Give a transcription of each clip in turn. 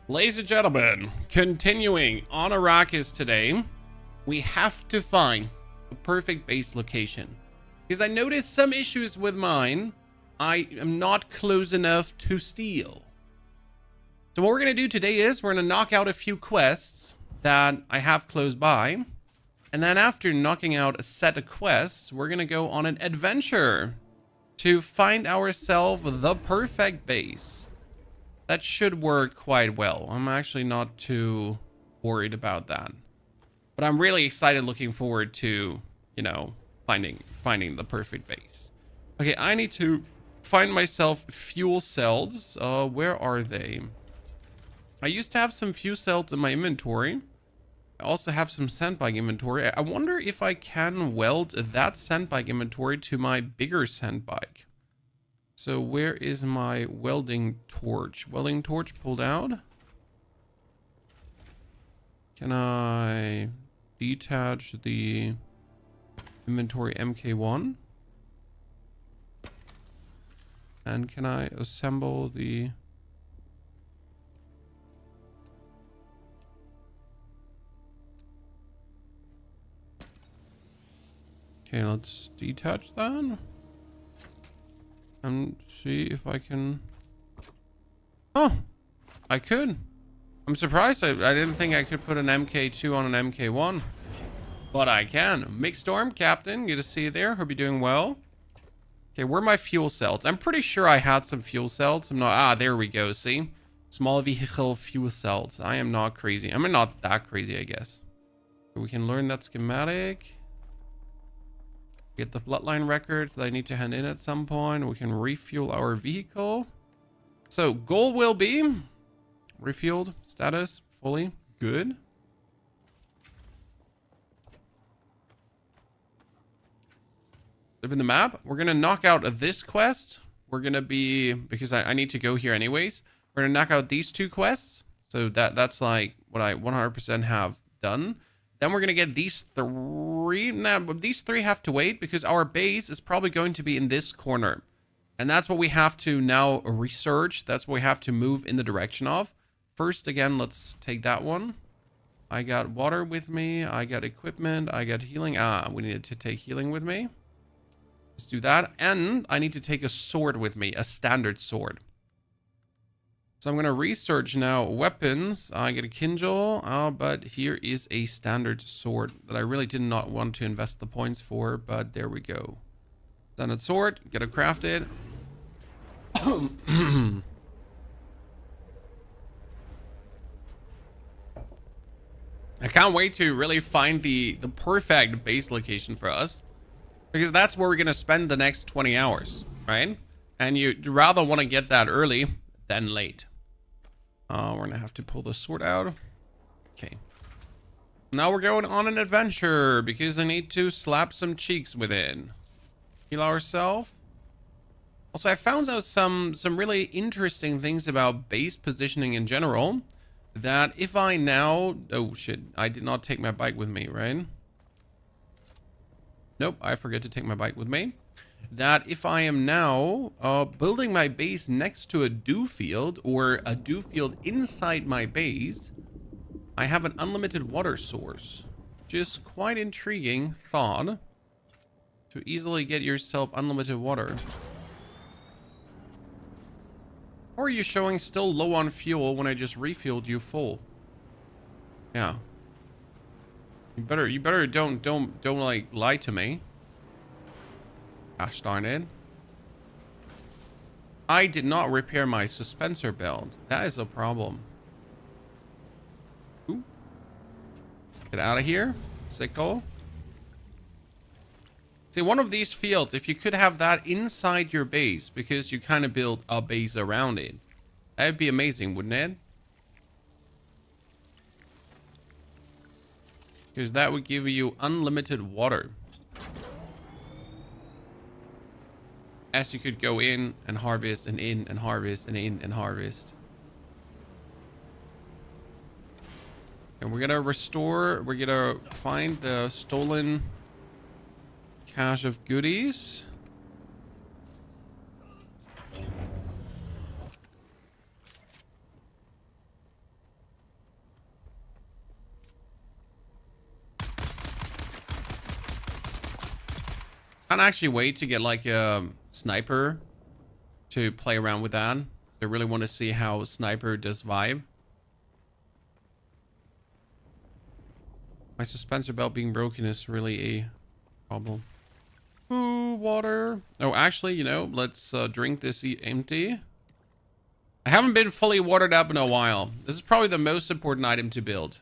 Ladies and gentlemen, continuing on Arrakis today, we have to find the perfect base location. Because I noticed some issues with mine. I am not close enough to steal. So what we're going to do today is we're going to knock out a few quests that I have close by. And then after knocking out a set of quests, we're going to go on an adventure to find ourselves the perfect base. That should work quite well. I'm actually not too worried about that. But I'm really excited, looking forward to, you know, finding the perfect base. Okay, I need to find myself fuel cells. Where are they? I used to have some fuel cells in my inventory. I also have some sandbag inventory. I wonder if I can weld that sandbag inventory to my bigger sandbag. So where is my welding torch? Welding torch pulled out. Can I detach the inventory MK1? And can I assemble the... Okay, let's detach that. And see if I can... Oh! I could. I'm surprised. I didn't think I could put an MK2 on an MK1. But I can. Mick Storm, Captain. Good to see you there. Hope you're doing well. Okay, where are my fuel cells? I'm pretty sure I had some fuel cells. I'm not... Ah, there we go. See? Small vehicle fuel cells. I am not crazy. I mean, not that crazy, I guess. We can learn that schematic. Get the bloodline records that I need to hand in at some point. We can refuel our vehicle. So goal will be refueled status fully good. Open the map. We're gonna knock out this quest. We're gonna be, because I need to go here anyways. We're gonna knock out these two quests. So that's like what I 100% have done. Then we're going to get these three. Now, these three have to wait because our base is probably going to be in this corner. And that's what we have to now research. That's what we have to move in the direction of. First, again, let's take that one. I got water with me. I got equipment. I got healing. Ah, we needed to take healing with me. Let's do that. And I need to take a sword with me, a standard sword. So I'm going to research now weapons. I get a Kinjal, but here is a standard sword that I really did not want to invest the points for, but there we go. Standard sword, get it crafted. I can't wait to really find the perfect base location for us, because that's where we're going to spend the next 20 hours, right? And you'd rather want to get that early than late. We're gonna have to pull the sword out. Okay. Now we're going on an adventure because I need to slap some cheeks with it. Heal ourselves. Also, I found out some really interesting things about base positioning in general. That if I now... Oh shit, I did not take my bike with me, right? Nope, I forget to take my bike with me. That if I am now building my base next to a dew field or a dew field inside my base, I have an unlimited water source. Just quite intriguing thought to easily get yourself unlimited water. Or are you showing still low on fuel when I just refueled you full? Yeah. You better don't like lie to me. Gosh darn it. I did not repair my suspensor belt. That is a problem. Ooh. Get out of here. Sickle. See, one of these fields, if you could have that inside your base, because you kind of build a base around it, that would be amazing, wouldn't it? Because that would give you unlimited water. As you could go in and harvest and in and harvest and in and harvest. And we're gonna restore, we're gonna find the stolen cache of goodies. Can't actually wait to get like a sniper to play around with that. I really want to see how sniper does vibe. My suspensor belt being broken is really a problem. Ooh, water. Oh, actually, you know, let's drink this empty. I haven't been fully watered up in a while. This is probably the most important item to build.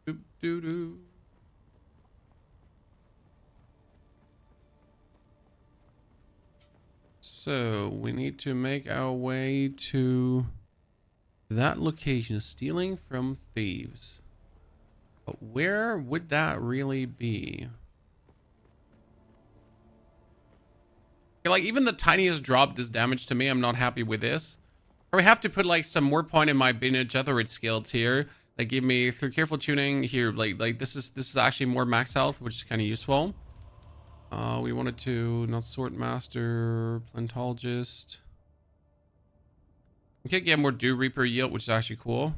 Doop doo doo. So we need to make our way to that location, stealing from thieves. But where would that really be? Like, even the tiniest drop does damage to me. I'm not happy with this. Or we have to put like some more point in my Bene Gesserit skills here. Like, give me through careful tuning here. Like this is actually more max health, which is kind of useful. We wanted to not sword master, plantologist. We can get more dew reaper yield, which is actually cool.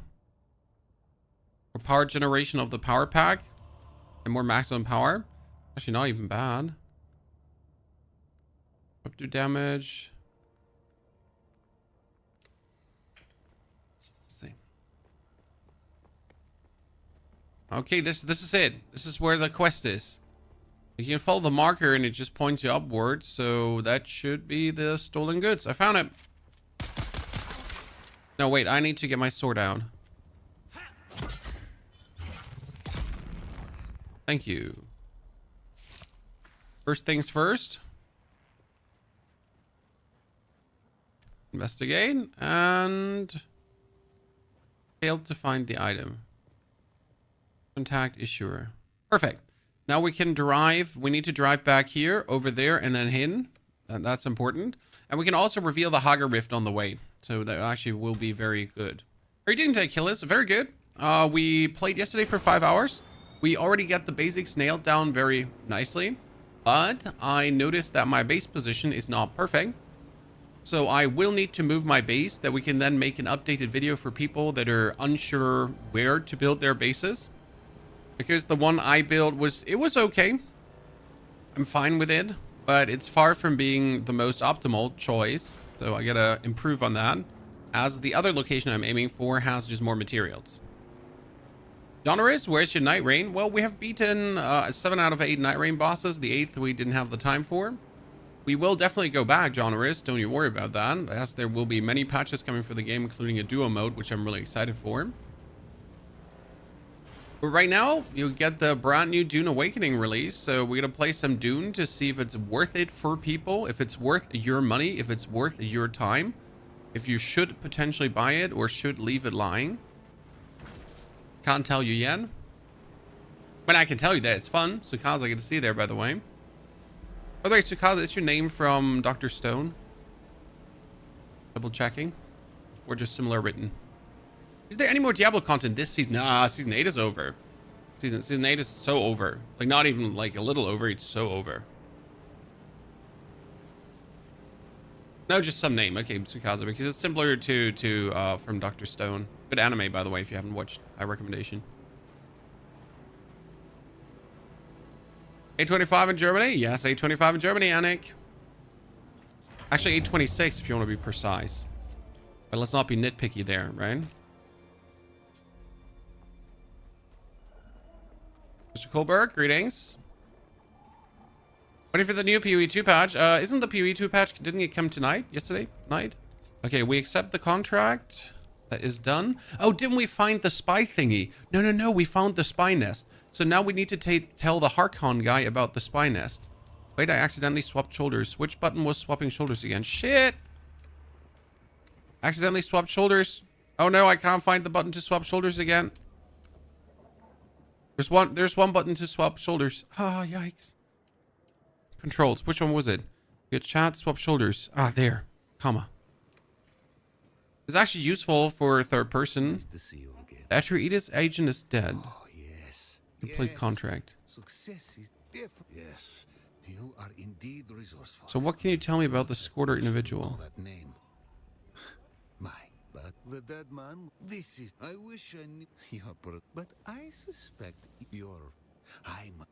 For power generation of the power pack and more maximum power. Actually, not even bad. Up to damage. Let's see. Okay, this is it. This is where the quest is. You can follow the marker and it just points you upwards. So that should be the stolen goods. I found it. No, wait, I need to get my sword out. Thank you. First things first. Investigate and failed to find the item. Contact issuer. Perfect. Now we can drive. We need to drive back here, over there, and then hidden. That's important. And we can also reveal the Haga Rift on the way. So that actually will be very good. Are you doing today, Killis? Very good. We played yesterday for 5 hours. We already got the basics nailed down very nicely. But I noticed that my base position is not perfect. So I will need to move my base that we can then make an updated video for people that are unsure where to build their bases. Because the one I built was okay. I'm fine with it, but it's far from being the most optimal choice. So I gotta improve on that, as the other location I'm aiming for has just more materials. Donoris, where's your night rain? Well, we have beaten 7 out of 8 night rain bosses. The 8th we didn't have the time for. We will definitely go back, Donoris. Don't you worry about that, as there will be many patches coming for the game, including a duo mode, which I'm really excited for. But right now, you'll get the brand new Dune Awakening release. So we're going to play some Dune to see if it's worth it for people, if it's worth your money, if it's worth your time, if you should potentially buy it or should leave it lying. Can't tell you yet. But I can tell you that it's fun. Sukaza, I get to see there, by the way. By the way, Sukaza, is your name from Dr. Stone? Double checking. Or just similar written? Is there any more Diablo content this season? Nah, season 8 is over. Season 8 is so over. Like, not even like a little over. It's so over. No, just some name. Okay, Sukaza, because it's similar to from Dr. Stone. Good anime, by the way, if you haven't watched. High recommendation. 825 in Germany? Yes, 825 in Germany, Anik. Actually, 826 if you want to be precise. But let's not be nitpicky there, right? Mr. Kohlberg, greetings. Waiting for the new PoE 2 patch. Isn't the PoE 2 patch, didn't it come tonight? Yesterday night? Okay, we accept the contract. That is done. Oh, didn't we find the spy thingy? No, we found the spy nest. So now we need to tell the Harkon guy about the spy nest. Wait, I accidentally swapped shoulders. Which button was swapping shoulders again? Shit! Accidentally swapped shoulders. Oh no, I can't find the button to swap shoulders again. There's one button to swap shoulders. Ah, yikes. Controls. Which one was it? Get chat, swap shoulders. Ah, there. Comma. It's actually useful for third person. Atreides agent is dead. Oh, yes. Complete contract. Success is different. Yes. You are indeed resourceful. So what can you tell me about the Scorter individual? That name. My, but The dead man. This is. I wish I knew your but I suspect you're.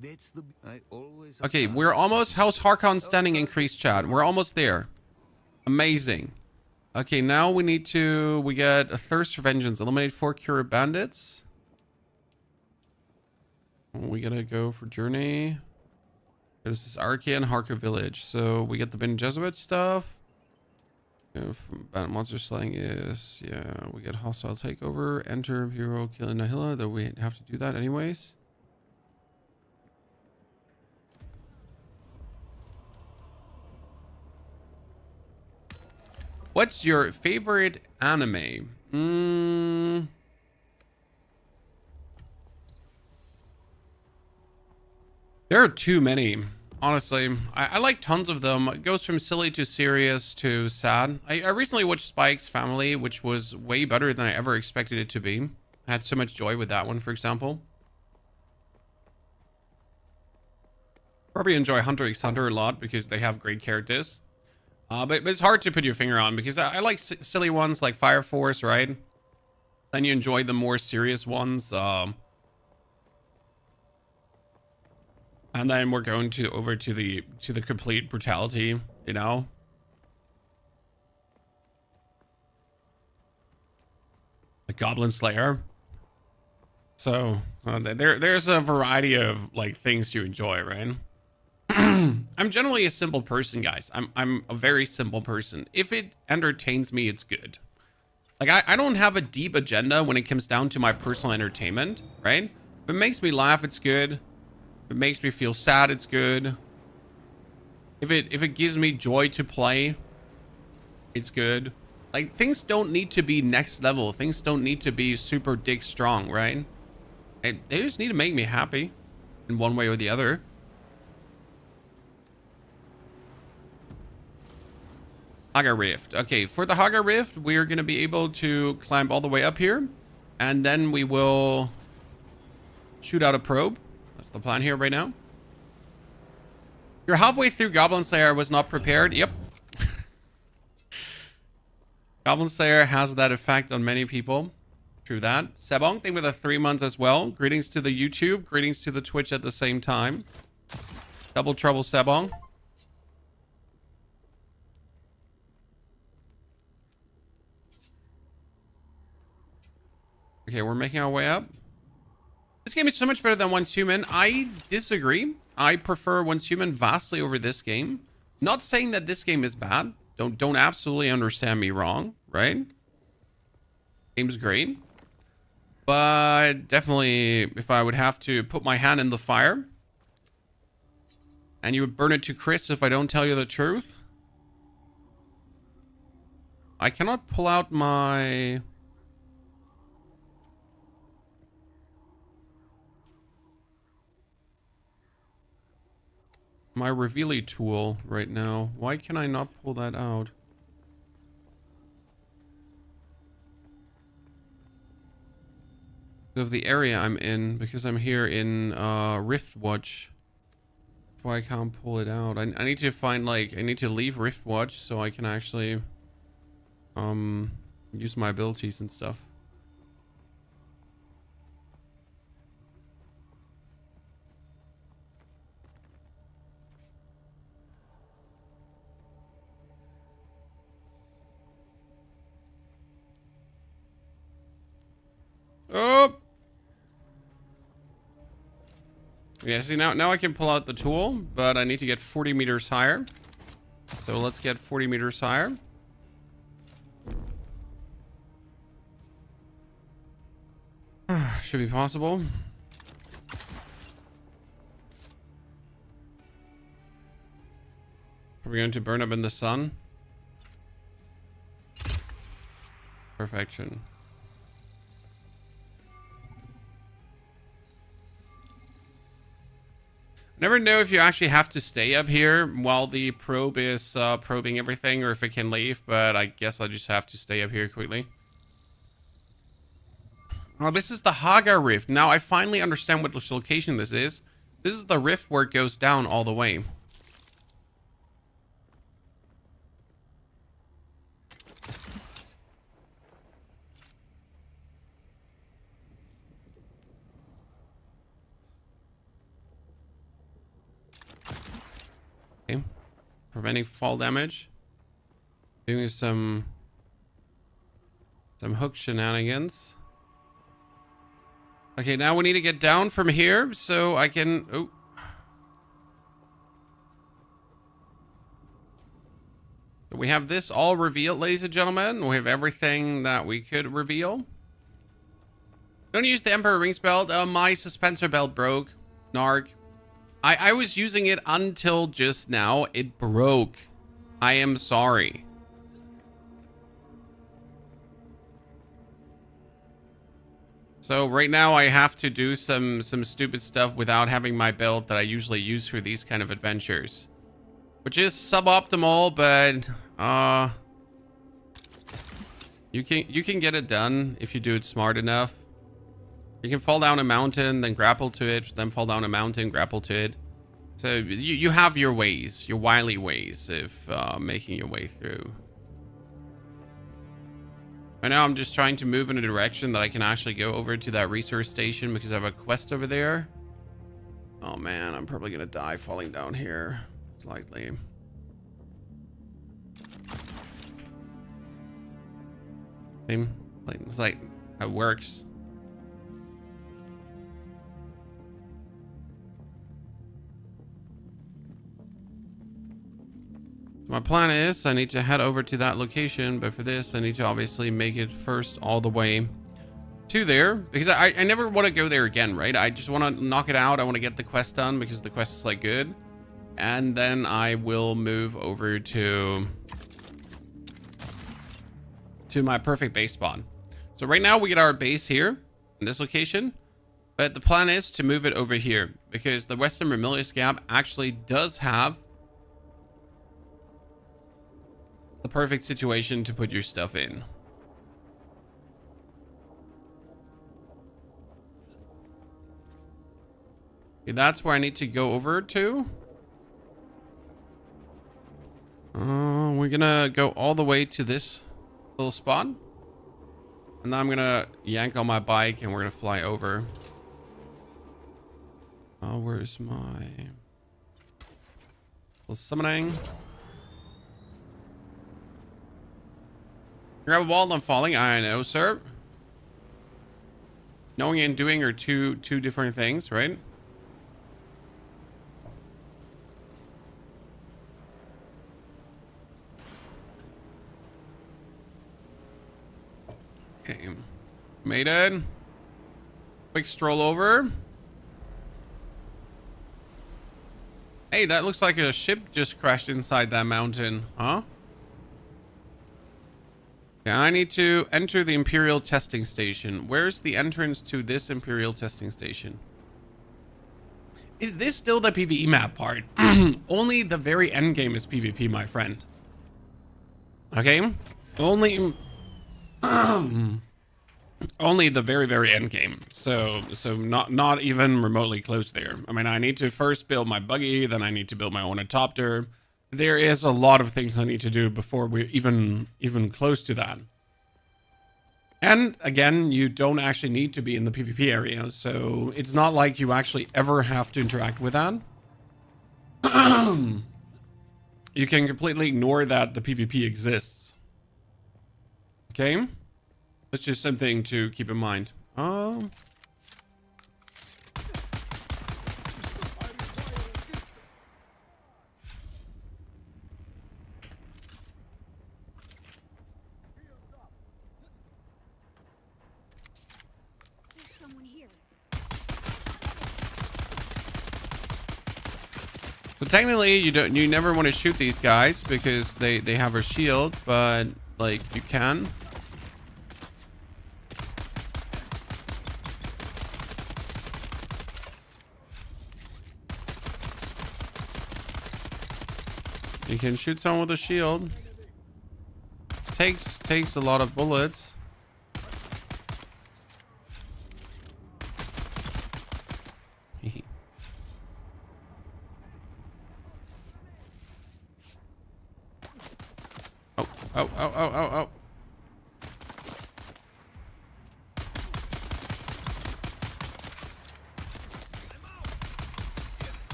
That's the. I always. Okay, we're almost. How's Harkon standing increased, chat? We're almost there. Amazing. Okay, now we need to. We get a thirst for vengeance. Eliminate 4 cure bandits. We gotta go for journey. This is Arrakis and Harker village. So we get the Ben Jesuit stuff. From monster slaying is, yeah, we get hostile takeover, enter hero killing Nahila, though we have to do that anyways. What's your favorite anime? There are too many. Honestly, I like tons of them. It goes from silly to serious to sad. I recently watched Spike's Family, which was way better than I ever expected it to be. I had so much joy with that one, for example. Probably enjoy Hunter x Hunter a lot because they have great characters. But it's hard to put your finger on because I like silly ones like Fire Force, right? Then you enjoy the more serious ones. And then we're going over to the complete brutality, you know? The Goblin Slayer. So there's a variety of like things to enjoy, right? I'm generally a simple person, guys. I'm a very simple person. If it entertains me, it's good. Like I don't have a deep agenda when it comes down to my personal entertainment, right? If it makes me laugh, it's good. If it makes me feel sad, it's good. If it gives me joy to play, it's good. Like things don't need to be next level. Things don't need to be super dick strong, right? They just need to make me happy in one way or the other. Haga Rift. Okay, for the Haga Rift, we're going to be able to climb all the way up here. And then we will shoot out a probe. That's the plan here right now. You're halfway through Goblin Slayer. I was not prepared. Yep. Goblin Slayer has that effect on many people. True that. Sebong, thank you for the 3 months as well. Greetings to the YouTube. Greetings to the Twitch at the same time. Double trouble, Sebong. Okay, we're making our way up. This game is so much better than Once Human. I disagree. I prefer Once Human vastly over this game. Not saying that this game is bad. Don't absolutely understand me wrong, right? Game's great. But definitely, if I would have to put my hand in the fire, and you would burn it to crisp if I don't tell you the truth, I cannot pull out my revealy tool right now. Why can I not pull that out? Of the area I'm in, because I'm here in Riftwatch. That's why I can't pull it out. I need to find like I need to leave Riftwatch so I can actually use my abilities and stuff. Oh! Yeah, see, now I can pull out the tool, but I need to get 40 meters higher. So let's get 40 meters higher. Should be possible. Are we going to burn up in the sun? Perfection. Never know if you actually have to stay up here while the probe is probing everything, or if it can leave, but I guess I just have to stay up here quickly. Oh, this is the Haga Rift. Now I finally understand what location this is. This is the rift where it goes down all the way. Okay. Preventing fall damage. Doing some hook shenanigans. Okay, now we need to get down from here so I can... Oh. So we have this all revealed, ladies and gentlemen. We have everything that we could reveal. Don't use the Emperor Rings belt. My suspensor belt broke. Narc. I was using it until just now. It broke. I am sorry. So right now I have to do some stupid stuff without having my belt that I usually use for these kind of adventures. Which is suboptimal, but you can get it done if you do it smart enough. You can fall down a mountain, then grapple to it, then fall down a mountain, grapple to it. So you have your ways, your wily ways of making your way through. Right now I'm just trying to move in a direction that I can actually go over to that resource station because I have a quest over there. Oh man, I'm probably gonna die falling down here. Slightly. It's like it works. My plan is I need to head over to that location, but for this I need to obviously make it first all the way to there because I never want to go there again, right? I just want to knock it out. I want to get the quest done because the quest is like good, and then I will move over to my perfect base spawn. So right now we get our base here in this location, but the plan is to move it over here because the Western Remilius Gap actually does have the perfect situation to put your stuff in. Okay, that's where I need to go over to. We're gonna go all the way to this little spot. And then I'm gonna yank on my bike and we're gonna fly over. Oh, where's my little summoning? Grab a wall and I'm falling. I know, sir. Knowing and doing are two different things, right? Okay. Made it. Quick stroll over. Hey, that looks like a ship just crashed inside that mountain, huh? Yeah, I need to enter the Imperial testing station. Where's the entrance to this Imperial testing station? Is this still the PvE map part? Only the very end game is PvP, my friend. Okay? Only only the very end game. So not even remotely close there. I mean, I need to first build my buggy, then I need to build my ornithopter. There is a lot of things I need to do before we're even close to that. And again, you don't actually need to be in the PvP area, so it's not like you actually ever have to interact with that. You can completely ignore that the PvP exists. Okay? That's just something to keep in mind. Oh. So technically, you never want to shoot these guys because they have a shield, but like you can. You can shoot someone with a shield. Takes a lot of bullets. Oh.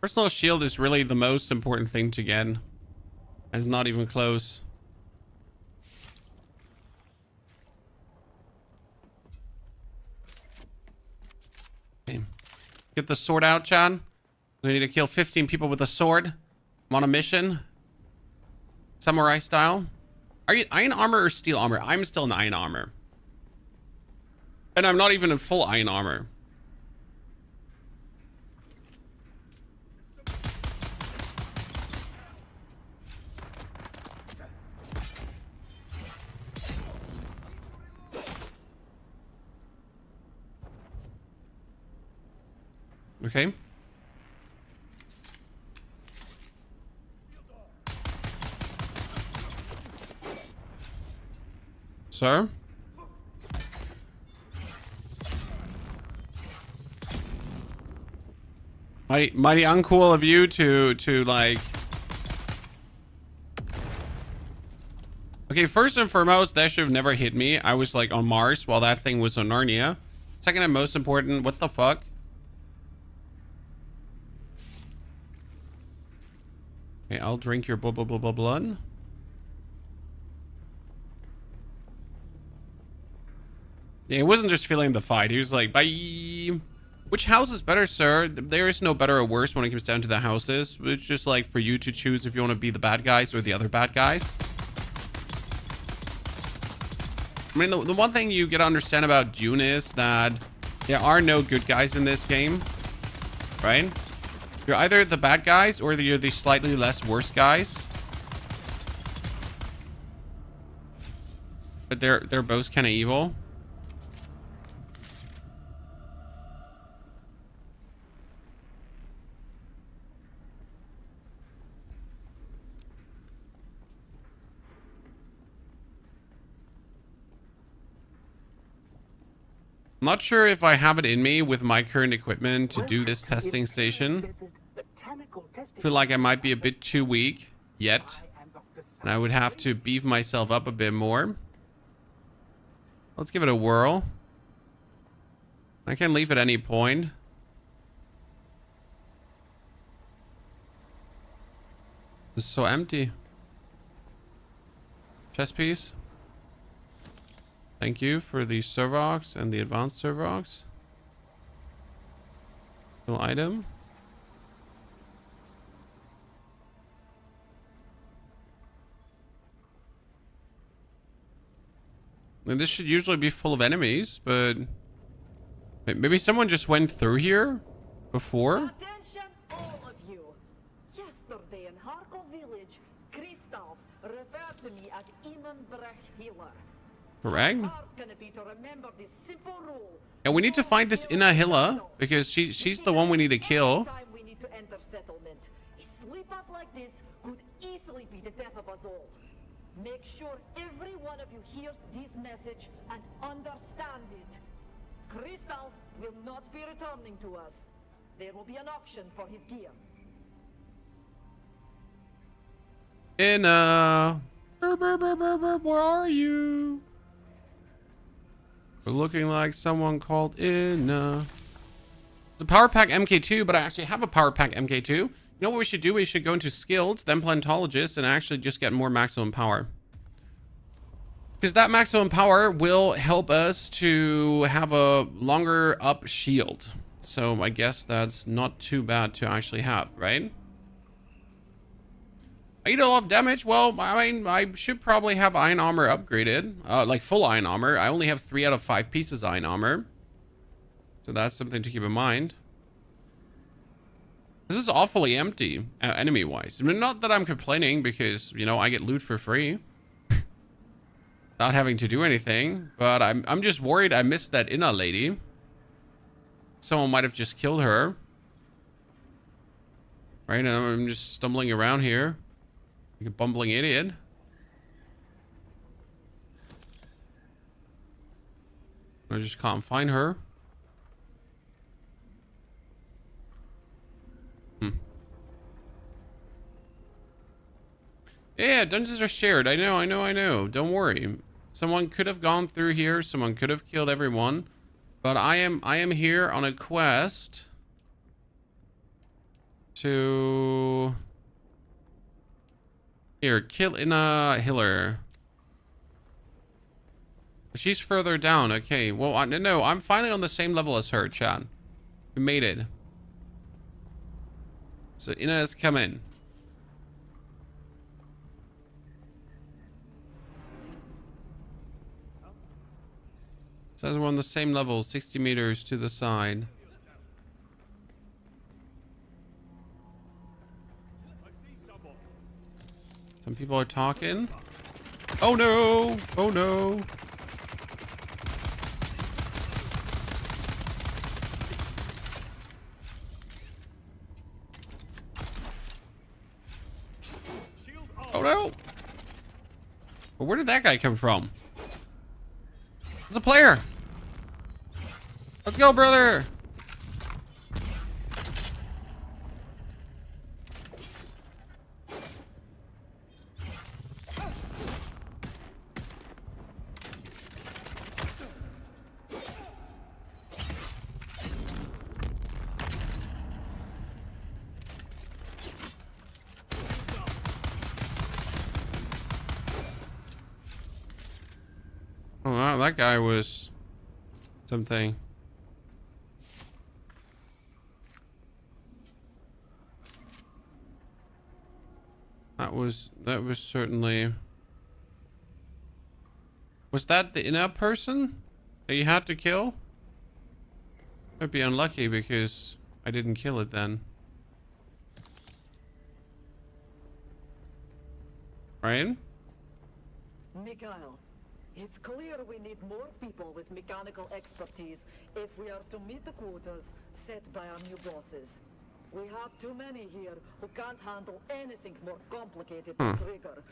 Personal shield is really the most important thing to get. It's not even close. Okay. Get the sword out, Chad. We need to kill 15 people with a sword. I'm on a mission. Samurai style. Are you iron armor or steel armor? I'm still in iron armor. And I'm not even in full iron armor. Okay. Sir? Mighty uncool of you to like... Okay, first and foremost, that should have never hit me. I was like on Mars while that thing was on Narnia. Second and most important, what the fuck? Okay, I'll drink your blah blah blah blah blood. Yeah, he wasn't just feeling the fight. He was like, bye. Which house is better, sir? There is no better or worse when it comes down to the houses. It's just like for you to choose if you want to be the bad guys or the other bad guys. I mean, the one thing you gotta understand about Dune is that there are no good guys in this game, right? You're either the bad guys or you're the slightly less worse guys. But they're both kind of evil. I'm not sure if I have it in me with my current equipment to do this testing station. I feel like I might be a bit too weak yet. And I would have to beef myself up a bit more. Let's give it a whirl. I can leave at any point. It's so empty. Chest piece. Thank you for the Servox and the advanced Servox. Little item. And this should usually be full of enemies, but maybe someone just went through here before. Attention, all of you. Yesterday in Harkov village, Kristall referred to me as Imanbrech Healer. Correct. Hard gonna be to remember this simple rule. And we need to find this Inahilla because she's the one we need to kill. Time we need to enter settlement. A slip up like this could easily be the death of us all. Make sure every one of you hears this message and understand it. Kristall will not be returning to us. There will be an auction for his gear. Inna, where are you? We're looking like someone called Inna. It's a power pack MK2, but I actually have a power pack MK2. You know what we should do? We should go into skills, then plantologist, and actually just get more maximum power. Because that maximum power will help us to have a longer up shield. So I guess that's not too bad to actually have, right? I eat a lot of damage. Well, I mean, I should probably have iron armor upgraded. Like full iron armor. I only have 3 out of 5 pieces iron armor. So that's something to keep in mind. This is awfully empty, enemy-wise. I mean, not that I'm complaining because, you know, I get loot for free. Not having to do anything. But I'm just worried I missed that Inna lady. Someone might have just killed her. Right, and I'm just stumbling around here. Like a bumbling idiot. I just can't find her. Yeah, dungeons are shared. I know. Don't worry. Someone could have gone through here. Someone could have killed everyone. But I am here on a quest to here, kill in a Hiller. She's further down. Okay, well, no, I'm finally on the same level as her, Chad. We made it. So Ina's coming. Says we're on the same level, 60 meters to the side. Some people are talking. Oh no! Oh no! Oh no! Well, where did that guy come from? It's a player! Let's go, brother! Oh wow, that guy was something. That was certainly. Was that the in-app person that you had to kill? I'd be unlucky because I didn't kill it then. Right? Mikhail, it's clear we need more people with mechanical expertise if we are to meet the quotas set by our new bosses. We have too many here who can't handle anything more complicated to trigger.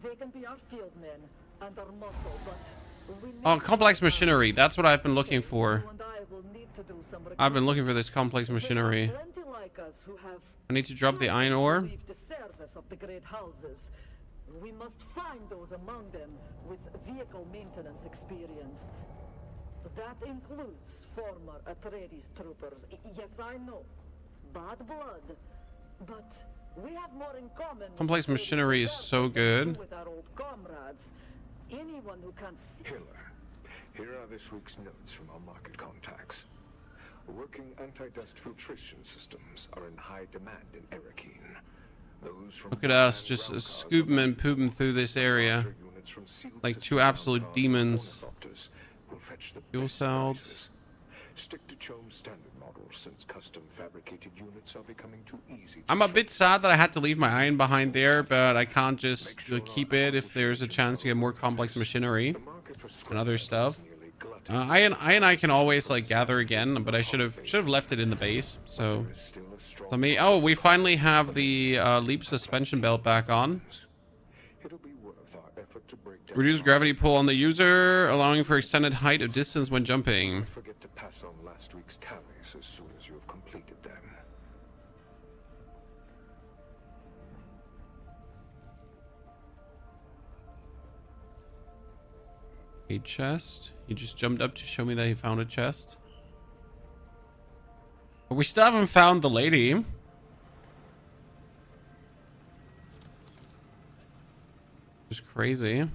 They can be our field men and our muscle, but we need Oh, complex machinery. That's what I've been looking for. you and I will need to do some I've been looking for this complex machinery. There are plenty like us who have I need to drop the tried iron to ore. leave the service of the great houses. We must find those among them with vehicle maintenance experience. That includes former Atreides troopers. Yes, I know. Bad blood. But we have more in common. with Complex Atreides machinery is themselves so than we good. do with our old comrades. Anyone who can see. Hiller, here are this week's notes from our market contacts. Working anti-dust filtration systems are in high demand in Arrakis. Those from Look at us just scooping and pooping through this area. Like two absolute demons. Fuel cells. Stick to Chome's standard model since custom fabricated units are becoming too easy. I'm a bit sad that I had to leave my iron behind there, but I can't just keep it if there's a chance to get more complex machinery and other stuff. Iron I can always like gather again, but I should have left it in the base. So let me. Oh, we finally have the leap suspension belt back on. Reduce gravity pull on the user, allowing for extended height of distance when jumping. Forget to pass on last week's tallies as soon as you have completed them. A chest. He just jumped up to show me that he found a chest. But we still haven't found the lady. Just crazy.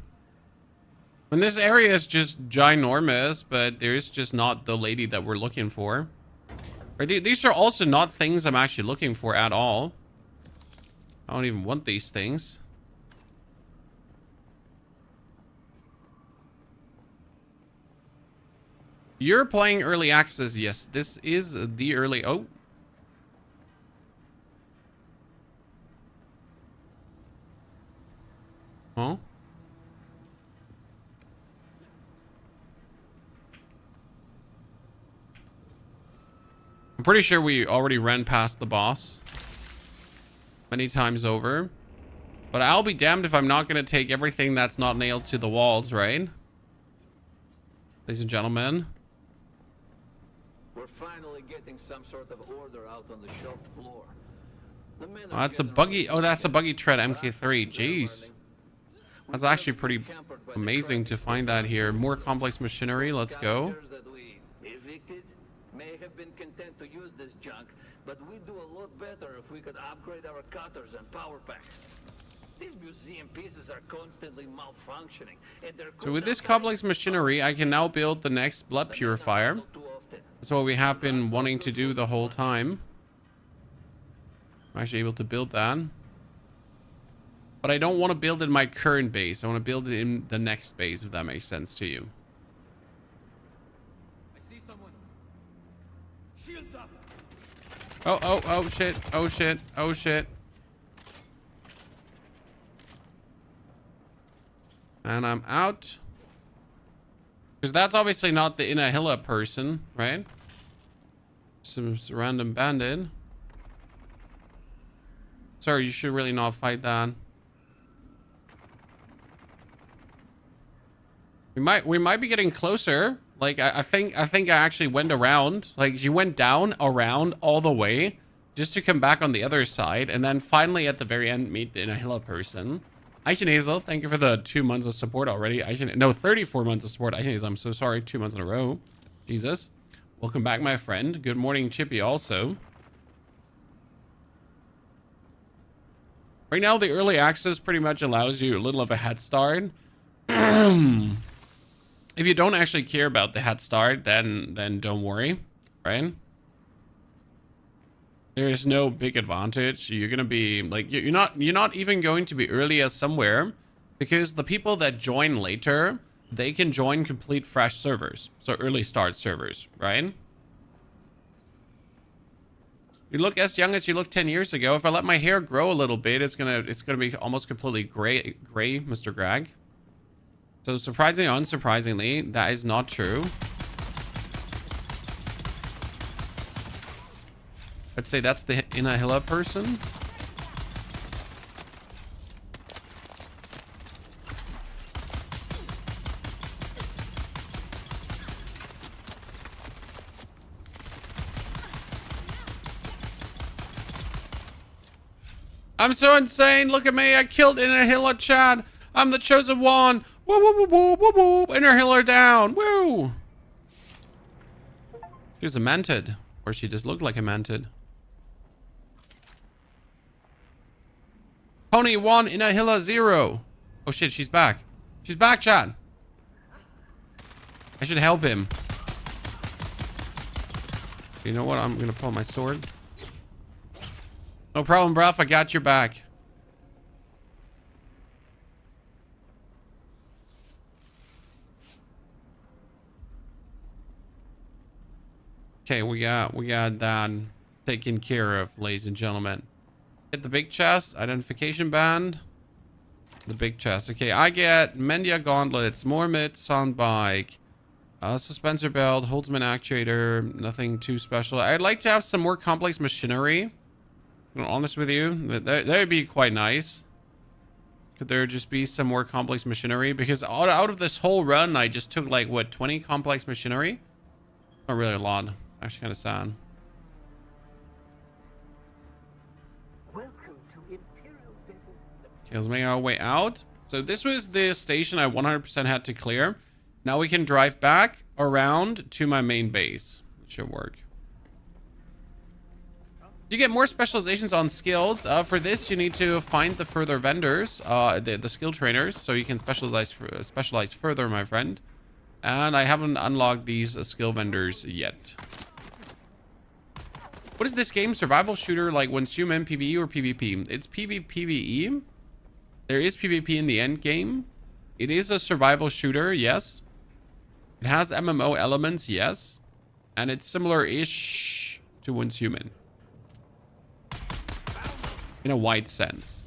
And this area is just ginormous, but there's just not the lady that we're looking for. These are also not things I'm actually looking for at all. I don't even want these things. You're playing early access. Yes, this is the early. Oh. Huh? I'm pretty sure we already ran past the boss many times over. But I'll be damned if I'm not going to take everything that's not nailed to the walls, right? Ladies and gentlemen. We're finally getting some sort of order out on the shop floor. Oh, that's a buggy. Oh, that's a buggy tread MK3. Jeez. That's actually pretty amazing to find that here. More complex machinery. Let's go. May have been content to use this junk, but we'd do a lot better if we could upgrade our cutters and power packs. These museum pieces are constantly malfunctioning, and they're So with this complex machinery, I can now build the next blood purifier. That's what we have been wanting to do the whole time. I'm actually able to build that. But I don't want to build it in my current base. I want to build it in the next base, if that makes sense to you. I see someone. Shields up. Oh shit. Oh shit. Oh shit. And I'm out. Because that's obviously not the Inahilla person, right? Some random bandit. Sorry, you should really not fight that. We might be getting closer. Like I think I actually went around. Like you went down, around, all the way, just to come back on the other side, and then finally at the very end meet the Inahilla person. Aishin Hazel, thank you for the 2 months of support already. No, 34 months of support. Aishin Hazel, I'm so sorry. 2 months in a row. Jesus. Welcome back, my friend. Good morning, Chippy, also. Right now, the early access pretty much allows you a little of a head start. If you don't actually care about the head start, then don't worry, right? There is no big advantage. You're gonna be like you're not even going to be early as somewhere, because the people that join later, they can join complete fresh servers, so early start servers, right? You look as young as you looked 10 years ago. If I let my hair grow a little bit, it's gonna be almost completely gray, Mr. Greg. So surprisingly, unsurprisingly, that is not true. I'd say that's the Inahilla person. I'm so insane. Look at me. I killed Inahilla Chad. I'm the chosen one. Woo, woo, woo, woo, woo, woo. Inahilla down. Woo. She was a mantid. Or she just looked like a mantid. Pony 1, Inahilla 0. Oh shit, she's back. She's back, Chad. I should help him. You know what? I'm gonna pull my sword. No problem, bruv. I got your back. Okay, we got that taken care of, ladies and gentlemen. Hit the big chest, identification band. The big chest. Okay, I get Mendia gauntlets, more mitts, sound bike, suspensor belt, Holtzman actuator, nothing too special. I'd like to have some more complex machinery. I'm honest with you, that would be quite nice. Could there just be some more complex machinery? Because out of this whole run, I just took like what, 20 complex machinery? Not really a lot. It's actually kind of sad. Okay, let's make our way out. So this was the station I 100% had to clear. Now we can drive back around to my main base. It should work. You get more specializations on skills. For this, you need to find the further vendors, the skill trainers, so you can specialize further, my friend. And I haven't unlocked these skill vendors yet. What is this game? Survival shooter like when human PvE or PvP? It's PvPvE. There is PvP in the end game. It is a survival shooter, yes. It has MMO elements, yes. And it's similar-ish to Once Human. In a wide sense.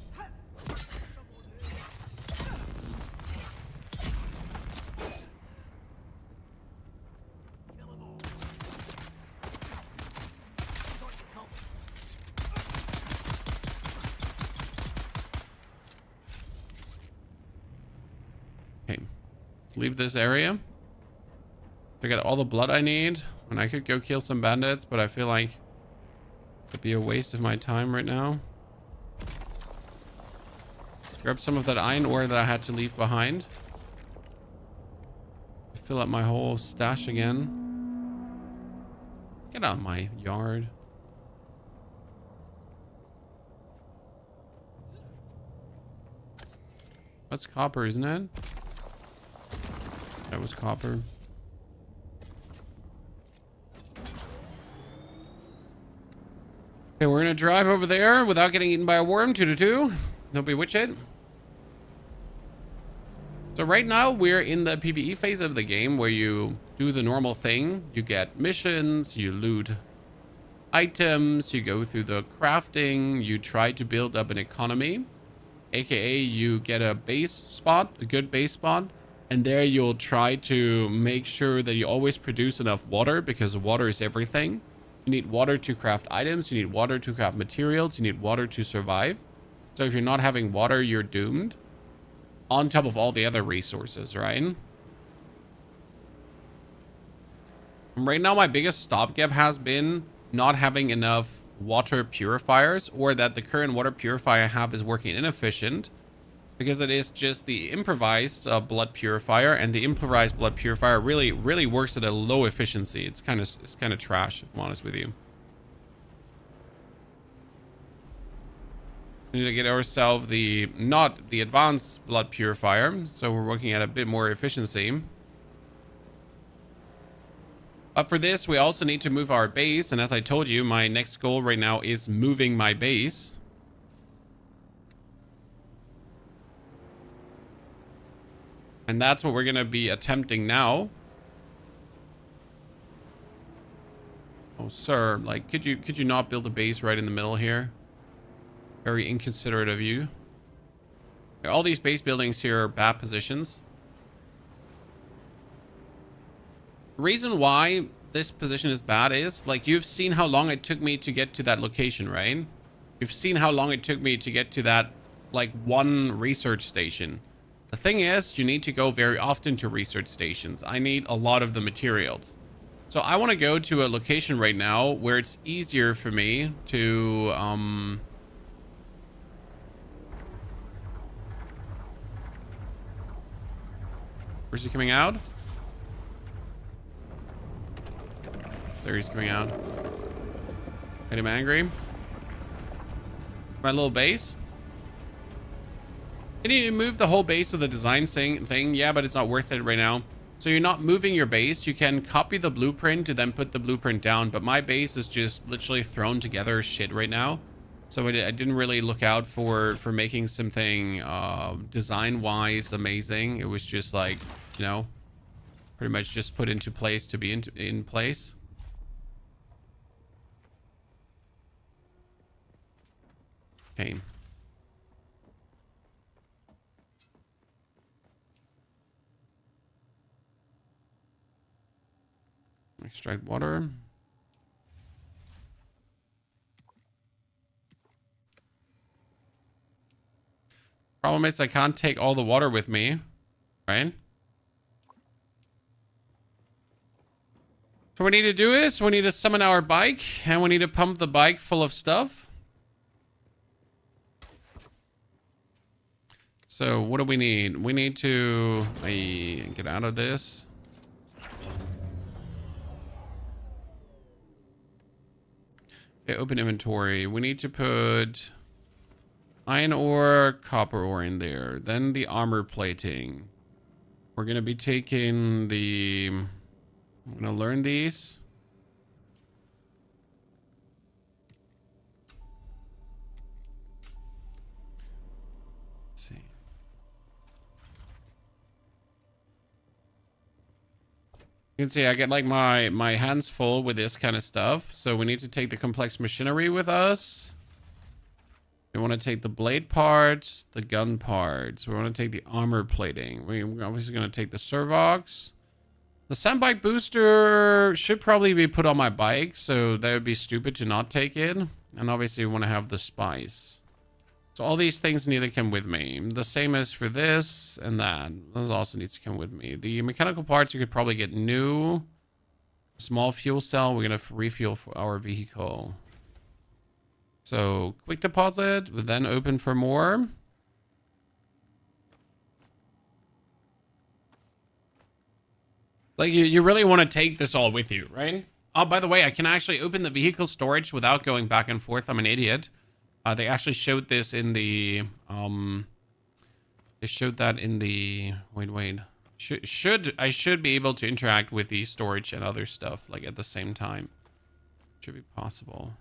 Okay, let's leave this area. To get all the blood I need, and I could go kill some bandits, but I feel like it'd be a waste of my time right now. Grab some of that iron ore that I had to leave behind. Fill up my whole stash again. Get out of my yard. That's copper, isn't it? That was copper. Okay, we're gonna drive over there without getting eaten by a worm. 2 to 2. Don't bewitch it. So right now we're in the PvE phase of the game where you do the normal thing. You get missions, you loot items, you go through the crafting, you try to build up an economy, aka you get a base spot, a good base spot, and there you'll try to make sure that you always produce enough water, because water is everything. You need water to craft items, you need water to craft materials, you need water to survive. So if you're not having water, you're doomed. On top of all the other resources, right? Right now, my biggest stopgap has been not having enough water purifiers, or that the current water purifier I have is working inefficient, because it is just the improvised blood purifier, and the improvised blood purifier really works at a low efficiency. It's kind of trash, if I'm honest with you. We need to get ourselves not the advanced blood purifier, so we're working at a bit more efficiency. But for this, we also need to move our base, and as I told you, my next goal right now is moving my base. And that's what we're gonna be attempting now. Oh, sir, like, could you not build a base right in the middle here? Very inconsiderate of you. All these base buildings here are bad positions. The reason why this position is bad is, like, you've seen how long it took me to get to that location, right? You've seen how long it took me to get to that, like, one research station. The thing is, you need to go very often to research stations. I need a lot of the materials. So I want to go to a location right now where it's easier for me to, where's he coming out? There he's coming out. Made him angry. My little base. Can you move the whole base of the design thing? Yeah, but it's not worth it right now. So you're not moving your base. You can copy the blueprint to then put the blueprint down. But my base is just literally thrown together shit right now. So I didn't really look out for making something design-wise amazing. It was just like, you know, pretty much just put into place to be in place. Okay. Extract water. Problem is I can't take all the water with me, right? So what we need to do is we need to summon our bike, and we need to pump the bike full of stuff. So what do we need? We need to get out of this. Okay, open inventory. We need to put iron ore, copper ore in there. Then the armor plating. We're going to be taking the... I'm going to learn these. Let's see. You can see I get like my hands full with this kind of stuff. So we need to take the complex machinery with us. We want to take the blade parts, the gun parts. We want to take the armor plating. We're obviously going to take the servox. The sandbike booster should probably be put on my bike, so that would be stupid to not take it. And obviously we want to have the spice. So all these things need to come with me. The same as for this and that. Those also needs to come with me. The mechanical parts you could probably get new. Small fuel cell. We're going to refuel for our vehicle. So quick deposit, then open for more. Like you really want to take this all with you, right? Oh, by the way, I can actually open the vehicle storage without going back and forth. I'm an idiot. They actually showed this in the They showed that in the... Wait. I should be able to interact with the storage and other stuff, like, at the same time. Should be possible.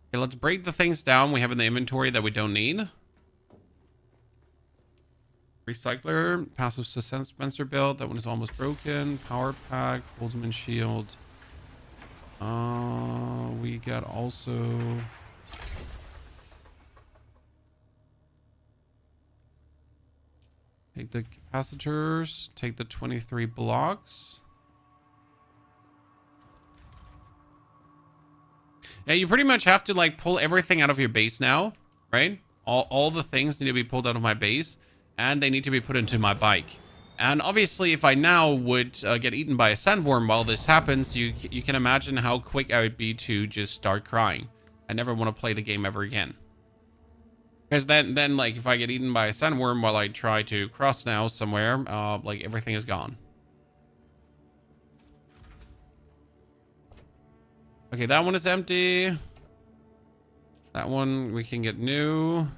Okay, let's break the things down we have in the inventory that we don't need. Recycler, passive dispenser build. That one is almost broken. Power pack, Holdsman shield. We got also... Take the capacitors. Take the 23 blocks. Yeah, you pretty much have to like pull everything out of your base now, right? All the things need to be pulled out of my base. And they need to be put into my bike. And obviously, if I now would get eaten by a sandworm while this happens, you can imagine how quick I would be to just start crying. I never want to play the game ever again. Because then, like, if I get eaten by a sandworm while I try to cross now somewhere, like, everything is gone. Okay, that one is empty. That one we can get new.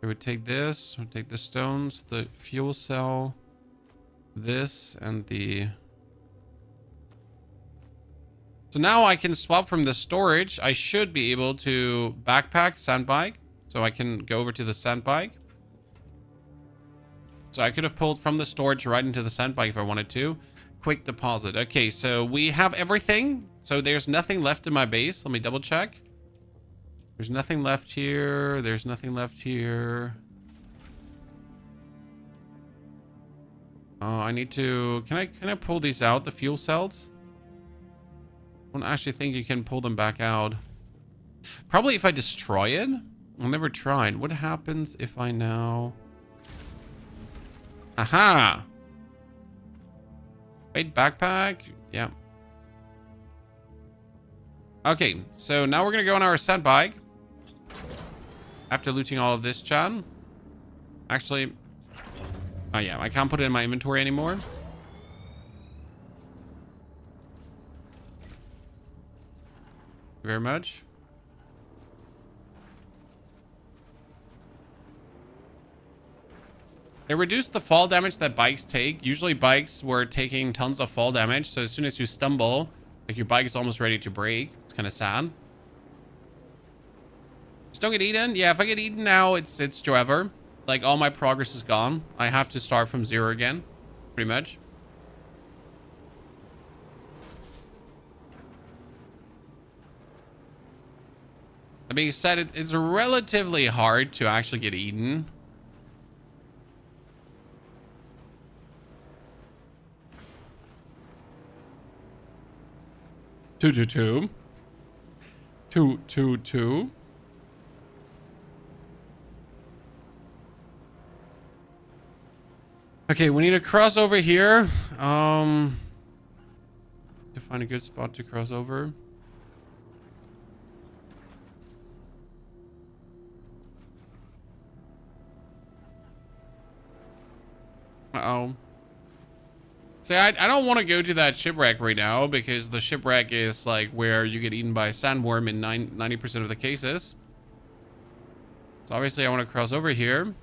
We would take this, we'll take the stones, the fuel cell, this, and the... So now I can swap from the storage. I should be able to backpack, sand bike. So I can go over to the sand bike. So I could have pulled from the storage right into the sand bike if I wanted to. Quick deposit. Okay, so we have everything. So there's nothing left in my base. Let me double check. There's nothing left here. There's nothing left here. I need to... Can I pull these out, the fuel cells? I don't actually think you can pull them back out. Probably if I destroy it. I've never tried. What happens if I now... Aha! Wait, backpack? Yeah. Okay, so now we're gonna go on our sand bike. After looting all of this, Chan. Actually... Oh yeah, I can't put it in my inventory anymore. Thank you very much. They reduced the fall damage that bikes take. Usually bikes were taking tons of fall damage, so as soon as you stumble, like your bike is almost ready to break. It's kind of sad. Just don't get eaten. Yeah, if I get eaten now, it's forever. Like, all my progress is gone. I have to start from 0 again, pretty much. That being said, it's relatively hard to actually get eaten. Two. Okay, we need to cross over here. To find a good spot to cross over. Uh-oh. See, I don't want to go to that shipwreck right now because the shipwreck is like where you get eaten by a sandworm in 90% of the cases. So obviously I want to cross over here.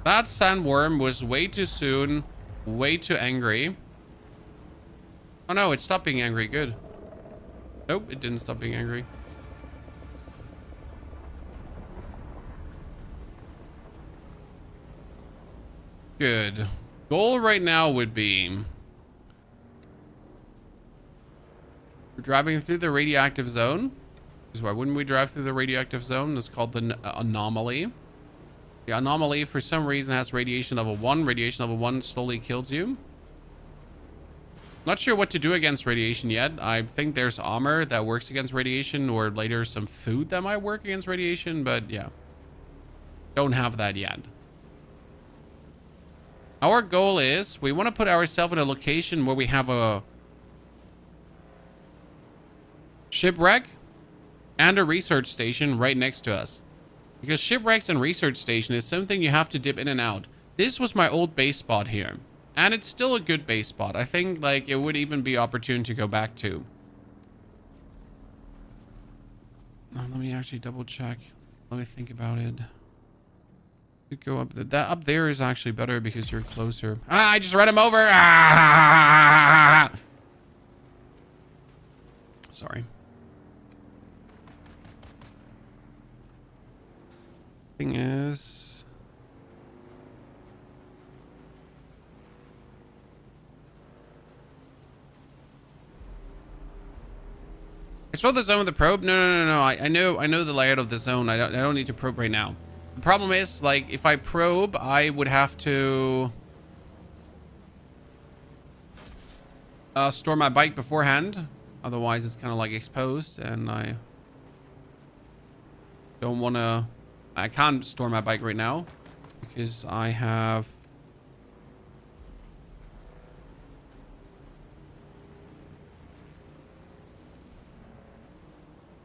That sandworm was way too soon, way too angry. Oh no, it stopped being angry. Good. Nope, it didn't stop being angry. Good. Goal right now would be... We're driving through the radioactive zone. Because why wouldn't we drive through the radioactive zone? It's called the anomaly. The anomaly, for some reason, has radiation level 1. Radiation level 1 slowly kills you. Not sure what to do against radiation yet. I think there's armor that works against radiation, or later some food that might work against radiation, but yeah. Don't have that yet. Our goal is, we want to put ourselves in a location where we have a shipwreck and a research station right next to us. Because shipwrecks and research station is something you have to dip in and out. This was my old base spot here. And it's still a good base spot. I think like it would even be opportune to go back to. Let me actually double check. Let me think about it. You go up. That up there is actually better because you're closer. Ah, I just ran him over. Ah! Sorry. Thing is, explore the zone with the probe. No. I know the layout of the zone. I don't need to probe right now. The problem is, like, if I probe, I would have to store my bike beforehand. Otherwise, it's kind of like exposed, and I don't want to. I can't store my bike right now because I have.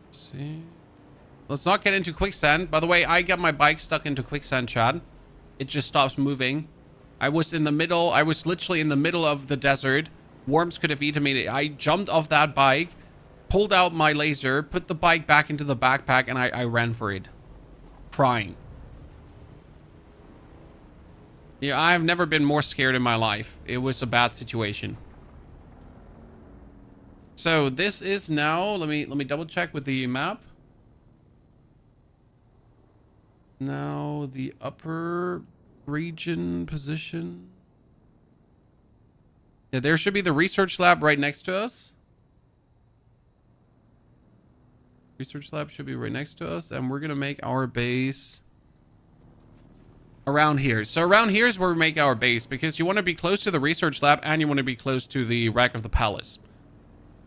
Let's see. Let's not get into quicksand. By the way, I got my bike stuck into quicksand, Chad. It just stops moving. I was literally in the middle of the desert. Worms could have eaten me. I jumped off that bike, pulled out my laser, put the bike back into the backpack, and I ran for it. Crying. Yeah, I've never been more scared in my life. It was a bad situation. So this is now, let me double check with the map. Now the upper region position. Yeah, there should be the research lab right next to us. Research lab should be right next to us, and we're gonna make our base around here. So around here is where we make our base, because you want to be close to the research lab and you want to be close to the wreck of the palace.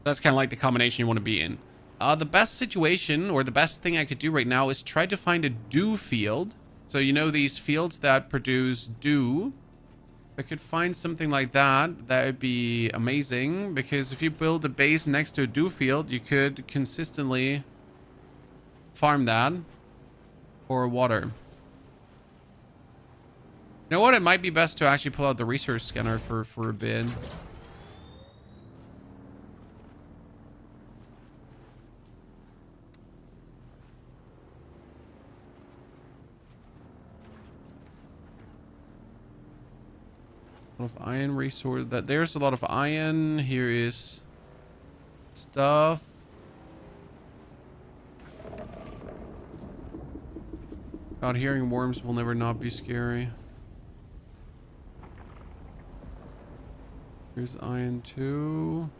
That's kind of like the combination you want to be in. The best situation, or the best thing I could do right now, is try to find a dew field. So you know these fields that produce dew. If I could find something like that, that would be amazing, because if you build a base next to a dew field, you could consistently farm that for water. You know what? It might be best to actually pull out the research scanner for a bit. A lot of iron resource. There's a lot of iron. Here is stuff. God, hearing worms will never not be scary. Here's iron 2.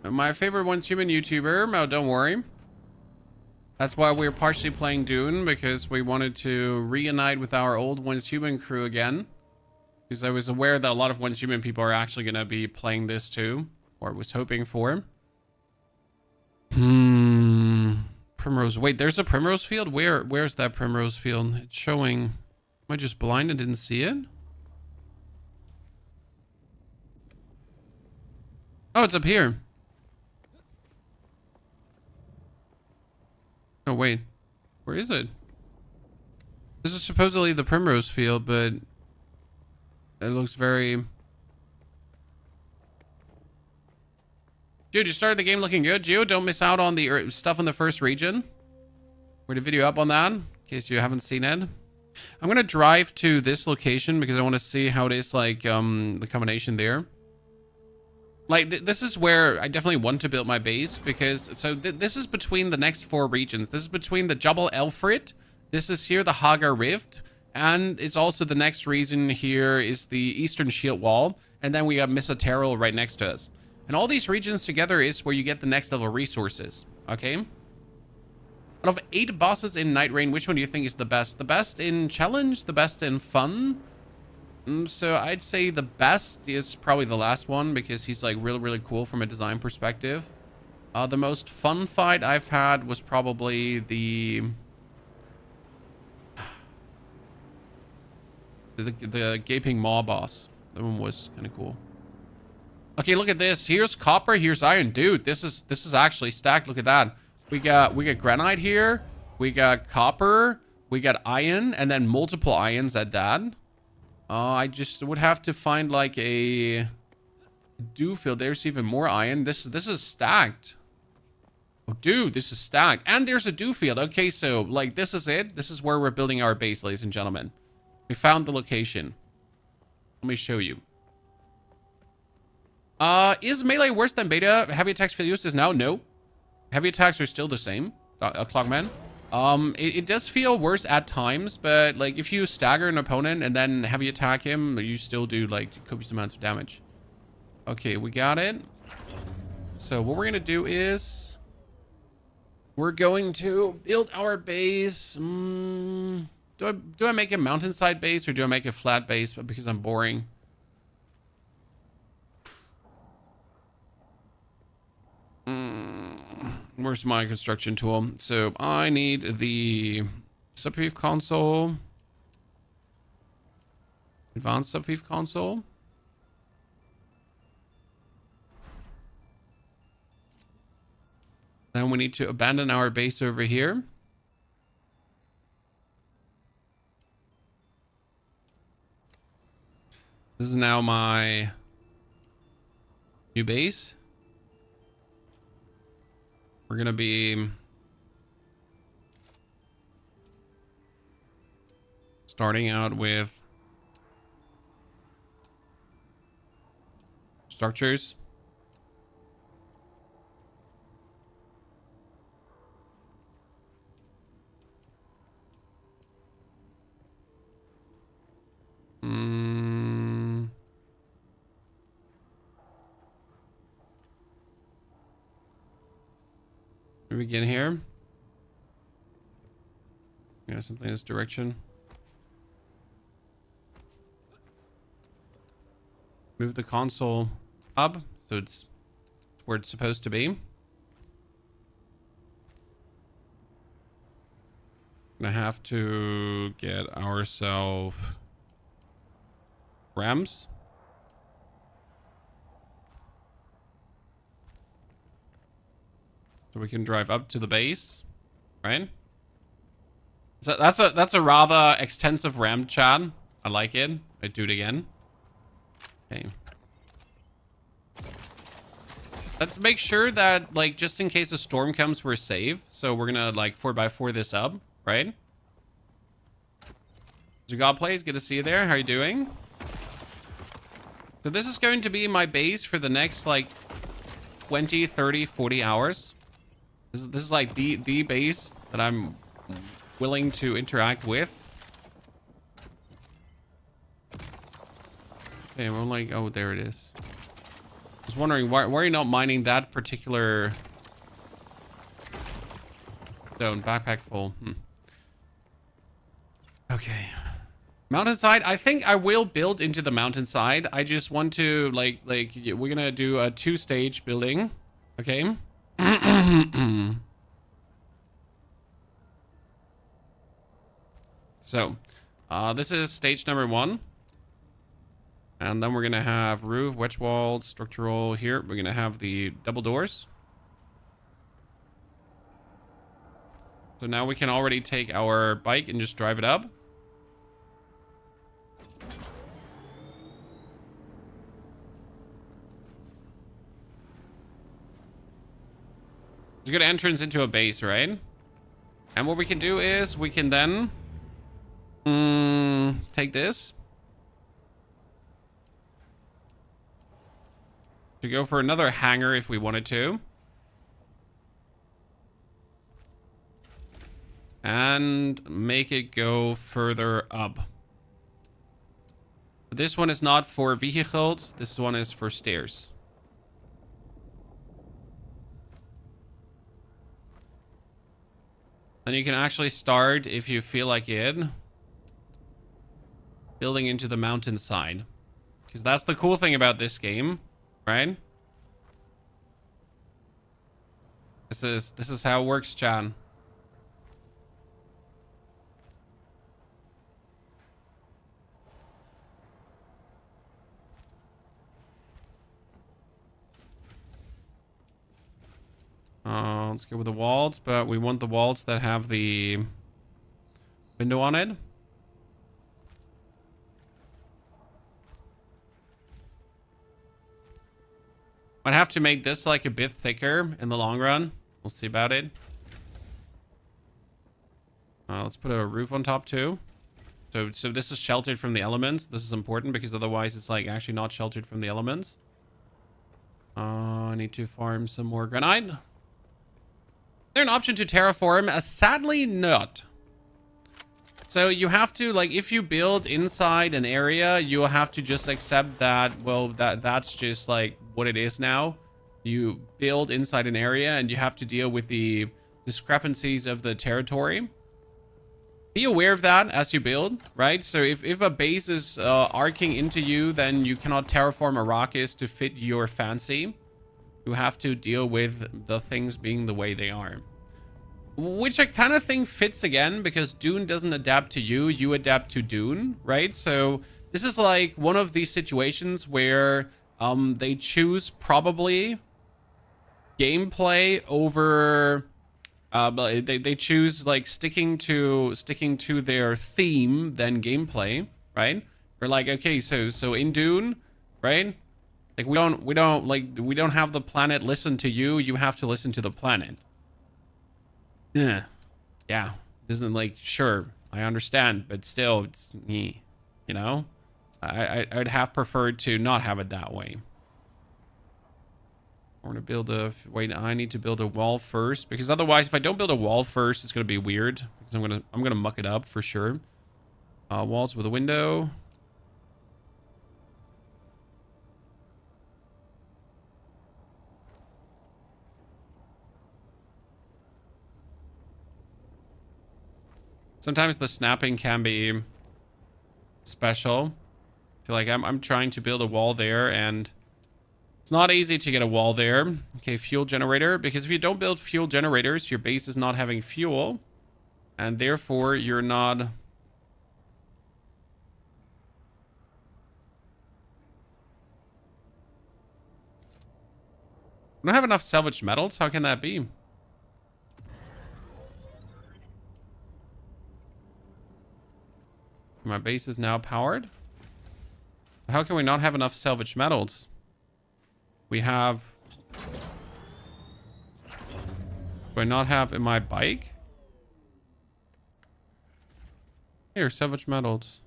My favorite Once Human YouTuber. Oh, don't worry. That's why we're partially playing Dune, because we wanted to reunite with our old Once Human crew again. Because I was aware that a lot of Once Human people are actually going to be playing this too. Or was hoping for. Primrose. Wait, there's a primrose field? Where's that primrose field? It's showing. Am I just blind and didn't see it? Oh, it's up here. Oh, wait. Where is it? This is supposedly the primrose field, but it looks very... Dude, you started the game looking good, Gio. Don't miss out on the stuff in the first region. We're the video up on that, in case you haven't seen it. I'm going to drive to this location because I want to see how it is, like, the combination there. Like, this is where I definitely want to build my base, because... So, this is between the next 4 regions. This is between the Jabal Elfrid. This is here, the Hagar Rift. And it's also the next region here is the Eastern Shield Wall. And then we got Missa Terrell right next to us. And all these regions together is where you get the next level resources. Okay? Out of 8 bosses in Night Rain, which one do you think is the best? The best in challenge? The best in fun? So I'd say the best is probably the last one, because he's like really, really cool from a design perspective. The most fun fight I've had was probably the Gaping Maw boss. That one was kind of cool. Okay, look at this. Here's copper, here's iron. Dude, this is actually stacked. Look at that. We got granite here. We got copper. We got iron, and then multiple irons at that. I just would have to find like a dew field. There's even more iron. This is stacked. Oh, dude, this is stacked. And there's a dew field. Okay, so like this is it. This is where we're building our base, ladies and gentlemen. We found the location. Let me show you. Is melee worse than beta? Heavy attacks for use is now? No. Heavy attacks are still the same. Clockman. It does feel worse at times, but like if you stagger an opponent and then heavy attack him, you still do like copious amounts of damage. Okay, we got it. So what we're gonna do is we're going to build our base. Do I make a mountainside base or do I make a flat base? But because I'm boring. Where's my construction tool? So I need the subfief console, advanced subfief console. Then we need to abandon our base over here. This is now my new base. We're going to be starting out with structures. We begin here. Yeah, something in this direction. Move the console up so it's where it's supposed to be. Gonna have to get ourselves rams. So we can drive up to the base, right? So that's a rather extensive ramp, Chad. I like it. I do it again. Okay. Let's make sure that, like, just in case a storm comes, we're safe. So we're gonna, like, 4x4 this up, right? So God plays, good to see you there. How are you doing? So this is going to be my base for the next, like, 20, 30, 40 hours. This is like the base that I'm willing to interact with. Okay, we're like, oh, there it is. I was wondering why are you not mining that particular zone? Backpack full. Okay. Mountainside. I think I will build into the mountainside. I just want to like we're gonna do a 2-stage building. Okay. So, this is stage number 1. And then we're going to have roof, wedge wall, structural here. We're going to have the double doors. So now we can already take our bike and just drive it up. It's a good entrance into a base, right? And what we can do is we can then take this to go for another hangar if we wanted to. And make it go further up. This one is not for vehicles. This one is for stairs. Then you can actually start, if you feel like it, building into the mountainside. Because that's the cool thing about this game, right? This is how it works, Chan. Let's go with the walls, but we want the walls that have the window on it. Might have to make this like a bit thicker in the long run. We'll see about it. Let's put a roof on top too. So this is sheltered from the elements. This is important because otherwise it's like actually not sheltered from the elements. I need to farm some more granite. Is there an option to terraform? Sadly not. So you have to, like, if you build inside an area, you'll have to just accept that, well, that's just like what it is now. You build inside an area and you have to deal with the discrepancies of the territory. Be aware of that as you build, right? So if a base is arcing into you, then you cannot terraform Arrakis to fit your fancy. You have to deal with the things being the way they are. Which I kind of think fits again, because Dune doesn't adapt to you, you adapt to Dune, right? So this is like one of these situations where they choose probably gameplay over... they choose like sticking to their theme than gameplay, right? We're like, okay, so in Dune, right? Like we don't have the planet listen to you. You have to listen to the planet. Yeah. Isn't like, sure, I understand, but still, it's me. You know, I'd have preferred to not have it that way. I want to build a... Wait, I need to build a wall first, because otherwise, if I don't build a wall first, it's gonna be weird. Because I'm gonna muck it up for sure. Walls with a window. Sometimes the snapping can be special. I feel like I'm trying to build a wall there, and it's not easy to get a wall there. Okay, fuel generator. Because if you don't build fuel generators, your base is not having fuel. And therefore, you're not... I don't have enough salvaged metals. How can that be? My base is now powered. How can we not have enough salvaged metals? We have... Do I not have in my bike? Here, salvage metals.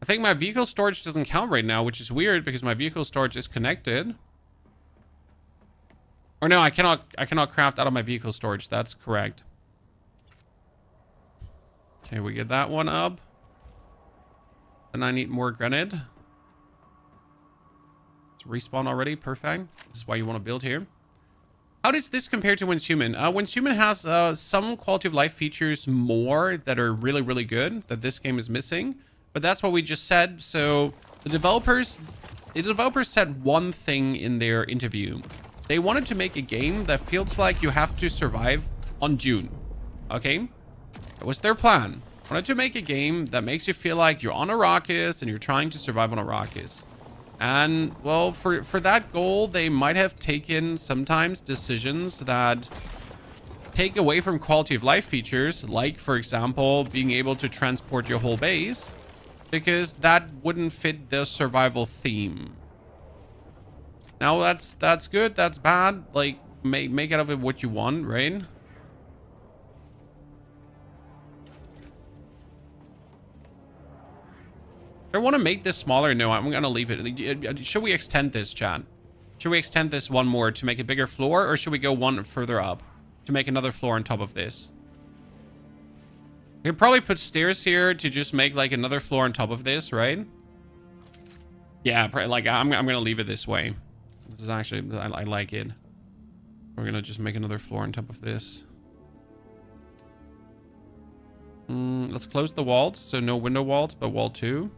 I think my vehicle storage doesn't count right now, which is weird because my vehicle storage is connected. Or no, I cannot craft out of my vehicle storage. That's correct. Okay, we get that one up. Then I need more granite. It's respawn already. Perfect. This is why you want to build here. How does this compare to Once Human? Once Human has some quality of life features more that are really, really good that this game is missing. But that's what we just said. So the developers said one thing in their interview. They wanted to make a game that feels like you have to survive on Dune. Okay? That was their plan. Wanted to make a game that makes you feel like you're on Arrakis and you're trying to survive on Arrakis. And, well, for that goal, they might have taken sometimes decisions that take away from quality of life features, like, for example, being able to transport your whole base, because that wouldn't fit the survival theme. Now, that's good, that's bad. Like, make out of it what you want, right? I want to make this smaller. No, I'm going to leave it. Should we extend this, Chad? Should we extend this one more to make a bigger floor? Or should we go one further up to make another floor on top of this? We could probably put stairs here to just make like another floor on top of this, right? Yeah, like I'm going to leave it this way. This is actually, I like it. We're going to just make another floor on top of this. Let's close the walls. So no window walls, but wall 2.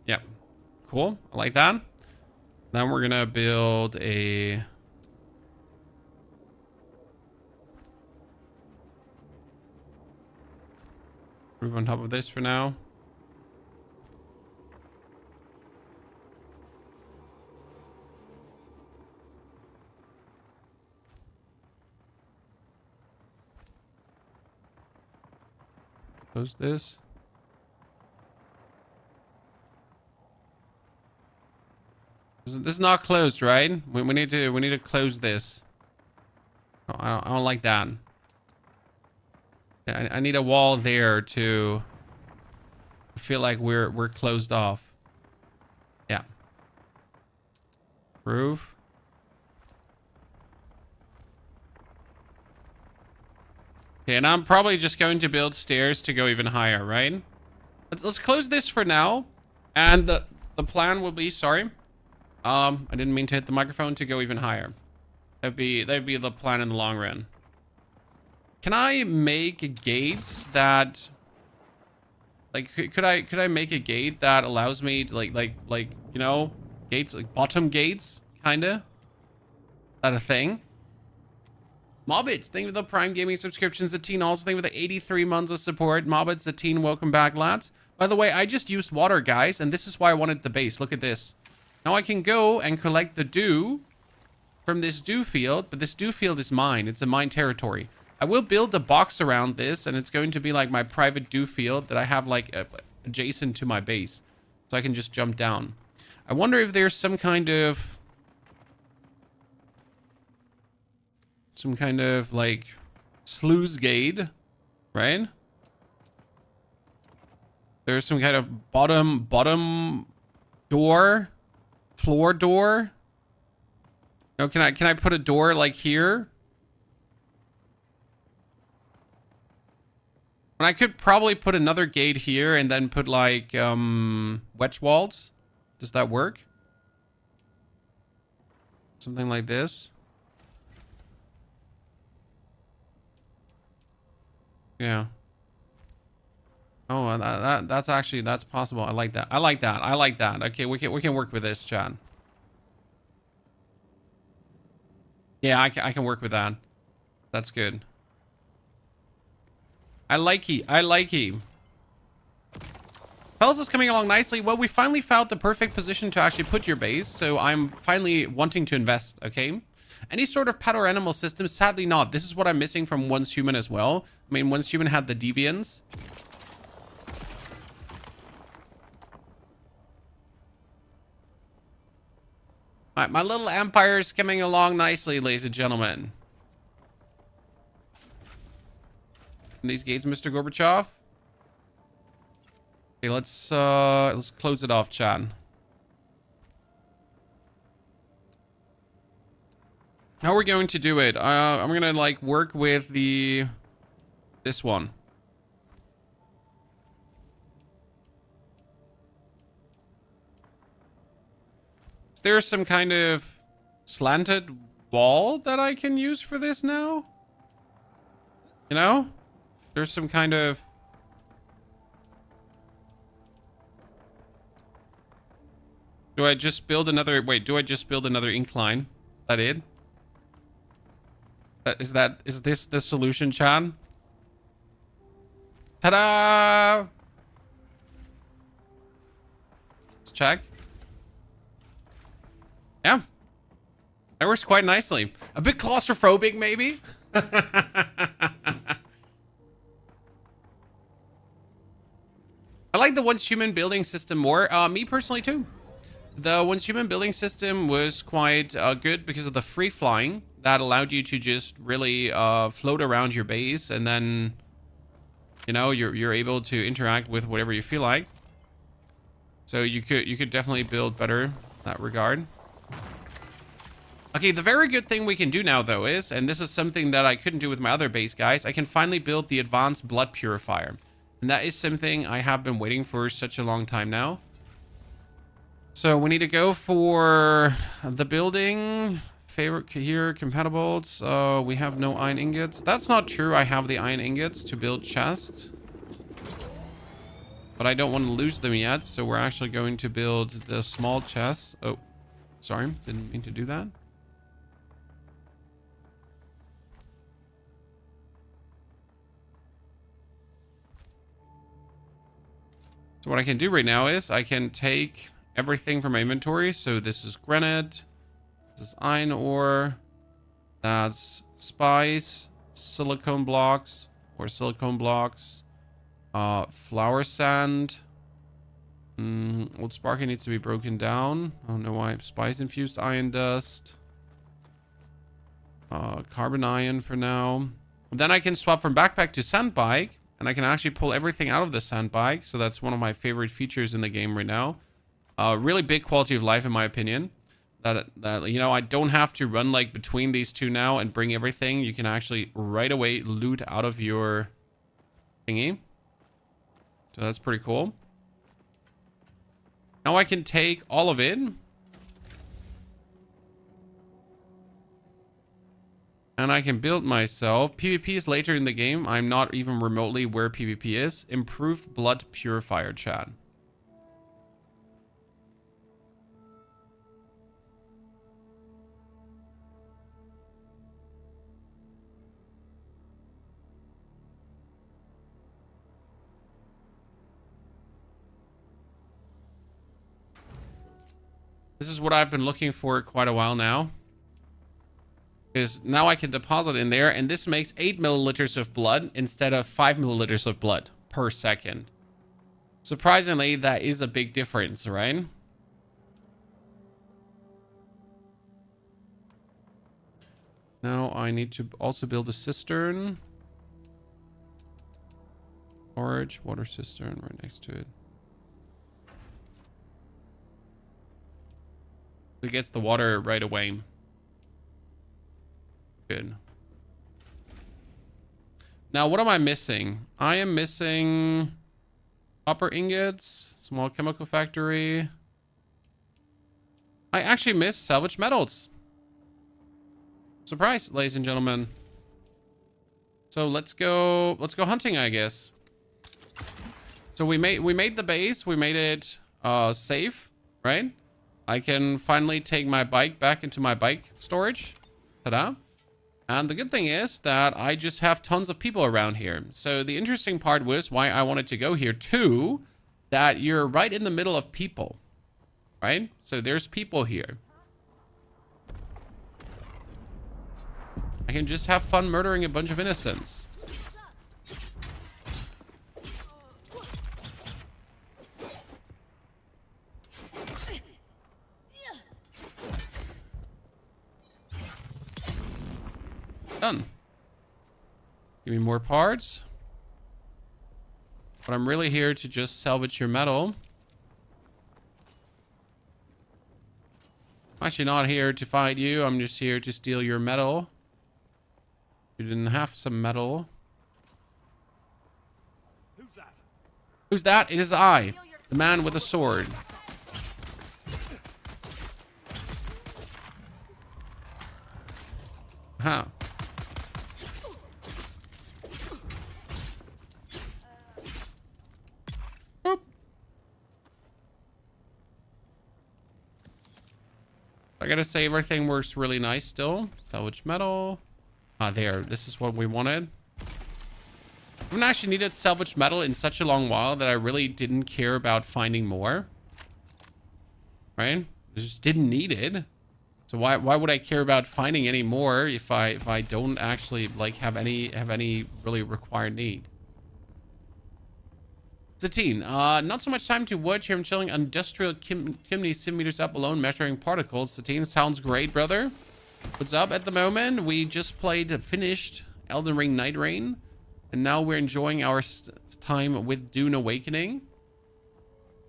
Yep. Cool. I like that. Then we're going to build a Roof on top of this for now. Close this. This is not closed, right? We need to close this. I don't like that. I need a wall there to feel like we're closed off. Yeah. Roof. Okay, and I'm probably just going to build stairs to go even higher, right? Let's close this for now. And the plan will be, sorry. I didn't mean to hit the microphone, to go even higher. That'd be the plan in the long run. Can I make gates that, like, could I make a gate that allows me to like you know, gates, like bottom gates, kinda? Is that a thing? Mobbits, thank you for the Prime Gaming subscriptions. The teen also thank you for the 83 months of support. Mobbits, the teen, welcome back, lads. By the way, I just used water, guys, and this is why I wanted the base. Look at this. Now I can go and collect the dew from this dew field, but this dew field is mine. It's in mine territory. I will build a box around this, and it's going to be like my private dew field that I have like adjacent to my base, so I can just jump down. I wonder if there's some kind of like sluice gate, right? There's some kind of bottom door, floor door. No, can I put a door like here? And I could probably put another gate here and then put like wedge walls. Does that work? Something like this. Yeah. Oh, that's actually, that's possible. I like that. I like that. I like that. Okay, we can work with this, Chad. Yeah, I can work with that. That's good. I like he. I like he. Fellas is coming along nicely. Well, we finally found the perfect position to actually put your base, so I'm finally wanting to invest, okay? Any sort of pet or animal system? Sadly not. This is what I'm missing from Once Human as well. I mean, Once Human had the deviants. Alright, my little empire is coming along nicely, ladies and gentlemen. And these gates, Mr. Gorbachev. Okay, let's close it off, Chad. How we're going to do it? I'm gonna like work with this one. Is there some kind of slanted wall that I can use for this now? You know? There's some kind of... Do I just build another... Wait, do I just build another incline? Is that it? Is this the solution, Chad? Ta-da! Let's check. Yeah. That works quite nicely. A bit claustrophobic, maybe? I like the Once Human building system more. Me personally, too. The Once Human building system was quite good because of the free flying that allowed you to just really float around your base, and then, you know, you're able to interact with whatever you feel like. So you could definitely build better in that regard. Okay, the very good thing we can do now, though, is, and this is something that I couldn't do with my other base, guys, I can finally build the advanced blood purifier. And that is something I have been waiting for such a long time now. So we need to go for the building. Favorite here, compatibles. We have no iron ingots. That's not true. I have the iron ingots to build chests. But I don't want to lose them yet. So we're actually going to build the small chests. Oh, sorry. Didn't mean to do that. So what I can do right now is I can take everything from my inventory. So this is granite, this is iron ore, that's spice, silicone blocks, flour sand. Old sparking needs to be broken down. I don't know why. Spice infused iron dust. Carbon iron for now. And then I can swap from backpack to sand bike, and I can actually pull everything out of the sand bike. So that's one of my favorite features in the game right now. Really big quality of life in my opinion. That you know, I don't have to run like between these two now and bring everything. You can actually right away loot out of your thingy. So that's pretty cool. Now I can take all of it. And I can build myself. PvP is later in the game. I'm not even remotely where PvP is. Improved blood purifier, chat. This is what I've been looking for quite a while now. Because now I can deposit in there, and this makes 8 milliliters of blood instead of 5 milliliters of blood per second. Surprisingly, that is a big difference, right? Now I need to also build a cistern. Storage, water cistern right next to it. It gets the water right away. Good. Now, what am I missing? I am missing copper ingots, small chemical factory. I actually miss salvage metals. Surprise, ladies and gentlemen. So let's go hunting, I guess. So we made the base. We made it safe, right? I can finally take my bike back into my bike storage. Ta-da. And the good thing is that I just have tons of people around here. So the interesting part was why I wanted to go here too, that you're right in the middle of people, right? So there's people here. I can just have fun murdering a bunch of innocents. Done. Give me more parts. But I'm really here to just salvage your metal. I'm actually not here to fight you. I'm just here to steal your metal. You didn't have some metal. Who's that? Who's that? It is I, the man with a sword. Huh. Boop. I gotta say everything works really nice still. Salvage metal. Ah, there. This is what we wanted. I haven't actually needed salvage metal in such a long while that I really didn't care about finding more. Right? I just didn't need it. So why would I care about finding any more if I don't actually like have any really required need? Satine, not so much time to watch here. I'm chilling industrial chimney 7 meters up alone measuring particles. Satine, sounds great, brother. What's up at the moment? We just finished Elden Ring Night Rain, and now we're enjoying our time with Dune Awakening.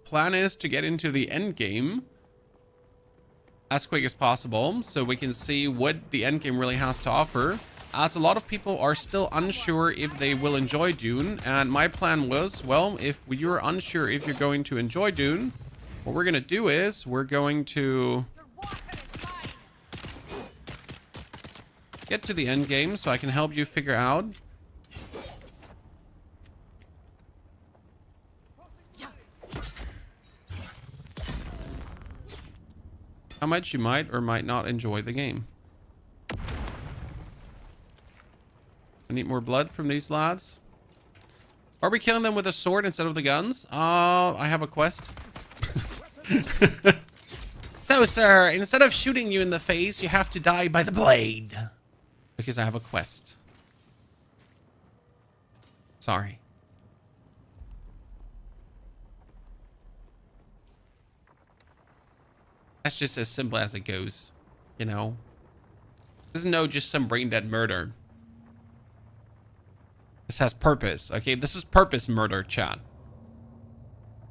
Plan is to get into the end game as quick as possible so we can see what the end game really has to offer, as a lot of people are still unsure if they will enjoy Dune. And my plan was, well, if you're unsure if you're going to enjoy Dune, what we're gonna do is we're going to get to the end game so I can help you figure out how much you might or might not enjoy the game. I need more blood from these lads. Are we killing them with a sword instead of the guns? I have a quest. So, sir, instead of shooting you in the face, you have to die by the blade. Because I have a quest. Sorry. That's just as simple as it goes, you know? This is no just some brain dead murder. This has purpose, okay? This is purpose murder, chat.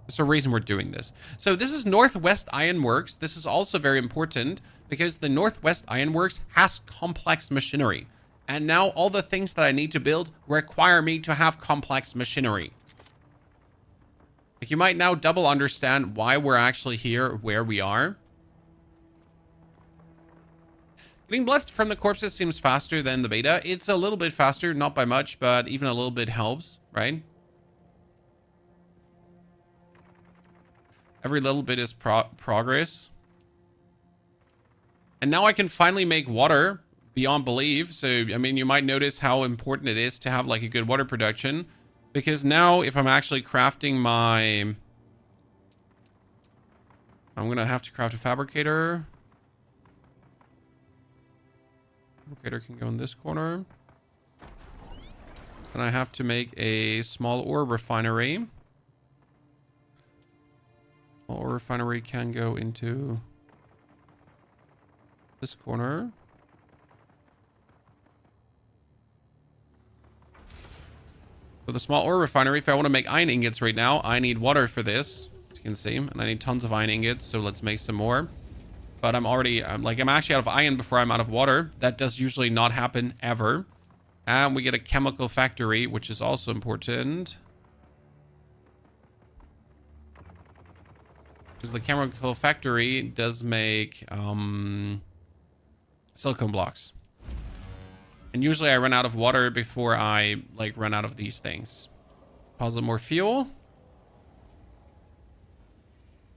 There's a reason we're doing this. So this is Northwest Ironworks. This is also very important because the Northwest Ironworks has complex machinery. And now all the things that I need to build require me to have complex machinery. Like, you might now double understand why we're actually here where we are. Getting blood from the corpses seems faster than the beta. It's a little bit faster, not by much, but even a little bit helps, right? Every little bit is progress. And now I can finally make water beyond belief. So, I mean, you might notice how important it is to have like a good water production. Because now if I'm actually crafting my... I'm going to have to craft a fabricator. Fabricator can go in this corner. And I have to make a small ore refinery. Ore refinery can go into this corner. So the small ore refinery, if I want to make iron ingots right now, I need water for this, as you can see, and I need tons of iron ingots, so let's make some more. But I'm actually out of iron before I'm out of water. That does usually not happen ever. And we get a chemical factory, which is also important. Because the chemical factory does make silicone blocks. And usually I run out of water before I like run out of these things. Deposit more fuel.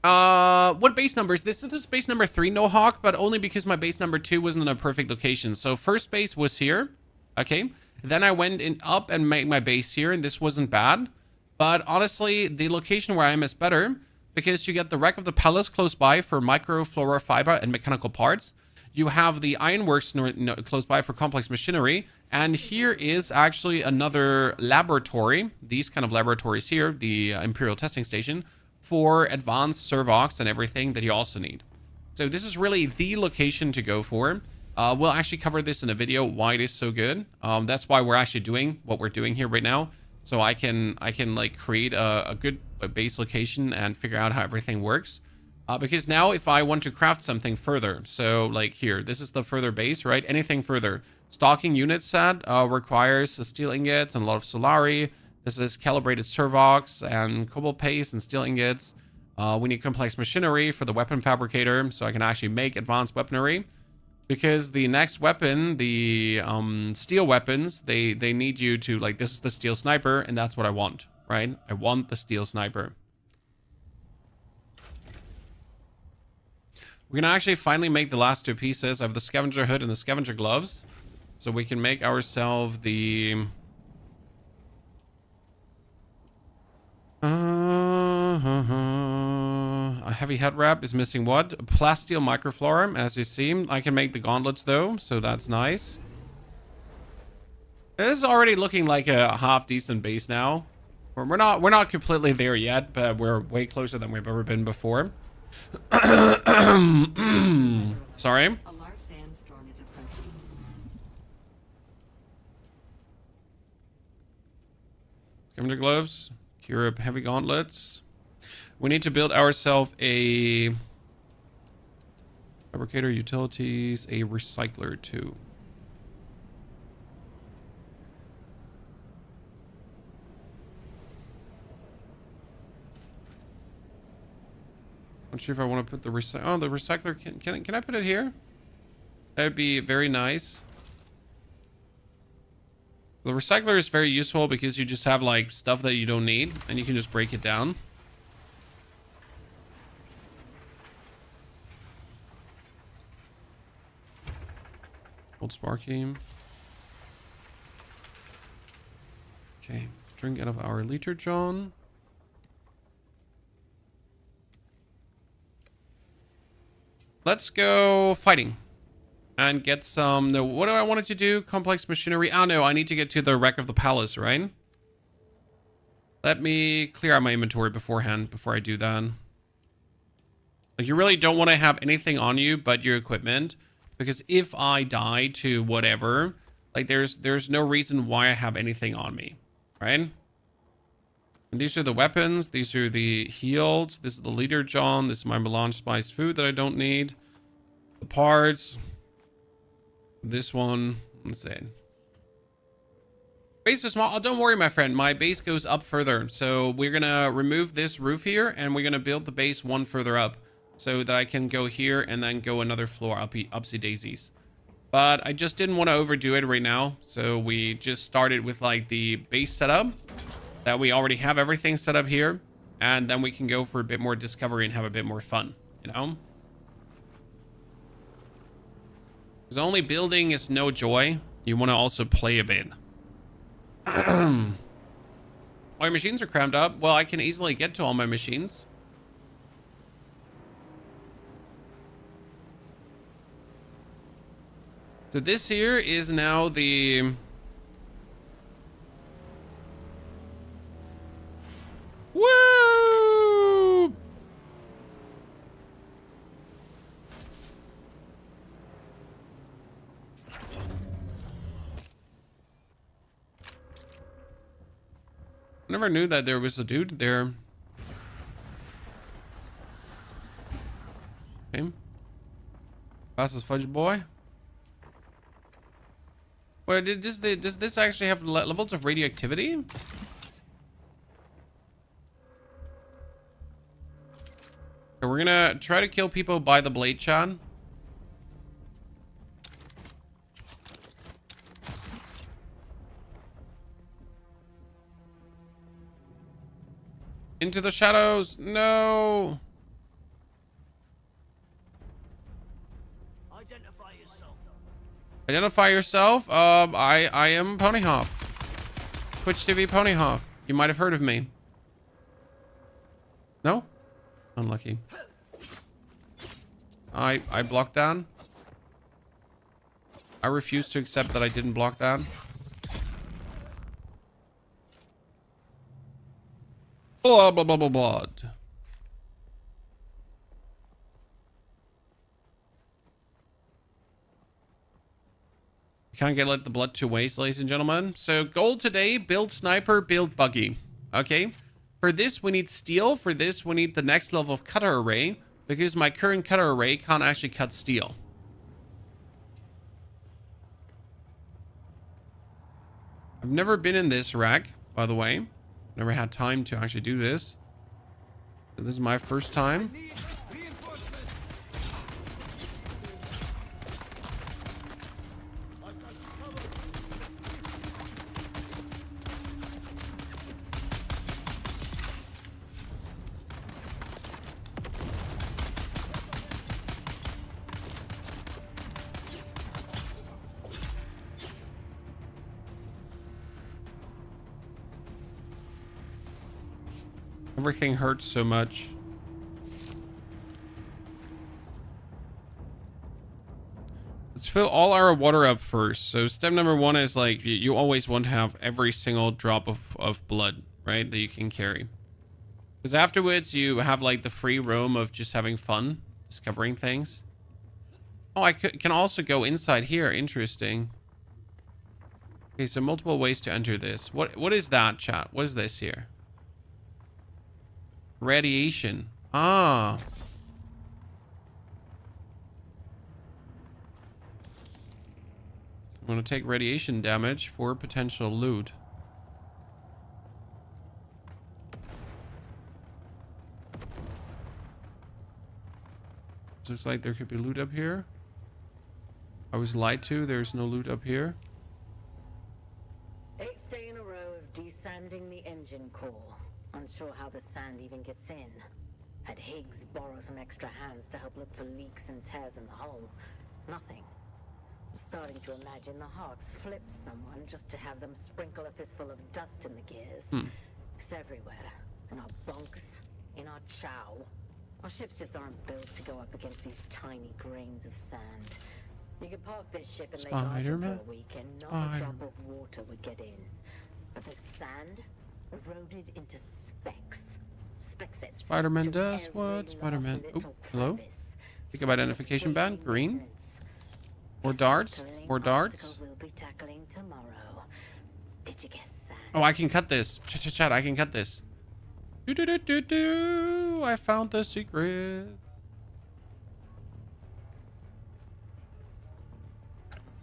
What base number is this? This is base number 3, no hawk, but only because my base number 2 wasn't in a perfect location. So first base was here. Okay. Then I went up and made my base here, and this wasn't bad. But honestly, the location where I am is better because you get the wreck of the palace close by for microflora fiber and mechanical parts. You have the ironworks close by for complex machinery. And here is actually another laboratory. These kind of laboratories here, the Imperial Testing Station, for advanced servox and everything that you also need. So this is really the location to go for. We'll actually cover this in a video, why it is so good. That's why we're actually doing what we're doing here right now. So I can like create a good base location and figure out how everything works. Because now if I want to craft something further, so like here, this is the further base, right? Anything further. Stocking unit set requires steel ingots and a lot of solari. This is calibrated servox and cobalt paste and steel ingots. We need complex machinery for the weapon fabricator, so I can actually make advanced weaponry. Because the next weapon, the steel weapons, they need you to, like, this is the steel sniper, and that's what I want, right? I want the steel sniper. We're gonna actually finally make the last 2 pieces. I have the scavenger hood and the scavenger gloves. So we can make ourselves the... a heavy head wrap is missing what? A plasteel microflora, as you see. I can make the gauntlets though, so that's nice. This is already looking like a half decent base now. We're not completely there yet, but we're way closer than we've ever been before. Sorry. A large sandstorm is approaching. Scavenger gloves. Cure up heavy gauntlets. We need to build ourselves a fabricator, utilities, a recycler too. Not sure if I want to put the the recycler. Can I put it here? That would be very nice. The recycler is very useful because you just have like stuff that you don't need and you can just break it down. Old Sparky. Okay. drink out of our liter John. Let's go fighting. And get some... No, what do I want it to do? Complex machinery. Oh, no. I need to get to the wreck of the palace, right? Let me clear out my inventory beforehand before I do that. Like, you really don't want to have anything on you but your equipment. Because if I die to whatever, like, there's no reason why I have anything on me. Right? And these are the weapons. These are the heals. This is the leader John. This is my melange spiced food that I don't need. The parts... This one, let's see. Base is small. Oh, don't worry, my friend. My base goes up further. So we're going to remove this roof here and we're going to build the base one further up so that I can go here and then go another floor upsy daisies. But I just didn't want to overdo it right now. So we just started with like the base setup that we already have everything set up here. And then we can go for a bit more discovery and have a bit more fun, you know? Because only building is no joy. You want to also play a bit. All your machines are crammed up. Well, I can easily get to all my machines. So this here is now the... Woo! I never knew that there was a dude there. Okay. Fastest fudge boy. Wait, does this actually have levels of radioactivity? Okay, we're gonna try to kill people by the blade, Chan. Into the shadows. No. Identify yourself. Identify yourself. I am Ponyhoff. Twitch TV Ponyhoff. You might have heard of me. No? Unlucky. I blocked down. I refuse to accept that I didn't block down. Blah, blah, blah, blah, blah. Can't get let the blood to waste, ladies and gentlemen. So gold today, build sniper, build buggy. Okay. For this, we need steel. For this, we need the next level of cutter array because my current cutter array can't actually cut steel. I've never been in this rack, by the way. Never had time to actually do this. So this is my first time. Everything hurts so much. Let's fill all our water up first. So step number one is like, you always want to have every single drop of blood, right? That you can carry. Because afterwards you have like the free roam of just having fun, discovering things. Oh, I can also go inside here. Interesting. Okay, so multiple ways to enter this. What is that, chat? What is this here? Radiation. Ah. I'm going to take radiation damage for potential loot. Looks like there could be loot up here. I was lied to. There's no loot up here. 8th day in a row of desanding the engine core. Unsure how the sand even gets in. Had Higgs borrow some extra hands to help look for leaks and tears in the hull. Nothing. Starting to imagine the Hawks flipped someone just to have them sprinkle a fistful of dust in the gears. It's everywhere. In our bunks, in our chow. Our ships just aren't built to go up against these tiny grains of sand. You could park this ship in Lake Archer for Spider-Man. a week and not a drop of water would get in. But the sand eroded into specks. Specks that Spider-Man through does every what? Spider-Man. last Oh, little hello? crevice. Think about identification band. Green. More darts. More darts. We'll be tackling tomorrow. Did you guess sand? Oh, I can cut this. Chat. I can cut this. Do. I found the secret.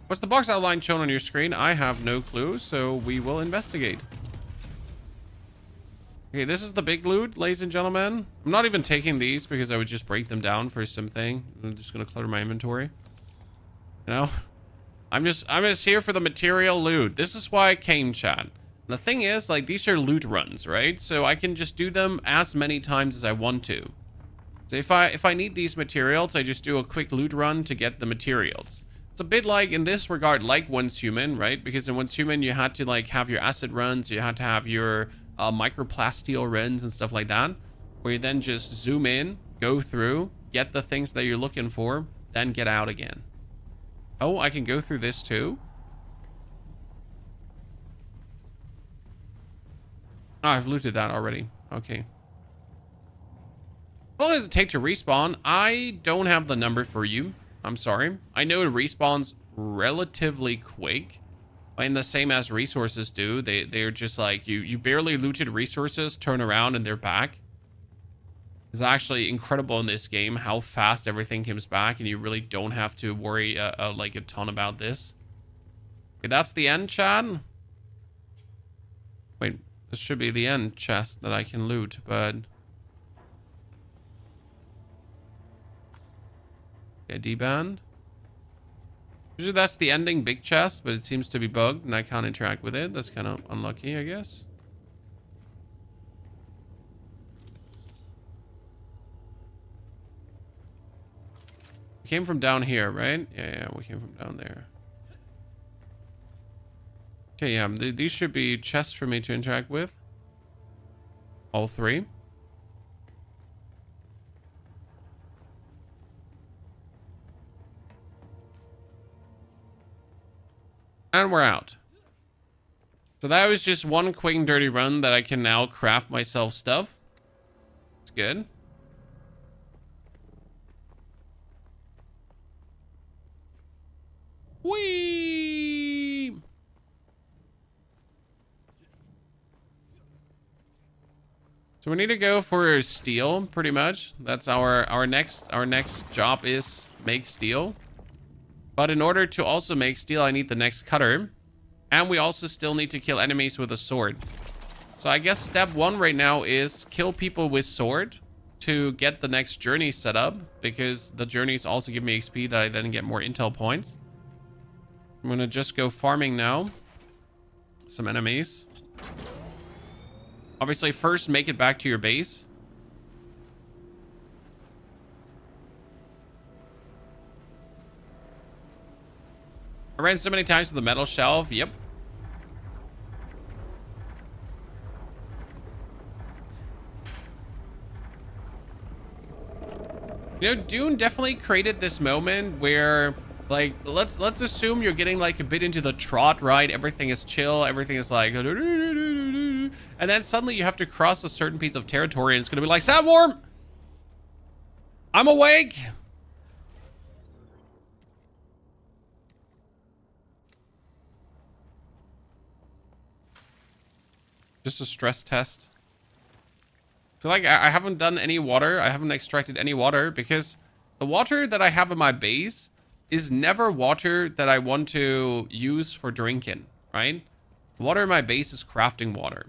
What's the box outline shown on your screen? I have no clue, so we will investigate. Okay, this is the big loot, ladies and gentlemen. I'm not even taking these because I would just break them down for something. I'm just gonna clutter my inventory. You know? I'm just here for the material loot. This is why I came, chat. The thing is, like, these are loot runs, right? So I can just do them as many times as I want to. So if I need these materials, I just do a quick loot run to get the materials. It's a bit like, in this regard, like Once Human, right? Because in Once Human, you had to, like, have your acid runs, you had to have your microplasteel runs and stuff like that, where you then just zoom in, go through, get the things that you're looking for, then get out again. Oh, I can go through this too? Oh, I've looted that already. Okay. How long does it take to respawn? I don't have the number for you. I'm sorry. I know it respawns relatively quick. And the same as resources do. They're just like, you barely looted resources, turn around, and they're back. It's actually incredible in this game how fast everything comes back, and you really don't have to worry like a ton about this. Okay, that's the end, Chad. Wait, this should be the end chest that I can loot, but... Okay, D-band. Usually that's the ending big chest, but it seems to be bugged, and I can't interact with it. That's kind of unlucky, I guess. We came from down here, right? Yeah, we came from down there. Okay, yeah, these should be chests for me to interact with. All three. And we're out. So that was just one quick and dirty run that I can now craft myself stuff. It's good. Whee! So we need to go for steel, pretty much. That's our next job is make steel. But in order to also make steel, I need the next cutter. And we also still need to kill enemies with a sword. So I guess step one right now is kill people with sword to get the next journey set up. Because the journeys also give me XP that I then get more intel points. I'm going to just go farming now. Some enemies. Obviously, first make it back to your base. I ran so many times to the metal shelf. Yep. You know, Dune definitely created this moment where, like, let's assume you're getting like a bit into the trot, right? Everything is chill. Everything is like, and then suddenly you have to cross a certain piece of territory, and it's gonna be like, Sandworm, I'm awake. Just a stress test. So like, I haven't done any water. I haven't extracted any water because the water that I have in my base is never water that I want to use for drinking, right? The water in my base is crafting water.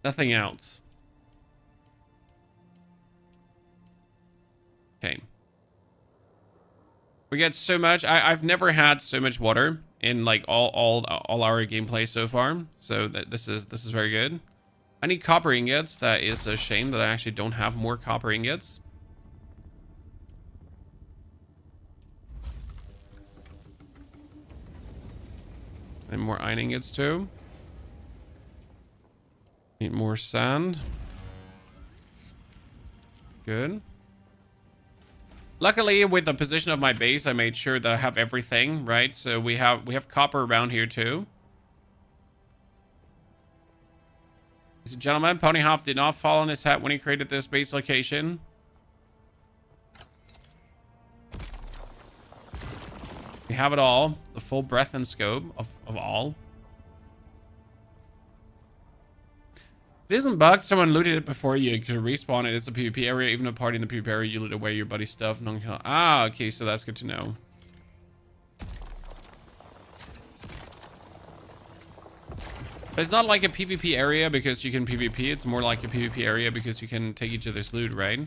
Nothing else. Okay. We get so much. I've never had so much water in like all our gameplay so far. So this is very good. I need copper ingots. That is a shame that I actually don't have more copper ingots. And more iron ingots too. Need more sand. Good. Luckily, with the position of my base, I made sure that I have everything, right? So we have copper around here too. Ladies and gentlemen, Ponyhoff did not fall on his hat when he created this base location. We have it all. The full breadth and scope of all. It isn't bugged. Someone looted it before you could respawn it. It's a PvP area. Even a party in the PvP area, you loot away your buddy's stuff. Ah, okay. So that's good to know. But it's not like a PvP area because you can PvP. It's more like a PvP area because you can take each other's loot, right?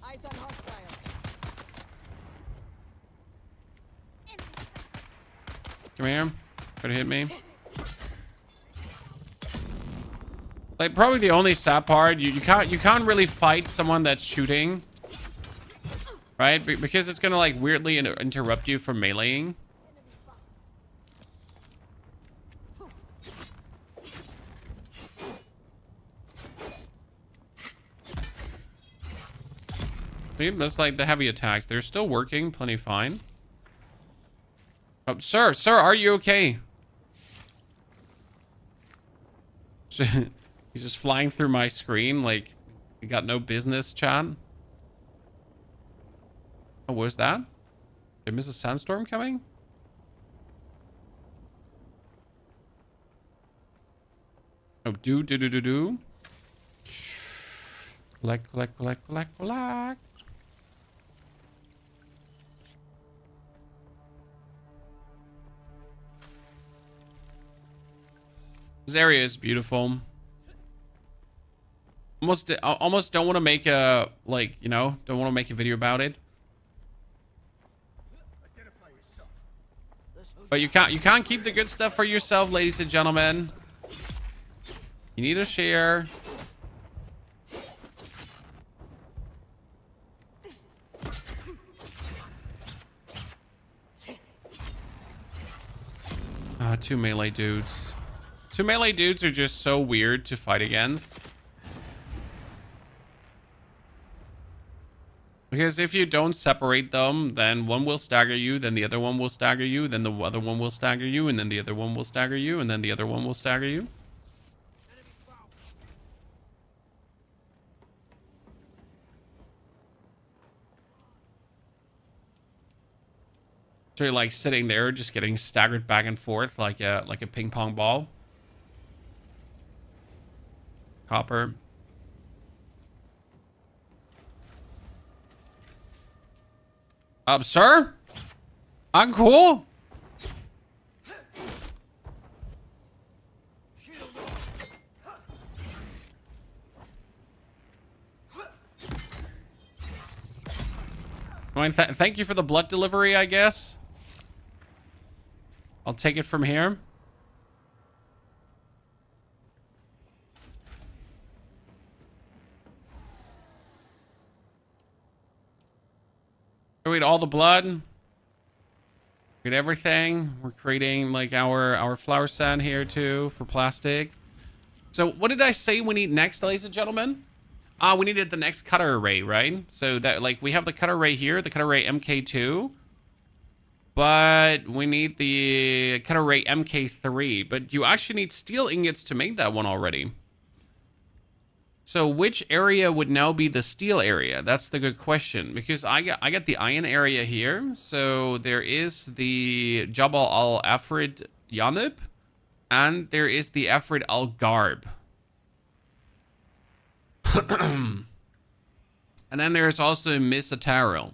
Eyes on hostile. Come here. Try to hit me. Like, probably the only sad part, you can't really fight someone that's shooting, right? Because it's gonna like weirdly interrupt you from meleeing. That's like the heavy attacks. They're still working plenty fine. Oh, sir, are you okay? He's just flying through my screen like he got no business, chat. Oh, what was that? Did I miss a sandstorm coming? Oh, do. Collect. This area is beautiful. Almost don't want to make a, like, you know, don't want to make a video about it. But you can't keep the good stuff for yourself, ladies and gentlemen. You need to share. Two melee dudes. Two melee dudes are just so weird to fight against. Because if you don't separate them, then one will stagger you, then the other one will stagger you, then the other one will stagger you, and then the other one will stagger you, and then the other one will stagger you. So you're like sitting there, just getting staggered back and forth like a ping pong ball. Copper. Sir? I'm cool. I mean, thank you for the blood delivery, I guess. I'll take it from here. We need all the blood. We need everything. We're creating like our flower sand here too for plastic. So what did I say we need next, ladies and gentlemen? We needed the next cutter array, right? So that like we have the cutter array here, the cutter array MK2. But we need the cutter array MK3. But you actually need steel ingots to make that one already. So which area would now be the steel area? That's the good question. Because I got the iron area here. So there is the Jabal al-Afrid Yanib. And there is the Afrid al-Garb. And then there's also Misataro.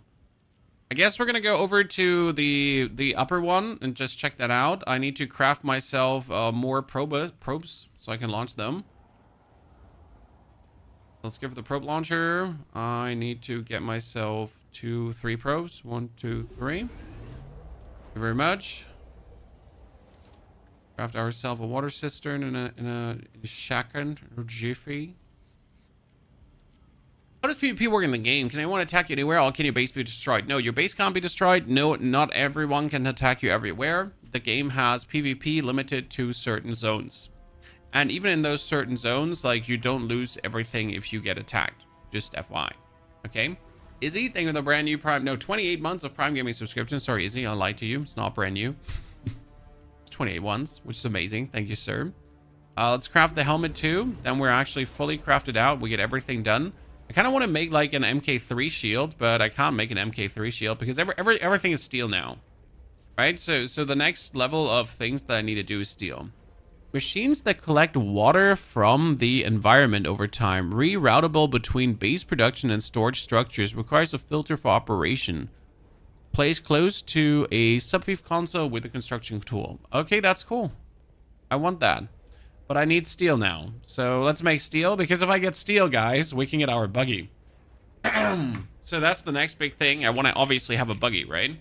I guess we're going to go over to the upper one and just check that out. I need to craft myself more probes so I can launch them. Let's give the probe launcher. I need to get myself 3 probes. 1, 2, 3. Thank you very much. Craft ourselves a water cistern in a second or jiffy. How does PvP work in the game? Can anyone attack you anywhere? Or can your base be destroyed? No, your base can't be destroyed. No, not everyone can attack you everywhere. The game has PvP limited to certain zones. And even in those certain zones, like, you don't lose everything if you get attacked. Just FYI. Okay? Izzy, thank you for the brand new Prime. No, 28 months of Prime Gaming subscription. Sorry, Izzy, I lied to you. It's not brand new. 28 ones, which is amazing. Thank you, sir. Let's craft the helmet too. Then we're actually fully crafted out. We get everything done. I kind of want to make like an MK3 shield, but I can't make an MK3 shield because everything is steel now. Right? So the next level of things that I need to do is steel. Machines that collect water from the environment over time, reroutable between base production and storage structures, requires a filter for operation. Placed close to a subfief console with a construction tool. Okay, that's cool. I want that. But I need steel now. So let's make steel, because if I get steel, guys, we can get our buggy. So that's the next big thing. I want to obviously have a buggy, right?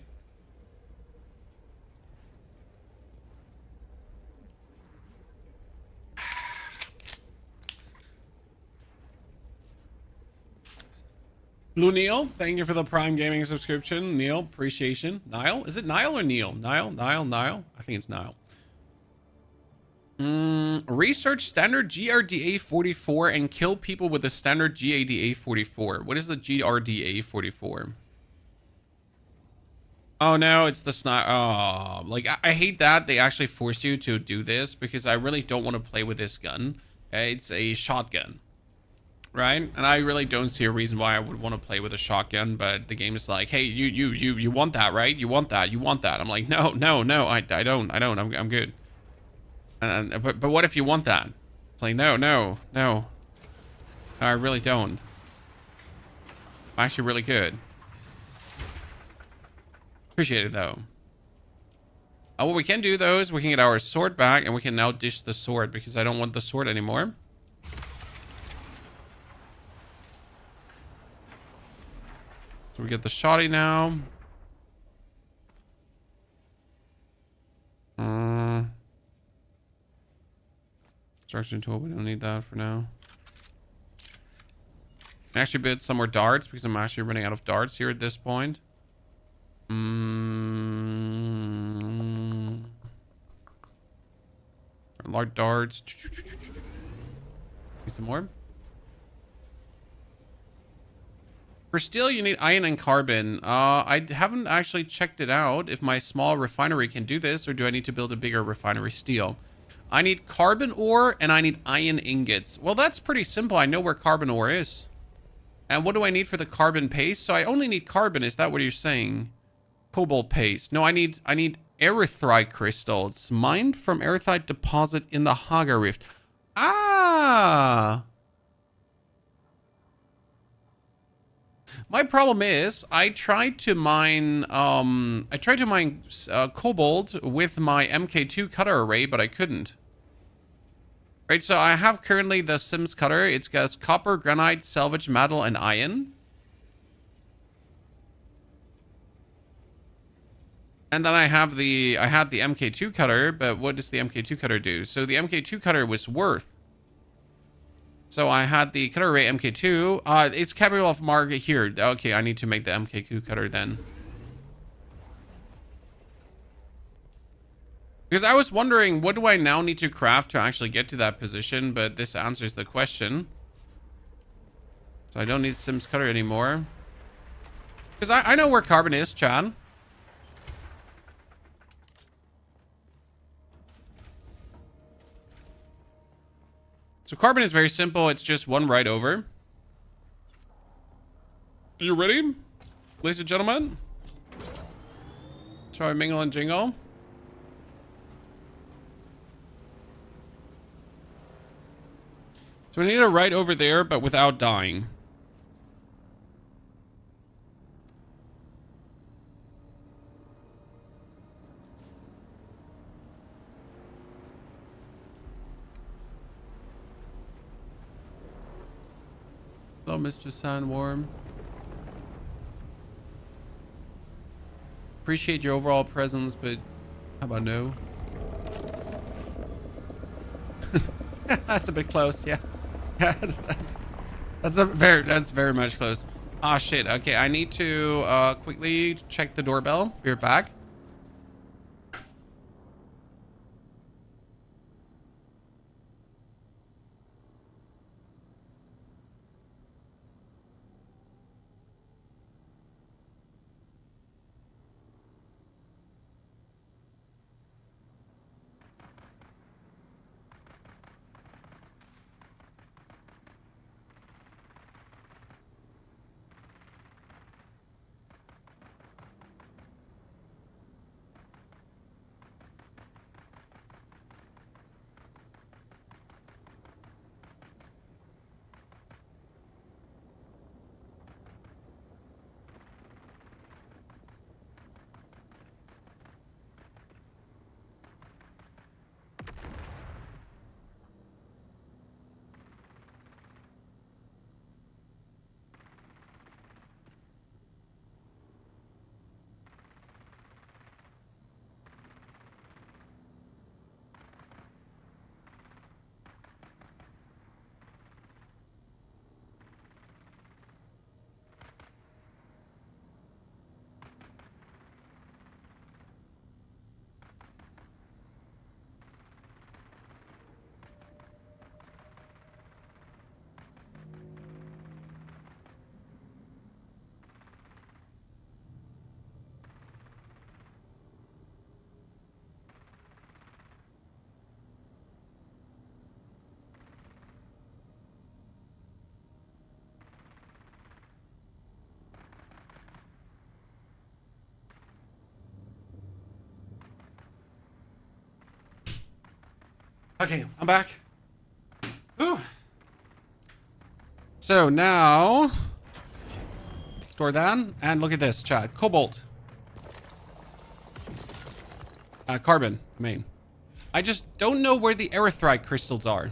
Blue Neil, thank you for the Prime Gaming subscription. Neil, appreciation. Nile? Is it Nile or Neil? Nile? I think it's Nile. Research standard GRDA 44 and kill people with a standard GADA 44. What is the GRDA 44? Oh no, it's the sniper. Oh, like I hate that they actually force you to do this because I really don't want to play with this gun. It's a shotgun, right? And I really don't see a reason why I would want to play with a shotgun, but the game is like, hey, you want that, right? You want that. I'm like, no, I don't. I'm good. But what if you want that? It's like, no. I really don't. I'm actually really good. Appreciate it though. What we can do though is we can get our sword back and we can now dish the sword because I don't want the sword anymore. So we get the shotty now. Construction tool, we don't need that for now. I actually build some more darts because I'm actually running out of darts here at this point. Large darts. Need some more. For steel, you need iron and carbon. I haven't actually checked it out if my small refinery can do this, or do I need to build a bigger refinery steel? I need carbon ore and I need iron ingots. Well, that's pretty simple. I know where carbon ore is. And what do I need for the carbon paste? So I only need carbon. Is that what you're saying? Cobalt paste. No, I need erythrite crystals mined from erythrite deposit in the Haga Rift. Ah. My problem is I tried to mine cobalt with my MK2 cutter array, but I couldn't. Right, so I have currently the Sims cutter. It's got copper, granite, salvage, metal, and iron. And then I had the MK2 cutter, but what does the MK2 cutter do? So the MK2 cutter was worth. So I had the cutter array MK2. It's capable of mark here. Okay, I need to make the MK2 cutter then. Because I was wondering, what do I now need to craft to actually get to that position? But this answers the question. So I don't need Sims cutter anymore. Because I know where carbon is, Chad. So carbon is very simple. It's just one right over. You ready, ladies and gentlemen? Shall we mingle and jingle? So we need a right over there, but without dying. Hello, Mr. Sandworm. Appreciate your overall presence, but how about no? That's a bit close. Yeah. That's very much close. Ah, shit. Okay, I need to quickly check the doorbell. Be right back. Okay, I'm back. Whew. So now, store down, and look at this, chat. Cobalt. Carbon, I mean. I just don't know where the erythrite crystals are.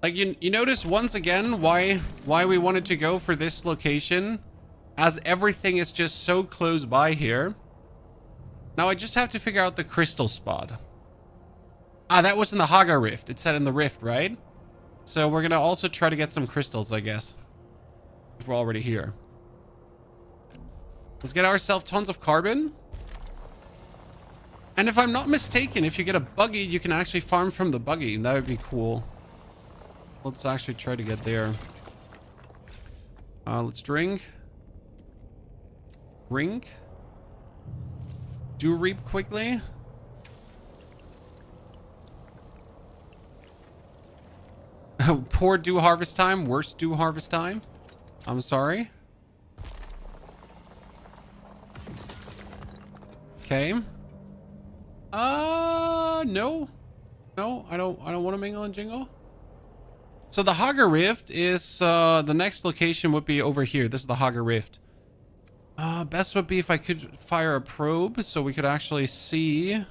Like, you notice once again why we wanted to go for this location, as everything is just so close by here. Now I just have to figure out the crystal spot. Ah, that was in the Haga Rift. It said in the rift, right? So we're gonna also try to get some crystals, I guess. If we're already here. Let's get ourselves tons of carbon. And if I'm not mistaken, if you get a buggy, you can actually farm from the buggy. That would be cool. Let's actually try to get there. Let's drink. Drink. Do reap quickly. Poor do harvest time. Worst do harvest time. I'm sorry. Okay. No. No, I don't want to mingle and jingle. So the Haga Rift is, the next location would be over here. This is the Haga Rift. Best would be if I could fire a probe so we could actually see. Let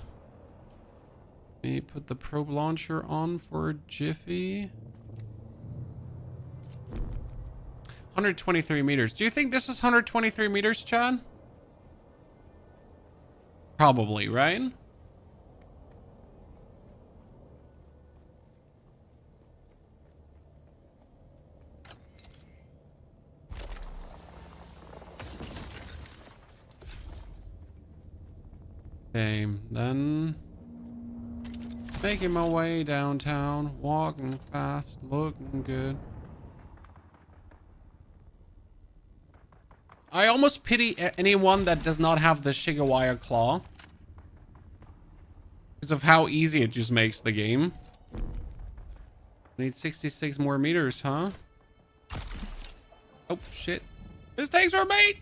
me put the probe launcher on for a jiffy. 123 meters. Do you think this is 123 meters, Chad? Probably, right? Okay, then making my way downtown, walking fast, looking good. I almost pity anyone that does not have the Shigawire Claw because of how easy it just makes the game. Need 66 more meters, huh? Oh, shit. Mistakes were made!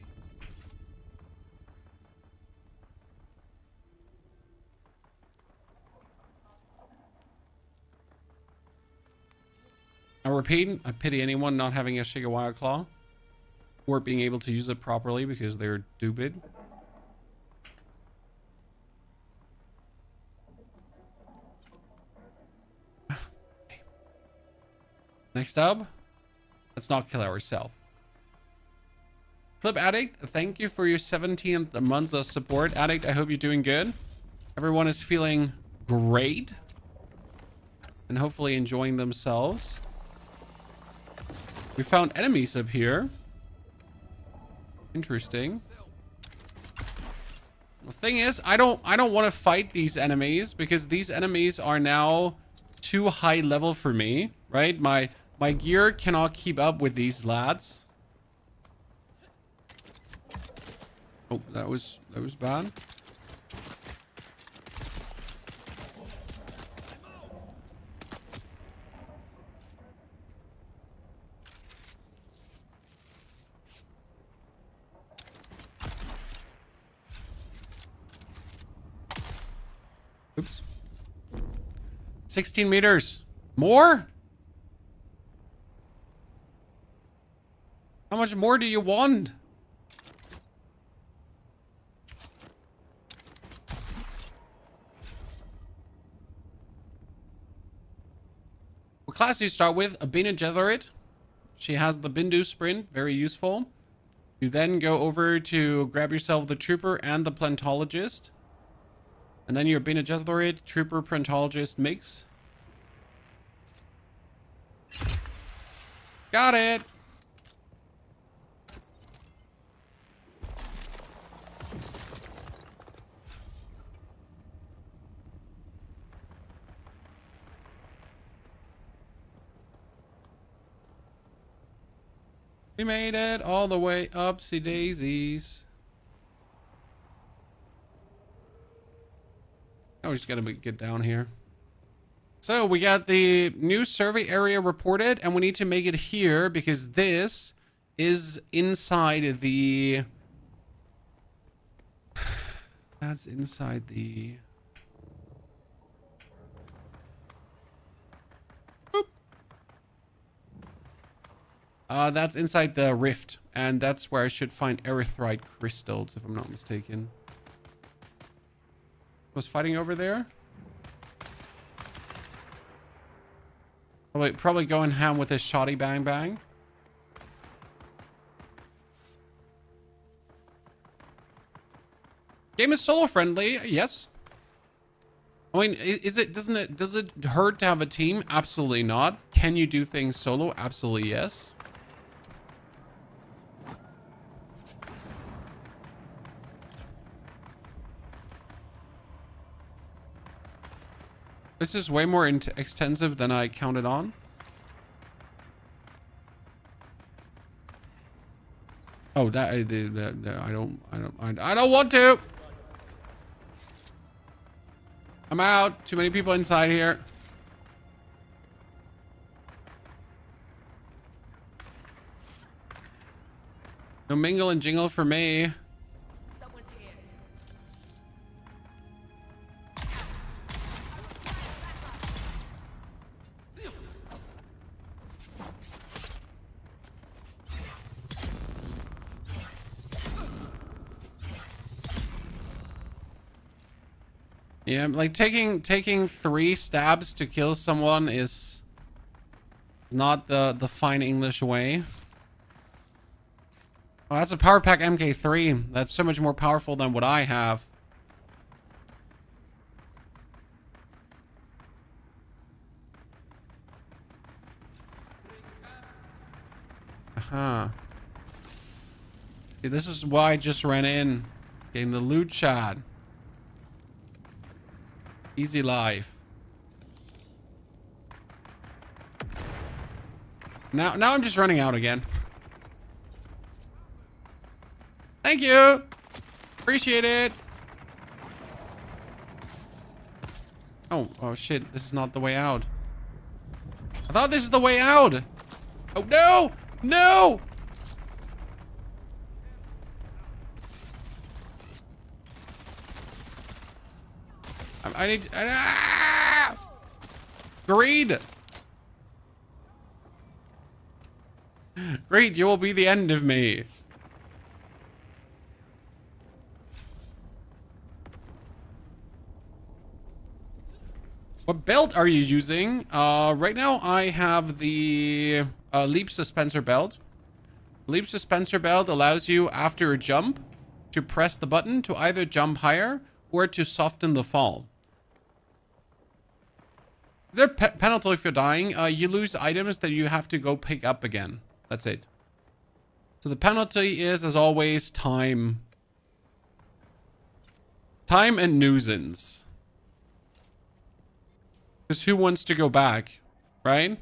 I repeat, I pity anyone not having a Shigawire Claw or being able to use it properly because they're stupid. Next up, let's not kill ourselves. Clip Addict, thank you for your 17th month of support. Addict, I hope you're doing good. Everyone is feeling great and hopefully enjoying themselves. We found enemies up here. Interesting. The thing is, I don't want to fight these enemies because these enemies are now too high level for me, right? My gear cannot keep up with these lads. Oh, that was bad. Oops. 16 meters. More? How much more do you want? What class do you start with? A Bene Gesserit. She has the Bindu Sprint. Very useful. You then go over to grab yourself the Trooper and the Plantologist. And then your Bene Gesserit Trooper Plantologist mix. Got it. We made it all the way upsy daisies. Oh, we just gotta get down here. So we got the new survey area reported, and we need to make it here because this is inside the... That's inside the... Boop. That's inside the rift, and that's where I should find erythrite crystals, if I'm not mistaken. Was fighting over there? Probably going ham with his shoddy bang bang. Game is solo friendly, yes. I mean, does it hurt to have a team? Absolutely not. Can you do things solo? Absolutely yes. This is way more extensive than I counted on. Oh, I don't want to. I'm out. Too many people inside here. No mingle and jingle for me. Someone's here. Yeah, like taking 3 stabs to kill someone is not the fine English way. Oh, that's a power pack MK3. That's so much more powerful than what I have. See, this is why I just ran in. Getting the loot shot. Easy life. Now I'm just running out again. Thank you. Appreciate it. Oh shit. This is not the way out. I thought this is the way out. Oh no. No. I need Greed. Great, you will be the end of me. What belt are you using? Right now I have the leap suspensor belt. Leap suspensor belt allows you after a jump to press the button to either jump higher or to soften the fall. Is there a penalty if you're dying? You lose items that you have to go pick up again. That's it. So the penalty is, as always, time. Time and nuisance. Because who wants to go back, right?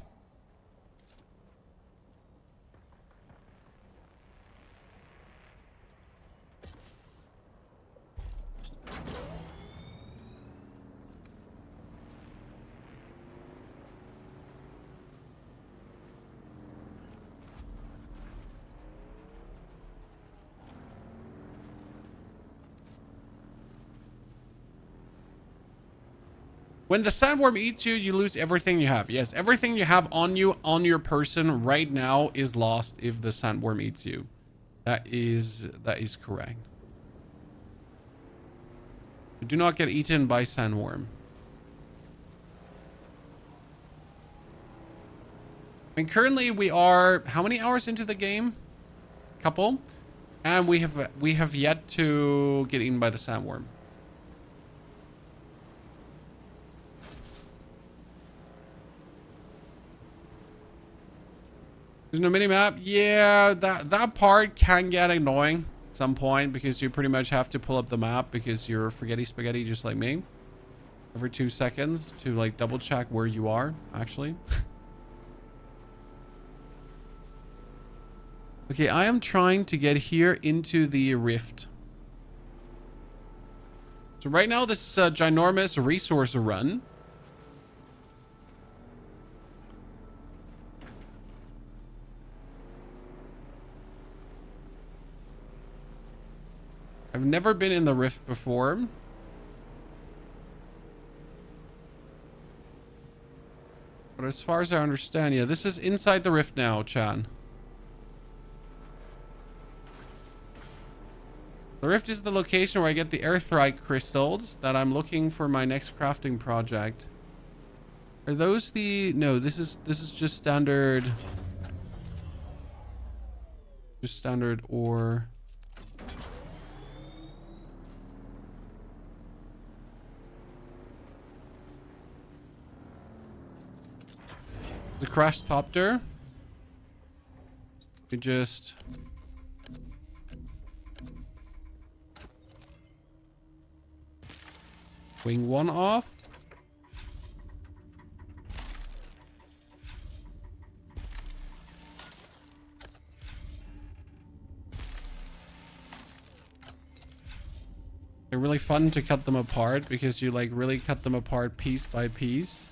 When the sandworm eats you, you lose everything you have. Yes, everything you have on you, on your person right now is lost if the sandworm eats you. That is correct. Do not get eaten by sandworm. I mean, currently we are how many hours into the game? Couple, and we have yet to get eaten by the sandworm. There's no minimap. Yeah, that part can get annoying at some point because you pretty much have to pull up the map because you're forgetty spaghetti just like me. Every 2 seconds to like double check where you are actually. Okay, I am trying to get here into the rift. So right now this is a ginormous resource run. I've never been in the rift before. But as far as I understand, yeah, this is inside the rift now, Chan. The rift is the location where I get the airthrite crystals that I'm looking for my next crafting project. Are those the... No, this is just standard... Just standard ore. The crash thopter. We just... Wing one off. They're really fun to cut them apart because you like really cut them apart piece by piece.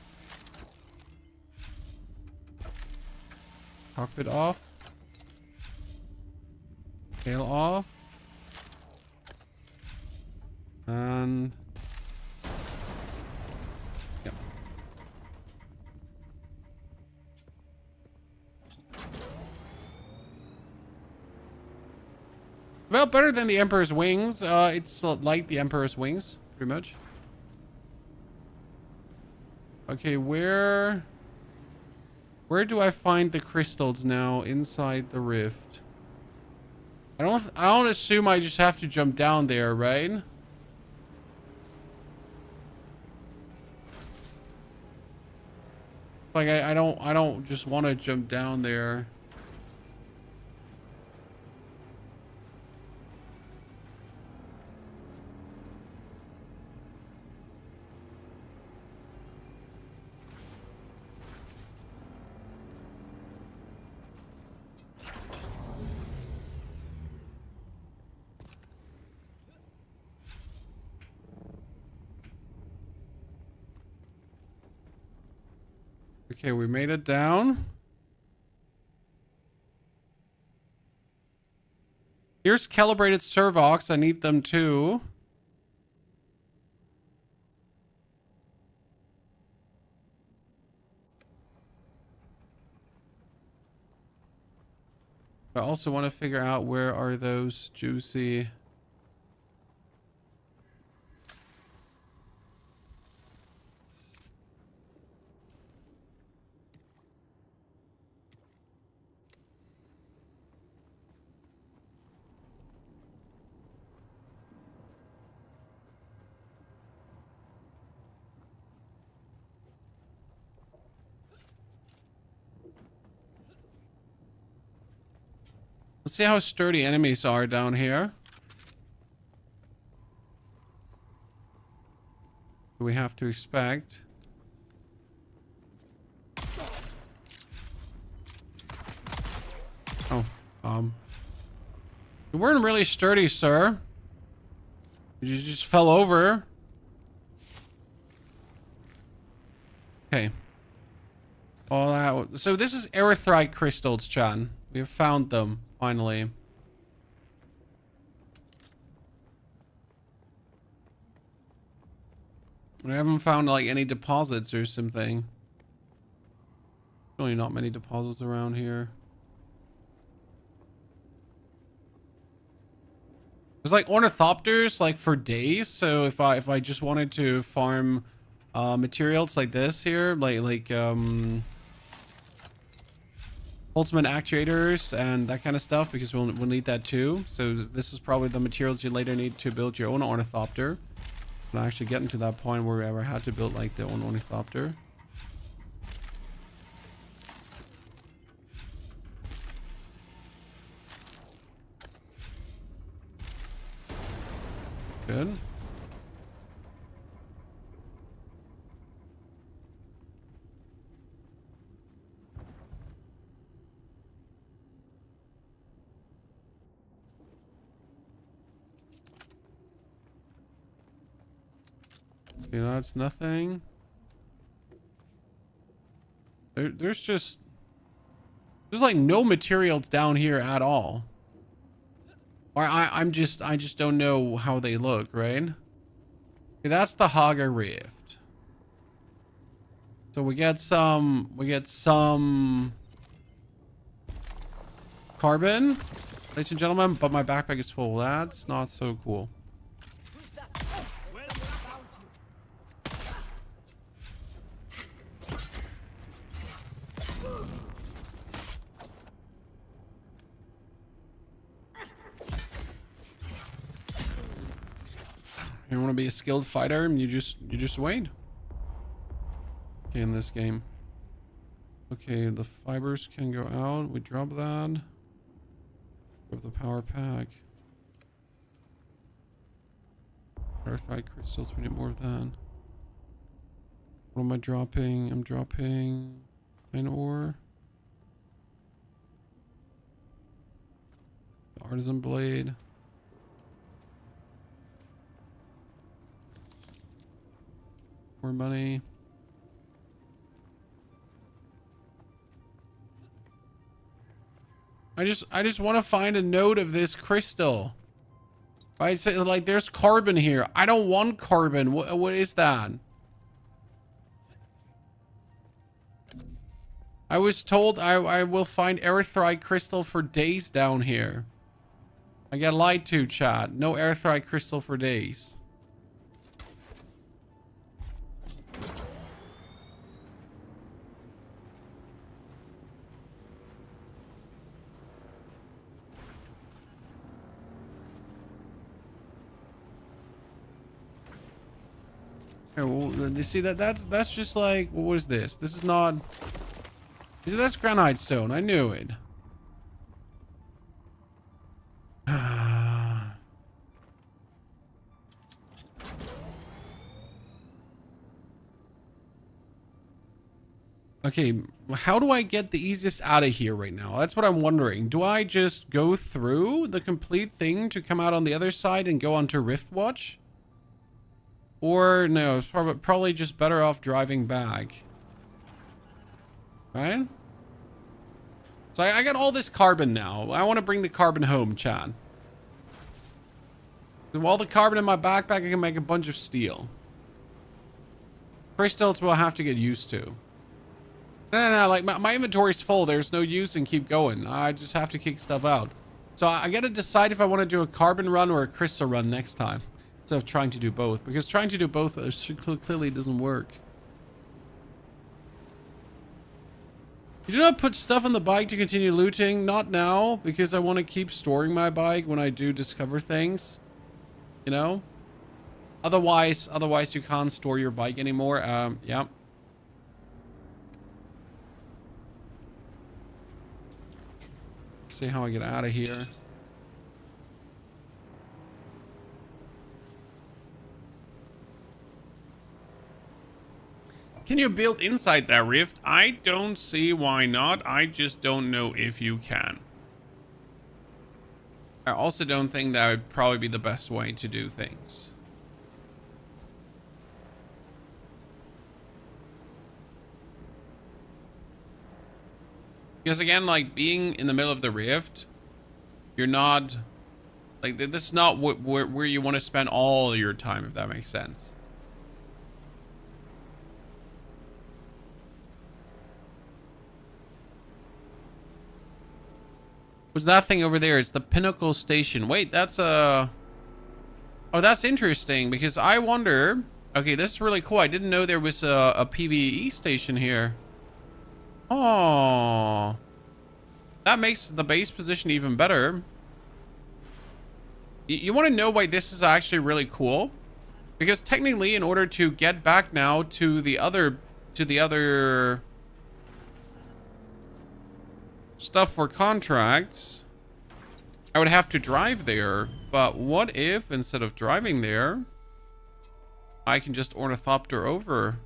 Cockpit off. Tail off. And... Yep. Well, better than the Emperor's Wings. It's like the Emperor's Wings, pretty much. Okay, where do I find the crystals now inside the rift? I don't assume I just have to jump down there, right? Like I don't just want to jump down there. Okay, we made it down. Here's calibrated servox. I need them too. I also want to figure out where are those juicy... Let's see how sturdy enemies are down here. Do we have to expect? Oh, you weren't really sturdy, sir. You just fell over. Okay. All out. So this is erythrite crystals, Chan. We have found them, finally. We haven't found, like, any deposits or something. Really not many deposits around here. There's, like, ornithopters, like, for days. So if I just wanted to farm materials like this here, like ultimate actuators and that kind of stuff, because we'll need that too. So this is probably the materials you later need to build your own ornithopter. I'm actually getting to that point where we ever had to build like the own ornithopter. Good. You know, it's nothing. There's like no materials down here at all. Or I just don't know how they look, right? Okay, that's the Haga Rift. So we get some carbon, ladies and gentlemen, but my backpack is full. That's not so cool. You want to be a skilled fighter, and you just wait. Okay, in this game. Okay, the fibers can go out. We drop that. Grab the power pack. Earthite crystals, we need more of that. What am I dropping? I'm dropping iron ore. The artisan blade. More money. I just want to find a node of this crystal. Right? So, like, there's carbon here. I don't want carbon. What is that? I was told I will find erythrite crystal for days down here. I got lied to, chat. No erythrite crystal for days. Okay, well, you see that's just like, what was this? This is not. See, that's granite stone. I knew it. Okay, how do I get the easiest out of here right now? That's what I'm wondering. Do I just go through the complete thing to come out on the other side and go onto Riftwatch? Or no, it's probably just better off driving back. Right? So I got all this carbon now. I want to bring the carbon home, Chan. With all the carbon in my backpack, I can make a bunch of steel. Crystals we'll have to get used to. No, like my inventory's full. There's no use in keep going. I just have to kick stuff out. So I got to decide if I want to do a carbon run or a crystal run next time. Instead of trying to do both. Because trying to do both clearly doesn't work. You do not put stuff on the bike to continue looting. Not now, because I want to keep storing my bike when I do discover things. You know? Otherwise you can't store your bike anymore. Yeah. See how I get out of here. Can you build inside that rift? I don't see why not. I just don't know if you can. I also don't think that would probably be the best way to do things. Because again, like being in the middle of the rift, you're not like this is not where you want to spend all your time, if that makes sense. What's that thing over there? It's the Pinnacle Station. Wait, that's a... Oh, that's interesting because I wonder... Okay, this is really cool. I didn't know there was a PvE station here. Oh, that makes the base position even better. You want to know why this is actually really cool? Because technically, in order to get back now to the other stuff for contracts, I would have to drive there. But what if instead of driving there, I can just ornithopter over?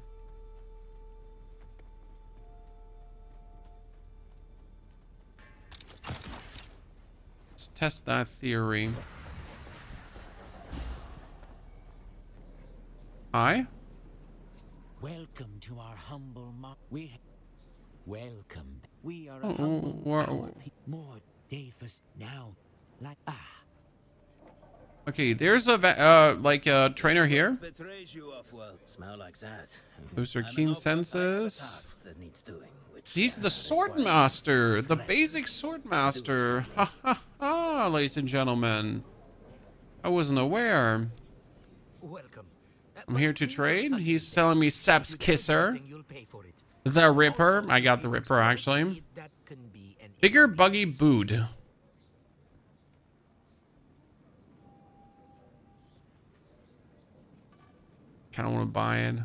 Let's test that theory. Hi. Welcome to our humble welcome. We are more Davis now. Like Okay, there's a like a trainer here. Smell like that. Those are keen senses. He's the sword master, the basic sword master. Ha ha ha, ladies and gentlemen. I wasn't aware. Welcome. I'm here to trade. He's selling me Sep's Kisser. The Ripper. I got the Ripper, actually. Bigger buggy boot. Kind of want to buy it.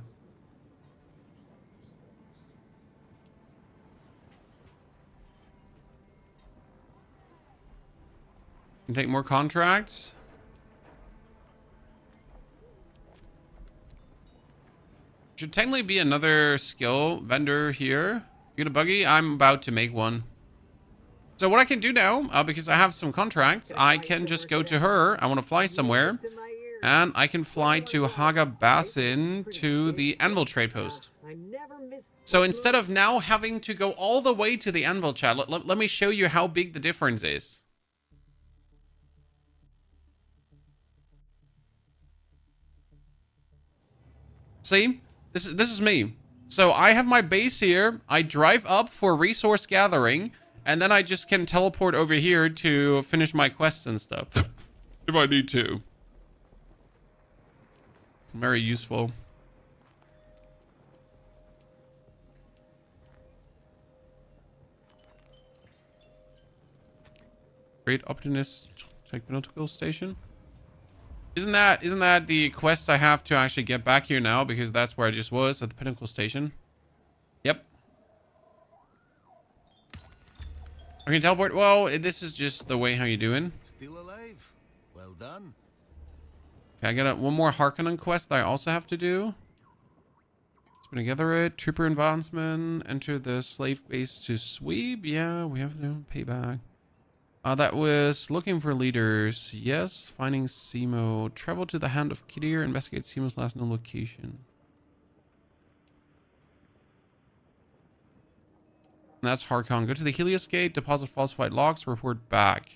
Can take more contracts. Should technically be another skill vendor here. You get a buggy? I'm about to make one. So what I can do now, because I have some contracts, I can just go to her. I want to fly somewhere. And I can fly to Haga Basin to the Anvil trade post. So instead of now having to go all the way to the Anvil chat, let me show you how big the difference is. See? This is me. So I have my base here. I drive up for resource gathering, and then I just can teleport over here to finish my quests and stuff. If I need to. Very useful. Great optimist. Check Pinnacle Station. Isn't that the quest I have to actually get back here now? Because that's where I just was, at the Pinnacle Station. Yep. I can teleport. Well, this is just the way how you doing. Still alive. Well done. Okay, I got one more Harkonnen quest that I also have to do. Let's put together it. Trooper advancement. Enter the slave base to sweep. Yeah, we have to pay back. That was looking for leaders. Yes. Finding Simo. Travel to the Hand of Kidir. Investigate Simo's last known location. And that's Harkon. Go to the Helios Gate. Deposit falsified logs. Report back.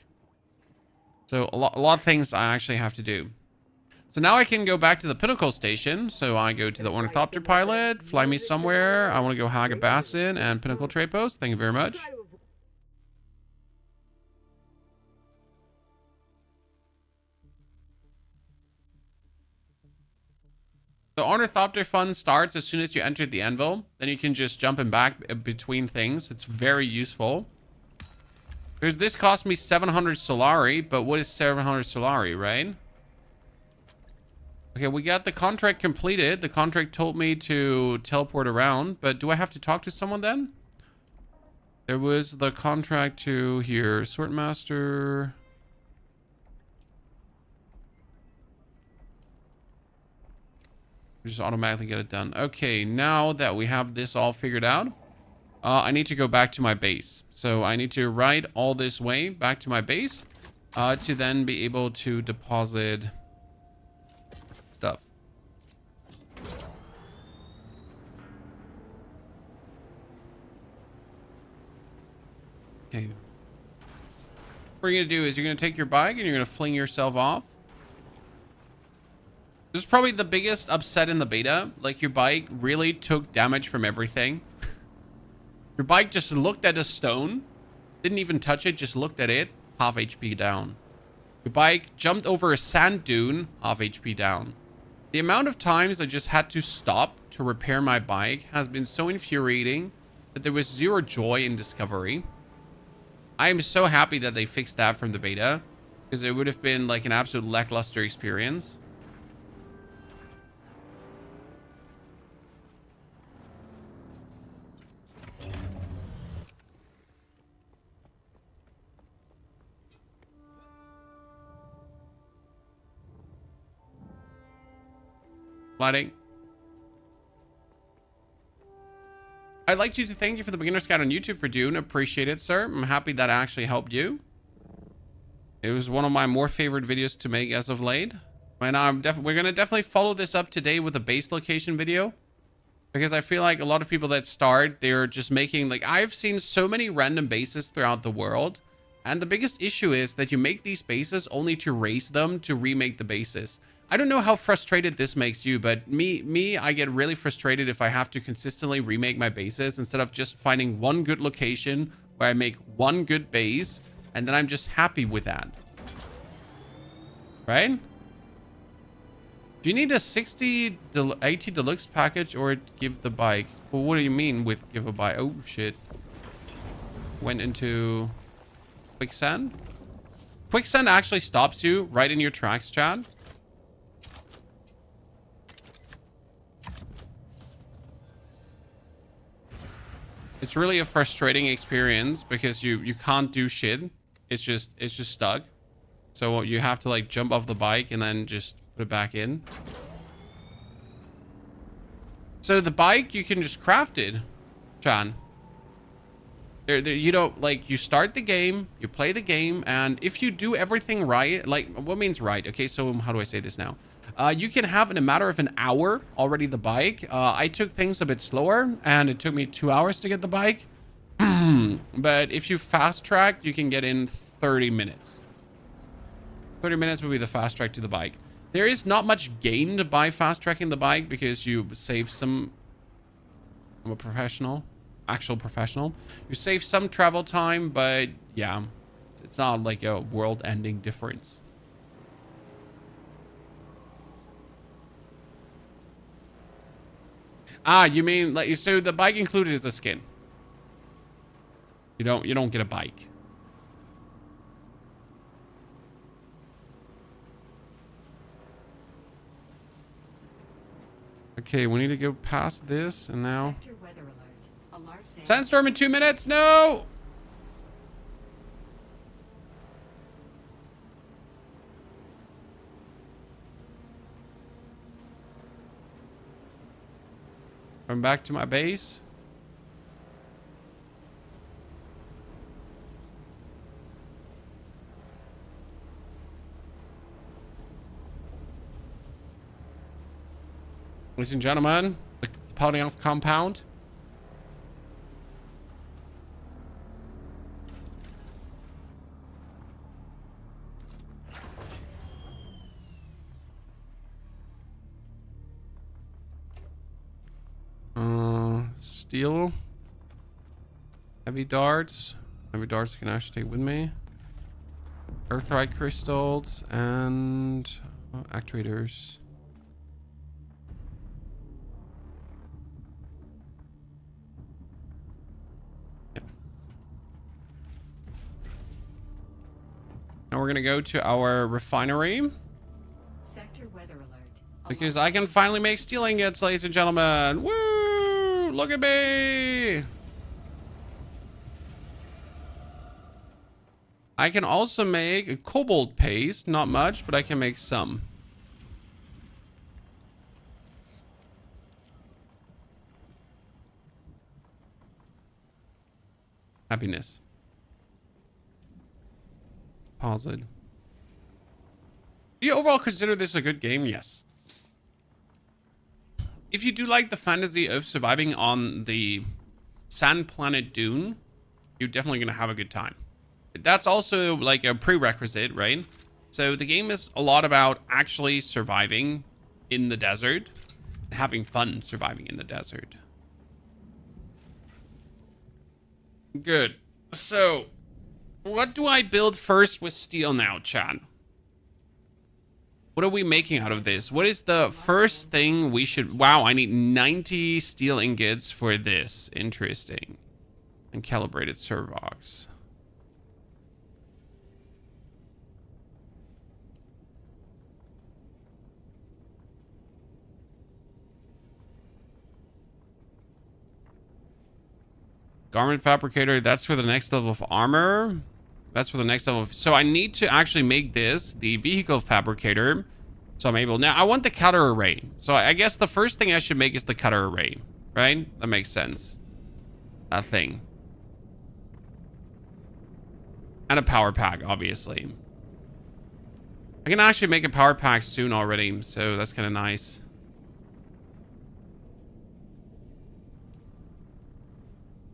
So a lot of things I actually have to do. So now I can go back to the Pinnacle Station. So I go to the Ornithopter pilot. Fly me somewhere. I want to go Haga Basin and Pinnacle Trade Post. Thank you very much. The Ornithopter fun starts as soon as you enter the Anvil. Then you can just jump and back between things. It's very useful. Because this cost me 700 Solari, but what is 700 Solari, right? Okay, we got the contract completed. The contract told me to teleport around, but do I have to talk to someone then? There was the contract to here. Swordmaster. Just automatically get it done. Okay, now that we have this all figured out, I need to go back to my base. So I need to ride all this way back to my base to then be able to deposit stuff. Okay. What you're going to do is you're going to take your bike and you're going to fling yourself off. This is probably the biggest upset in the beta. Like, your bike really took damage from everything. Your bike just looked at a stone, didn't even touch it, just looked at it, half HP down. Your bike jumped over a sand dune, half HP down. The amount of times I just had to stop to repair my bike has been so infuriating that there was zero joy in discovery. I am so happy that they fixed that from the beta, because it would have been like an absolute lackluster experience. Lighting. I'd like to thank you for the beginner's guide on YouTube for Dune. Appreciate it, sir. I'm happy that actually helped you. It was one of my more favorite videos to make as of late. And we're gonna definitely follow this up today with a base location video, because I feel like a lot of people that start, they're just making, like, I've seen so many random bases throughout the world, and the biggest issue is that you make these bases only to raise them to remake the bases. I don't know how frustrated this makes you, but I get really frustrated if I have to consistently remake my bases instead of just finding one good location where I make one good base and then I'm just happy with that. Right? Do you need a 80 deluxe package or give the bike? Well, what do you mean with give a bike? Oh shit. Went into quicksand. Quicksand actually stops you right in your tracks, chat. It's really a frustrating experience because you can't do shit. It's just stuck. So you have to like jump off the bike and then just put it back in. So the bike, you can just craft it, Chan. You don't, like, you start the game, you play the game, and if you do everything right, like, what means right? Okay, so how do I say this now? You can have in a matter of an hour already the bike. I took things a bit slower, and it took me 2 hours to get the bike. But if you fast track, you can get in 30 minutes. 30 minutes would be the fast track to the bike. There is not much gained by fast tracking the bike because you save some... I'm a professional. Actual professional. You save some travel time, but yeah, it's not like a world-ending difference. Ah, you mean like, so the bike included is a skin. You don't get a bike. Okay, we need to go past this and now. Sandstorm in 2 minutes? No! I'm back to my base. Ladies and gentlemen, the Polygonal compound. Steel. Heavy darts. Heavy darts I can actually take with me. Earthrite crystals and actuators. Yep. Now we're gonna go to our refinery. Sector weather alert. Because I can finally make steel ingots, ladies and gentlemen. Woo! Look at me! I can also make a cobalt paste. Not much, but I can make some. Happiness. Pause it. Do you overall consider this a good game? Yes. If you do like the fantasy of surviving on the sand planet Dune, you're definitely going to have a good time. That's also like a prerequisite, right? So the game is a lot about actually surviving in the desert, having fun surviving in the desert. Good. So, what do I build first with steel now, chat? What are we making out of this? What is the first thing we should... Wow, I need 90 steel ingots for this. Interesting. And calibrated servox. Garment fabricator, that's for the next level of armor. That's for the next level. So I need to actually make this the vehicle fabricator. So I'm able... Now, I want the cutter array. So I guess the first thing I should make is the cutter array. Right? That makes sense. That thing. And a power pack, obviously. I can actually make a power pack soon already. So that's kind of nice.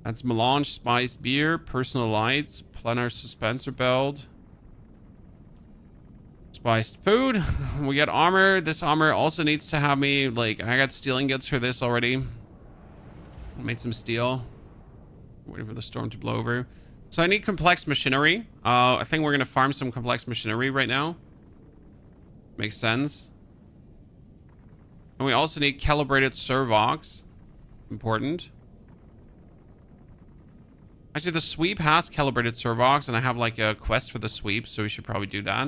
That's melange, spiced beer, personal lights, planar suspensor belt, spiced food. We got armor. This armor also needs to have me, like, I got steel ingots for this already. I made some steel. Waiting for the storm to blow over. So I need complex machinery. I think we're going to farm some complex machinery right now. Makes sense. And we also need calibrated servox. Important. Actually, the sweep has calibrated servox, and I have like a quest for the sweep, so we should probably do that.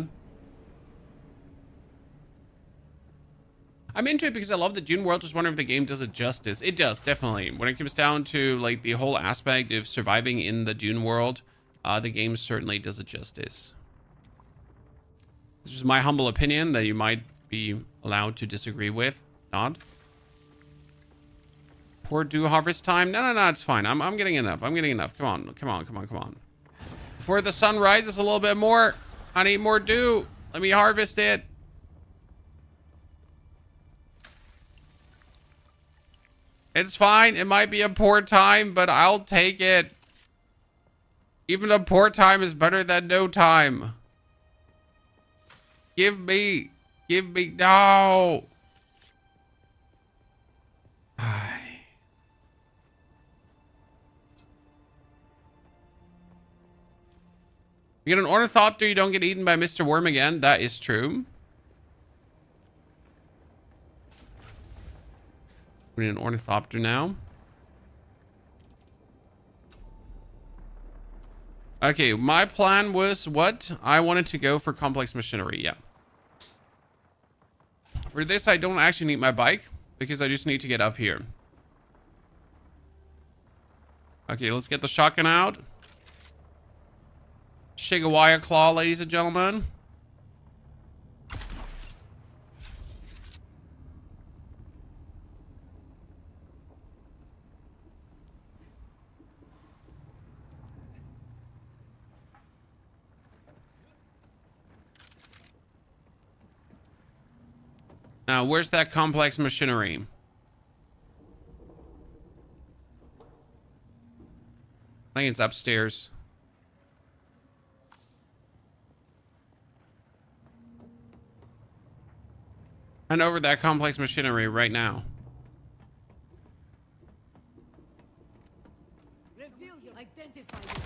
I'm into it because I love the Dune world. Just wondering if the game does it justice. It does, definitely. When it comes down to like the whole aspect of surviving in the Dune world, the game certainly does it justice. This is my humble opinion that you might be allowed to disagree with. Not. Poor dew harvest time. No, it's fine. I'm getting enough. I'm getting enough. Come on. Before the sun rises a little bit more, I need more dew. Let me harvest it. It's fine. It might be a poor time, but I'll take it. Even a poor time is better than no time. Give me, no. You get an ornithopter, you don't get eaten by Mr. Worm again. That is true. We need an ornithopter now. Okay, my plan was what? I wanted to go for complex machinery, yeah. For this, I don't actually need my bike because I just need to get up here. Okay, let's get the shotgun out. Shigawaya claw, ladies and gentlemen. Now, where's that complex machinery? I think it's upstairs. And over that complex machinery right now. Reveal your identifier.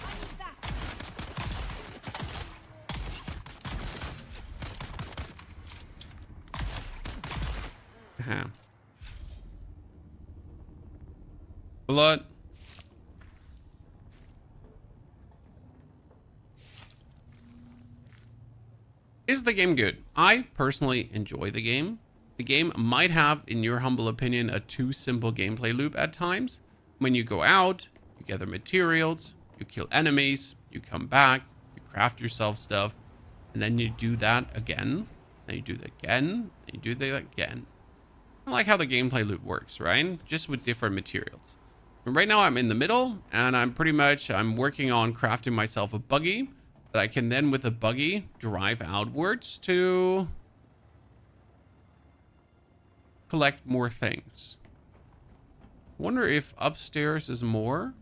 Blood. Is the game good? I personally enjoy the game. The game might have, in your humble opinion, a too simple gameplay loop at times. When you go out, you gather materials, you kill enemies, you come back, you craft yourself stuff, and then you do that again, then you do that again, then you do that again. I like how the gameplay loop works, right? Just with different materials. And right now I'm in the middle, and I'm working on crafting myself a buggy that I can then with a buggy drive outwards to collect more things. Wonder if upstairs is more.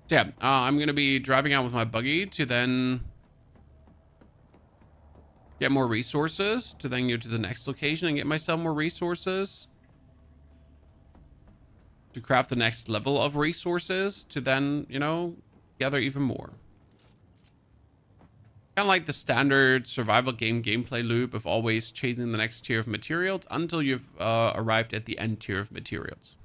Yeah, I'm gonna be driving out with my buggy to then get more resources, to then go to the next location and get myself more resources, to craft the next level of resources, to then, you know, gather even more. Kind of like the standard survival game gameplay loop of always chasing the next tier of materials until you've arrived at the end tier of materials,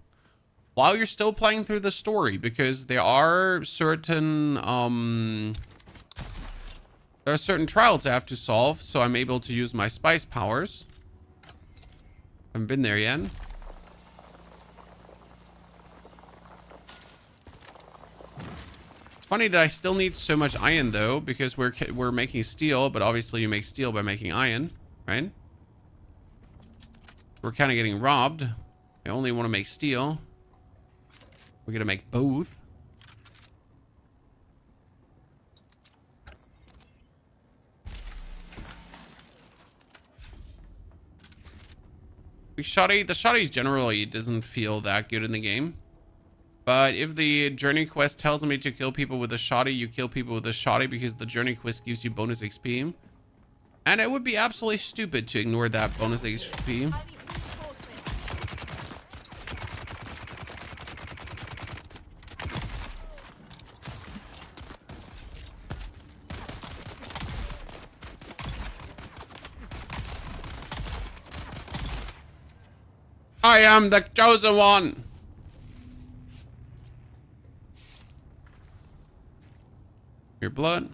while you're still playing through the story, because there are certain trials I have to solve, so I'm able to use my spice powers. Haven't been there yet. Funny that I still need so much iron though, because we're making steel, but obviously you make steel by making iron, right? We're kind of getting robbed. I only want to make steel. We're gonna make both. The shoddy generally doesn't feel that good in the game. But if the journey quest tells me to kill people with a shoddy, you kill people with a shoddy because the journey quest gives you bonus XP. And it would be absolutely stupid to ignore that bonus XP. I am the chosen one. Your blood.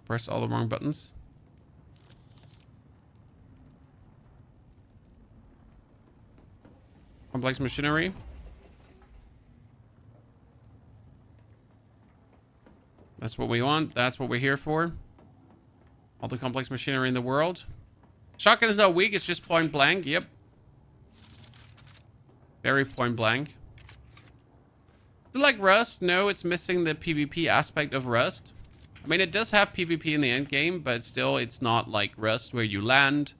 Press all the wrong buttons. Complex machinery. That's what we want. That's what we're here for. All the complex machinery in the world. Shotgun is not weak. It's just point blank. Yep. Very point blank. Is it like Rust? No, it's missing the PvP aspect of Rust. I mean, it does have PvP in the end game, but still it's not like Rust where you land,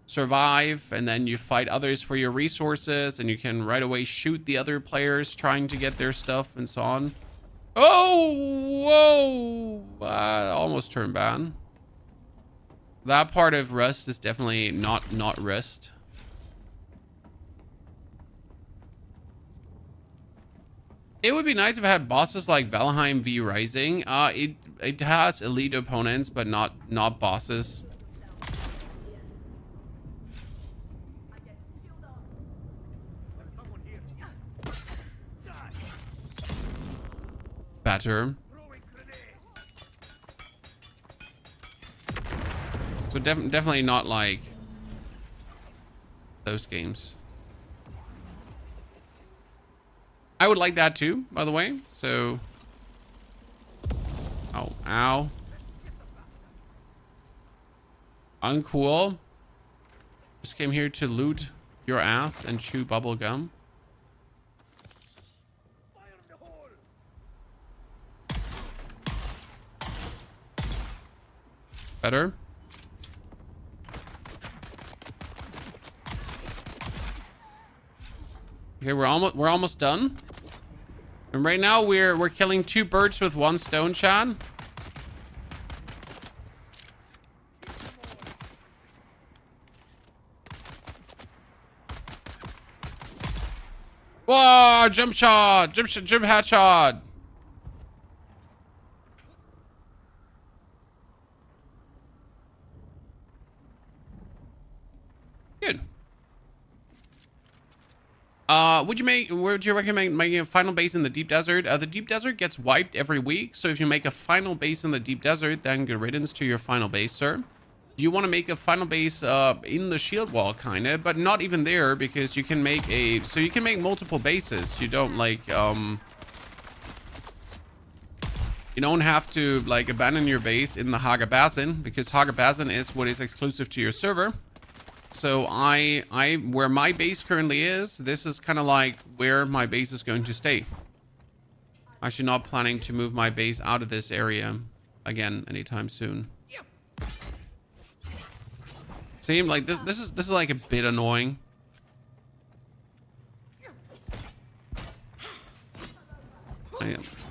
survive, and then you fight others for your resources, and you can right away shoot the other players trying to get their stuff and so on. Oh, whoa! Almost turned bad. That part of Rust is definitely not Rust. It would be nice if it had bosses like Valheim v Rising. It has elite opponents, but not bosses. Better. So definitely not like those games. I would like that too, by the way. So, oh, ow. Uncool. Just came here to loot your ass and chew bubble gum. Better. Okay, we're almost done. And right now we're killing 2 birds with 1 stone, Chad. Whoa, jump shot, jump headshot. Good. Would you recommend making a final base in the deep desert? The deep desert gets wiped every week, so if you make a final base in the deep desert, then good riddance to your final base, sir. You want to make a final base in the shield wall, kind of, but not even there, because you can make you can make multiple bases. You don't like you don't have to like abandon your base in the Hagabazin, because Hagabazin is what is exclusive to your server. So where my base currently is, this is kind of like where my base is going to stay. Actually not planning to move my base out of this area again anytime soon. Seem like this is like a bit annoying.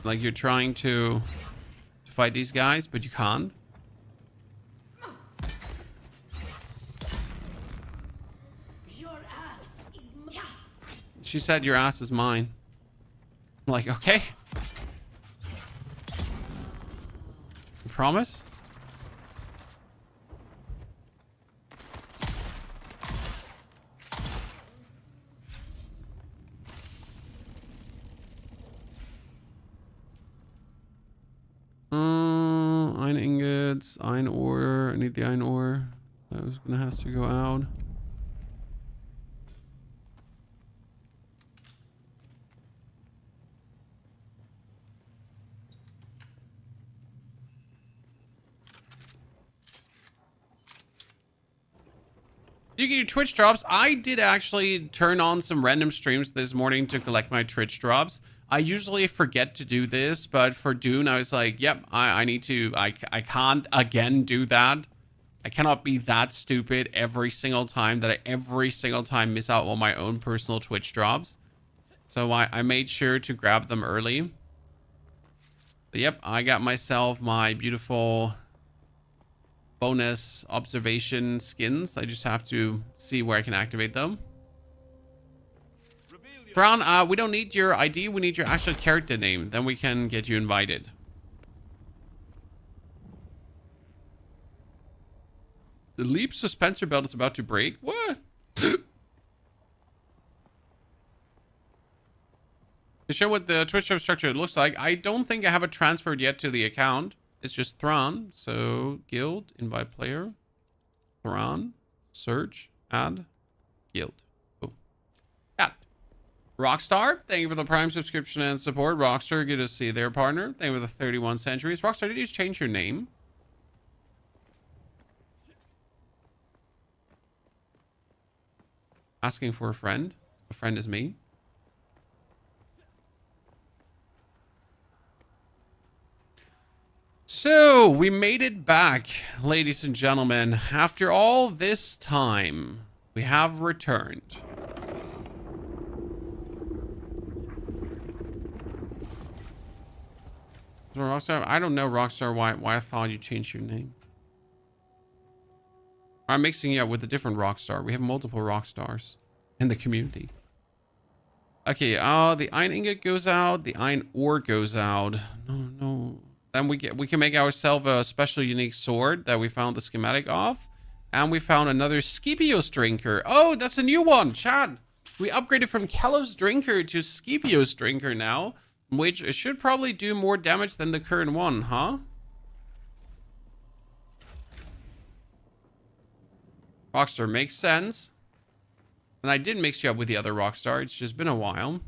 Like you're trying to fight these guys, but you can't. She said your ass is mine. I'm like, okay. You promise? Iron ingots, iron ore. I need the iron ore. That was gonna have to go out. You get your Twitch drops. I did actually turn on some random streams this morning to collect my Twitch drops. I usually forget to do this, but for Dune, I was like, yep, I need to. I can't again do that. I cannot be that stupid every single time that I miss out on my own personal Twitch drops. So I made sure to grab them early. But yep, I got myself my beautiful bonus observation skins. I just have to see where I can activate them. Brown, we don't need your ID. We need your actual character name. Then we can get you invited. The leap suspensor belt is about to break. What? To show what the Twitch structure looks like, I don't think I have it transferred yet to the account. It's just Thrawn. So guild, invite player, Thrawn, search, add, guild. Oh, got it. Rockstar, thank you for the Prime subscription and support. Rockstar, good to see their partner. Thank you for the 31 centuries. Rockstar, did you change your name? Asking for a friend. A friend is me. So, we made it back, ladies and gentlemen. After all this time, we have returned. So Rockstar, I don't know, Rockstar, why I thought you changed your name. I'm mixing you up with a different Rockstar. We have multiple Rockstars in the community. Okay, the iron ingot goes out, the iron ore goes out. No. Then we can make ourselves a special unique sword that we found the schematic of. And we found another Scipios drinker. Oh, that's a new one, Chad. We upgraded from Kalos drinker to Scipios drinker now, which should probably do more damage than the current one, huh? Rockstar makes sense. And I did mix you up with the other Rockstar. It's just been a while.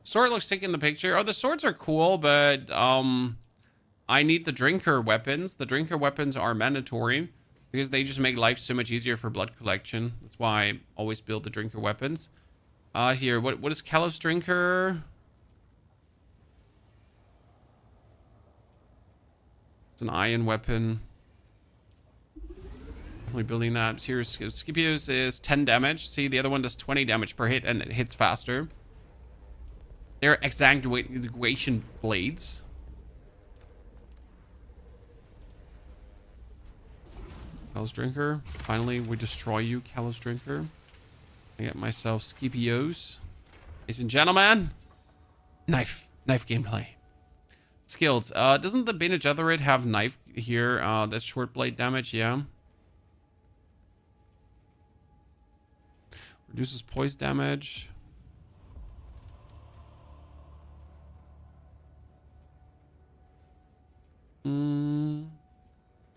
Sword looks sick in the picture. Oh, the swords are cool, but I need the drinker weapons. The drinker weapons are mandatory because they just make life so much easier for blood collection. That's why I always build the drinker weapons. Here, what is Kalos drinker? It's an iron weapon. Definitely building that. Here, Scipios is 10 damage. See, the other one does 20 damage per hit and it hits faster. They're exsanguination blades. Kalos drinker. Finally, we destroy you, Kalos drinker. I get myself Scipios. Ladies and gentlemen, knife gameplay. Skills. Doesn't the Bene Gesserit have knife here? That's short blade damage, yeah. Reduces poise damage.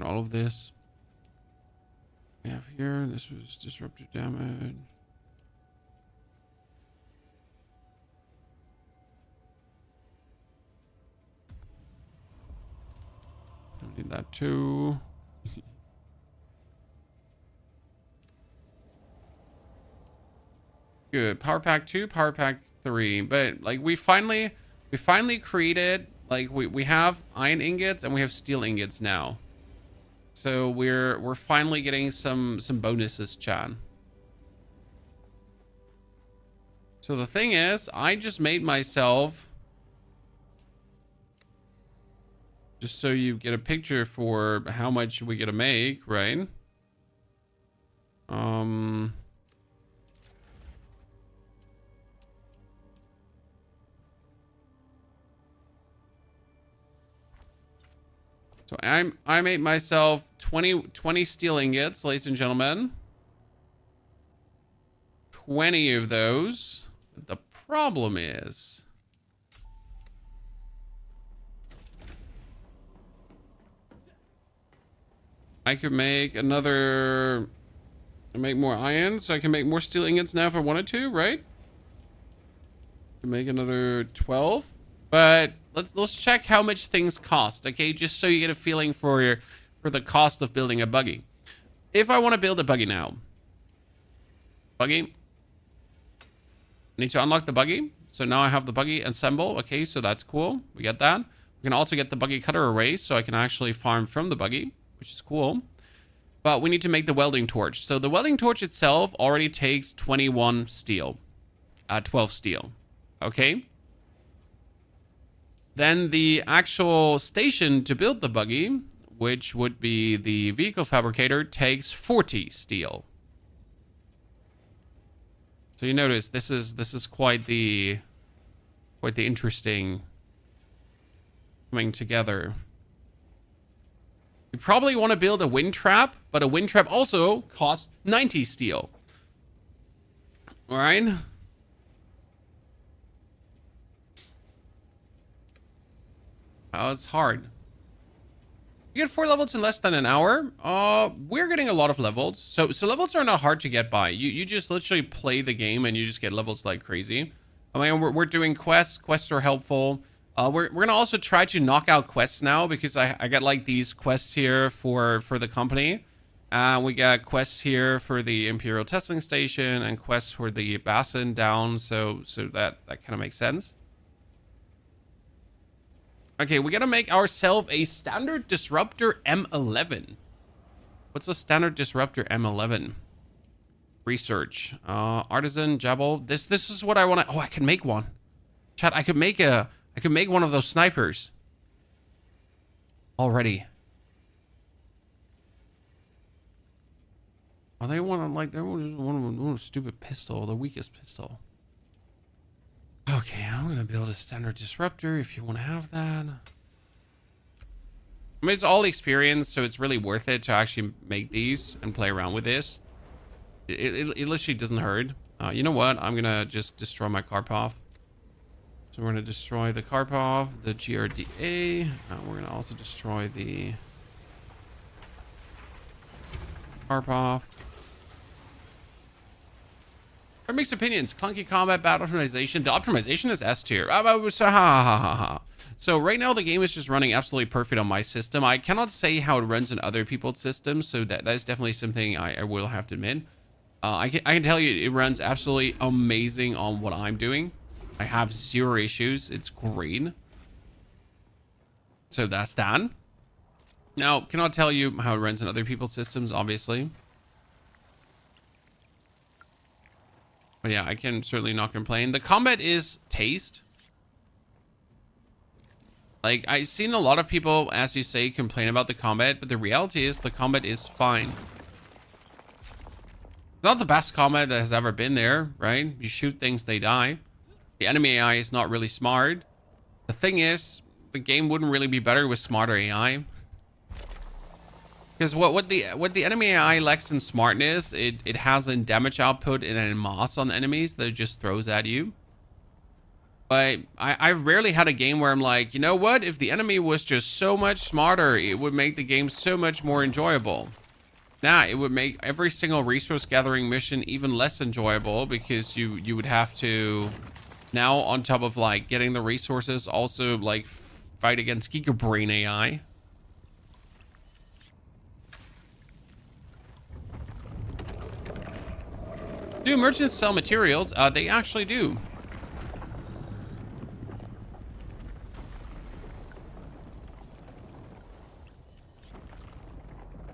All of this. We have here. This was disruptive damage. Don't need that too. Good. Power pack 2, power pack 3. But like we finally created, like we have iron ingots and we have steel ingots now. So we're finally getting some bonuses, Chan. So the thing is, I just made myself, just so you get a picture for how much we get to make, right? So I made myself 20 steel ingots, ladies and gentlemen. 20 of those. The problem is, I could make another, make more iron, so I can make more steel ingots now if I wanted to, right? Make another 12. But let's check how much things cost, okay? Just so you get a feeling for the cost of building a buggy. If I want to build a buggy now, buggy, I need to unlock the buggy. So now I have the buggy assemble. Okay, so that's cool. We get that. We can also get the buggy cutter array, so I can actually farm from the buggy, which is cool. But we need to make the welding torch. So the welding torch itself already takes 21 steel, 12 steel. Okay. Then the actual station to build the buggy, which would be the vehicle fabricator, takes 40 steel. So you notice this is quite the interesting coming together. You probably want to build a wind trap, but a wind trap also costs 90 steel. All right. Oh, it's hard. You get 4 levels in less than an hour. We're getting a lot of levels. So levels are not hard to get by. You just literally play the game and you just get levels like crazy. I mean, we're doing quests. Quests are helpful. We're gonna also try to knock out quests now because I got like these quests here for the company. We got quests here for the Imperial testing station and quests for the basin down. So that kind of makes sense. Okay, we gotta make ourselves a standard disruptor M11. What's a standard disruptor M11? Research. Artisan, Jabal. This is what I want to. Oh, I can make one. Chat, I could make one of those snipers. Already. Oh, they want to like they want a stupid pistol, the weakest pistol. Okay, I'm gonna build a standard disruptor if you want to have that. I mean, it's all experience, so it's really worth it to actually make these and play around with this. It literally doesn't hurt. You know what? I'm gonna just destroy my Karpov. So we're gonna destroy the Karpov, the GRDA. We're gonna also destroy the Karpov. Mixed opinions. Clunky combat, bad optimization. The optimization is S tier. So right now the game is just running absolutely perfect on my system. I cannot say how it runs in other people's systems, so that is definitely something I will have to admit. I can tell you it runs absolutely amazing on what I'm doing. I have 0 issues. It's great. So that's that. Now, cannot tell you how it runs in other people's systems, obviously. But yeah, I can certainly not complain. The combat is taste. Like, I've seen a lot of people, as you say, complain about the combat, but the reality is the combat is fine. It's not the best combat that has ever been there, right? You shoot things, they die. The enemy AI is not really smart. The thing is, the game wouldn't really be better with smarter AI. Because what the enemy AI lacks in smartness, it has in damage output and in mass on the enemies that it just throws at you. But I've rarely had a game where I'm like, you know what? If the enemy was just so much smarter, it would make the game so much more enjoyable. Nah, it would make every single resource gathering mission even less enjoyable, because you would have to now, on top of like getting the resources, also like fight against Giga Brain AI. Do merchants sell materials? They actually do.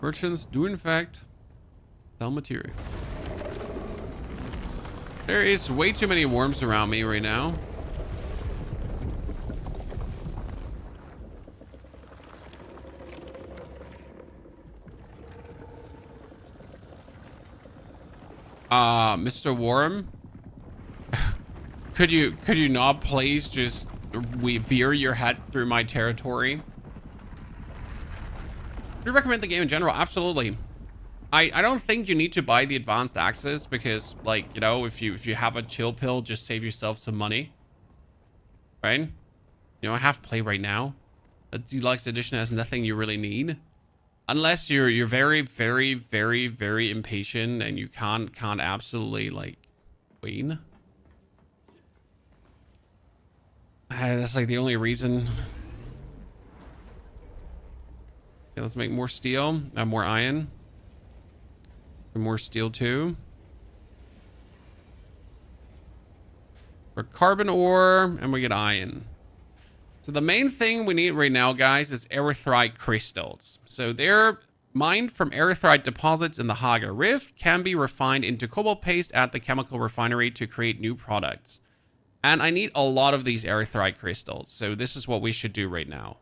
Merchants do in fact sell material. There is way too many worms around me right now. Mr. Worm, could you not please just veer your head through my territory? Do you recommend the game in general? Absolutely. I don't think you need to buy the advanced access, because, like, you know, if you have a chill pill, just save yourself some money, right? You know, I have play right now. The deluxe edition has nothing you really need, unless you're very, very, very, very impatient and you can't absolutely like wait. That's like the only reason. Okay, let's make more steel, more iron, and more steel too. For carbon ore, and we get iron. So the main thing we need right now, guys, is erythrite crystals. So they're mined from erythrite deposits in the Haga Rift, can be refined into cobalt paste at the chemical refinery to create new products. And I need a lot of these erythrite crystals, so this is what we should do right now.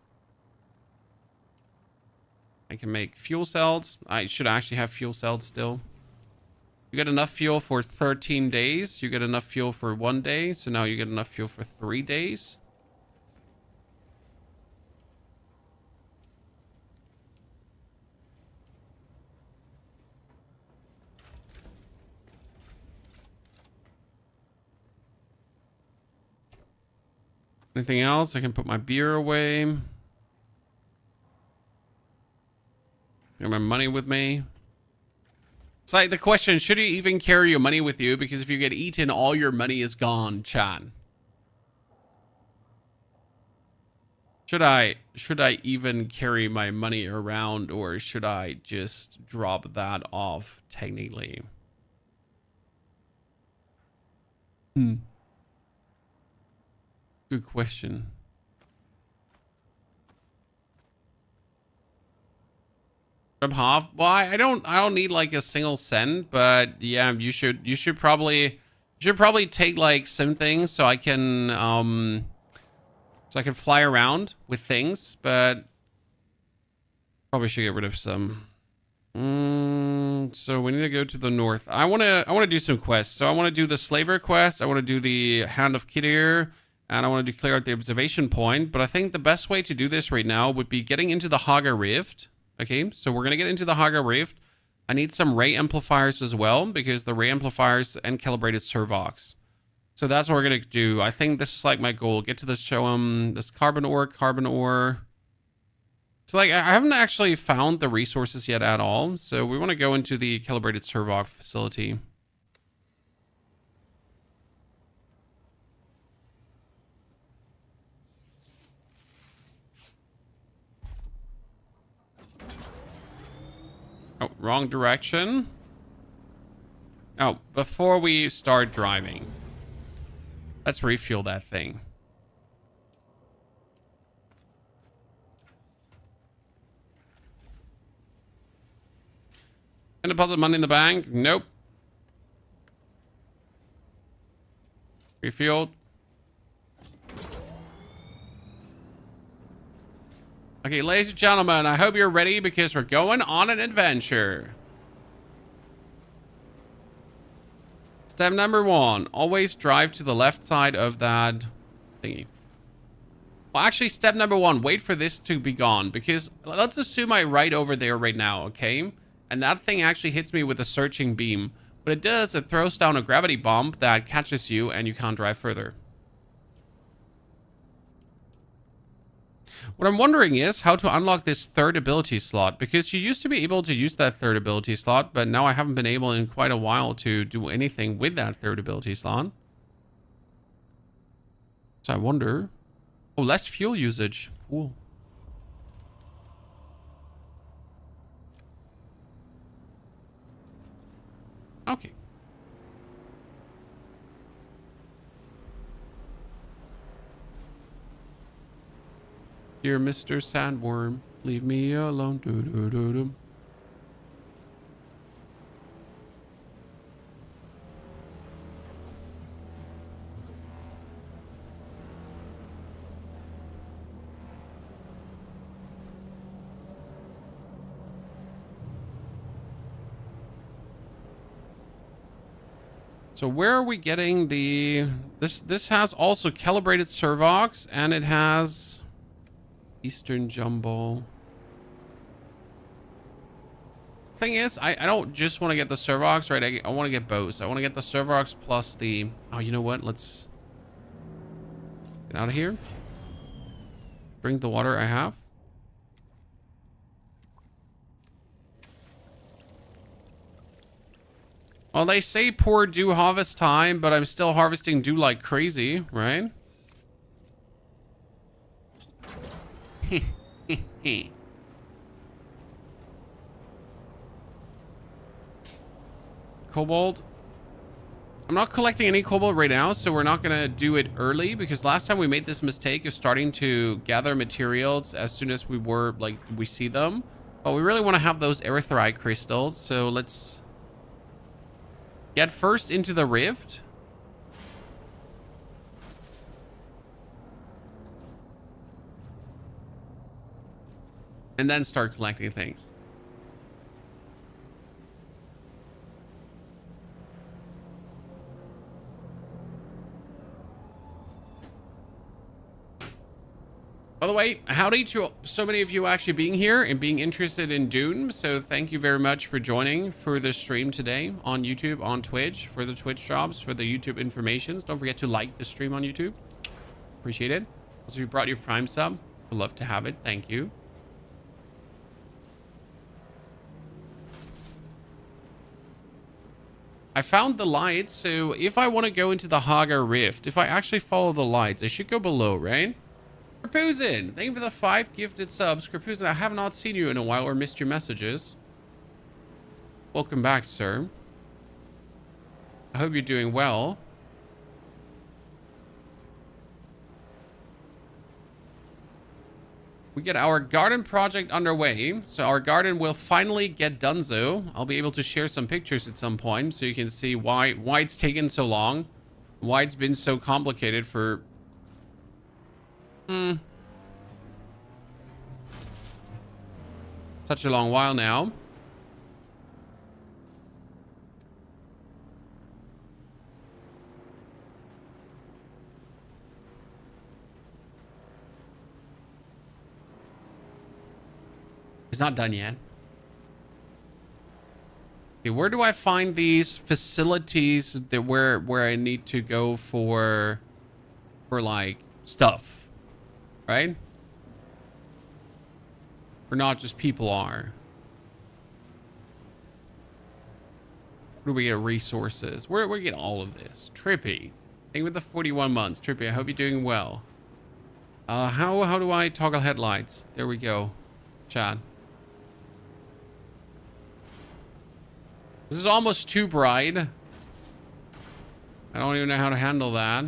I can make fuel cells. I should actually have fuel cells still. You get enough fuel for 13 days. You get enough fuel for 1 day. So now you get enough fuel for 3 days. Anything else? I can put my beer away. Got my money with me. It's like the question, should you even carry your money with you? Because if you get eaten, all your money is gone, chat. Should I even carry my money around, or should I just drop that off technically? Good question. From half? Well, I don't need like a single cent, but yeah, you should probably take like some things so I can fly around with things, but probably should get rid of some. So we need to go to the north. I want to do some quests. So I want to do the slaver quest. I want to do the Hand of Kidir, and I want to clear out the observation point. But I think the best way to do this right now would be getting into the Haga Rift. Okay, so we're going to get into the Haga Rift. I need some ray amplifiers as well, because the ray amplifiers and calibrated servox. So that's what we're going to do. I think this is like my goal. Get to the show this carbon ore. So like I haven't actually found the resources yet at all. So we want to go into the calibrated servox facility. Oh, wrong direction. Oh, before we start driving, let's refuel that thing. Can deposit money in the bank? Nope. Refueled. Okay, ladies and gentlemen, I hope you're ready, because we're going on an adventure. Step number 1, always drive to the left side of that thingy. Well, actually, step number 1, wait for this to be gone, because let's assume I right over there right now, okay? And that thing actually hits me with a searching beam. What it does, it throws down a gravity bomb that catches you and you can't drive further. What I'm wondering is how to unlock this third ability slot, because you used to be able to use that third ability slot, but now I haven't been able in quite a while to do anything with that third ability slot. So I wonder... Oh, less fuel usage. Cool. Okay. Dear Mr. Sandworm, leave me alone. Doo -doo -doo -doo. So where are we getting the... This has also calibrated servox, and it has Eastern Jumbo. Thing is, I don't just want to get the servox, right? I want to get both. I want to get the servox plus the... Oh, you know what? Let's get out of here. Drink the water I have. Well, they say poor dew harvest time, but I'm still harvesting dew like crazy, right? Cobalt. I'm not collecting any cobalt right now, so we're not gonna do it early, because last time we made this mistake of starting to gather materials as soon as we see them. But we really want to have those erythrite crystals, so let's get first into the rift. And then start collecting things. By the way, howdy to so many of you actually being here and being interested in Dune. So thank you very much for joining for the stream today on YouTube, on Twitch, for the Twitch jobs, for the YouTube informations. Don't forget to like the stream on YouTube. Appreciate it. Also, if you brought your Prime sub, I'd love to have it. Thank you. I found the lights, so if I want to go into the Haga Rift, if I actually follow the lights, I should go below, right? Krapuzin, thank you for the 5 gifted subs. Krapuzin, I have not seen you in a while or missed your messages. Welcome back, sir. I hope you're doing well. We get our garden project underway, so our garden will finally get donezo. I'll be able to share some pictures at some point so you can see why it's taken so long, why it's been so complicated for such a long while now. It's not done yet. Okay, where do I find these facilities that where I need to go for like stuff? Right? Or not just people are. Where do we get resources? Where we get all of this? Trippy. Thank you with the 41 months. Trippy, I hope you're doing well. How do I toggle headlights? There we go. Chat. This is almost too bright. I don't even know how to handle that.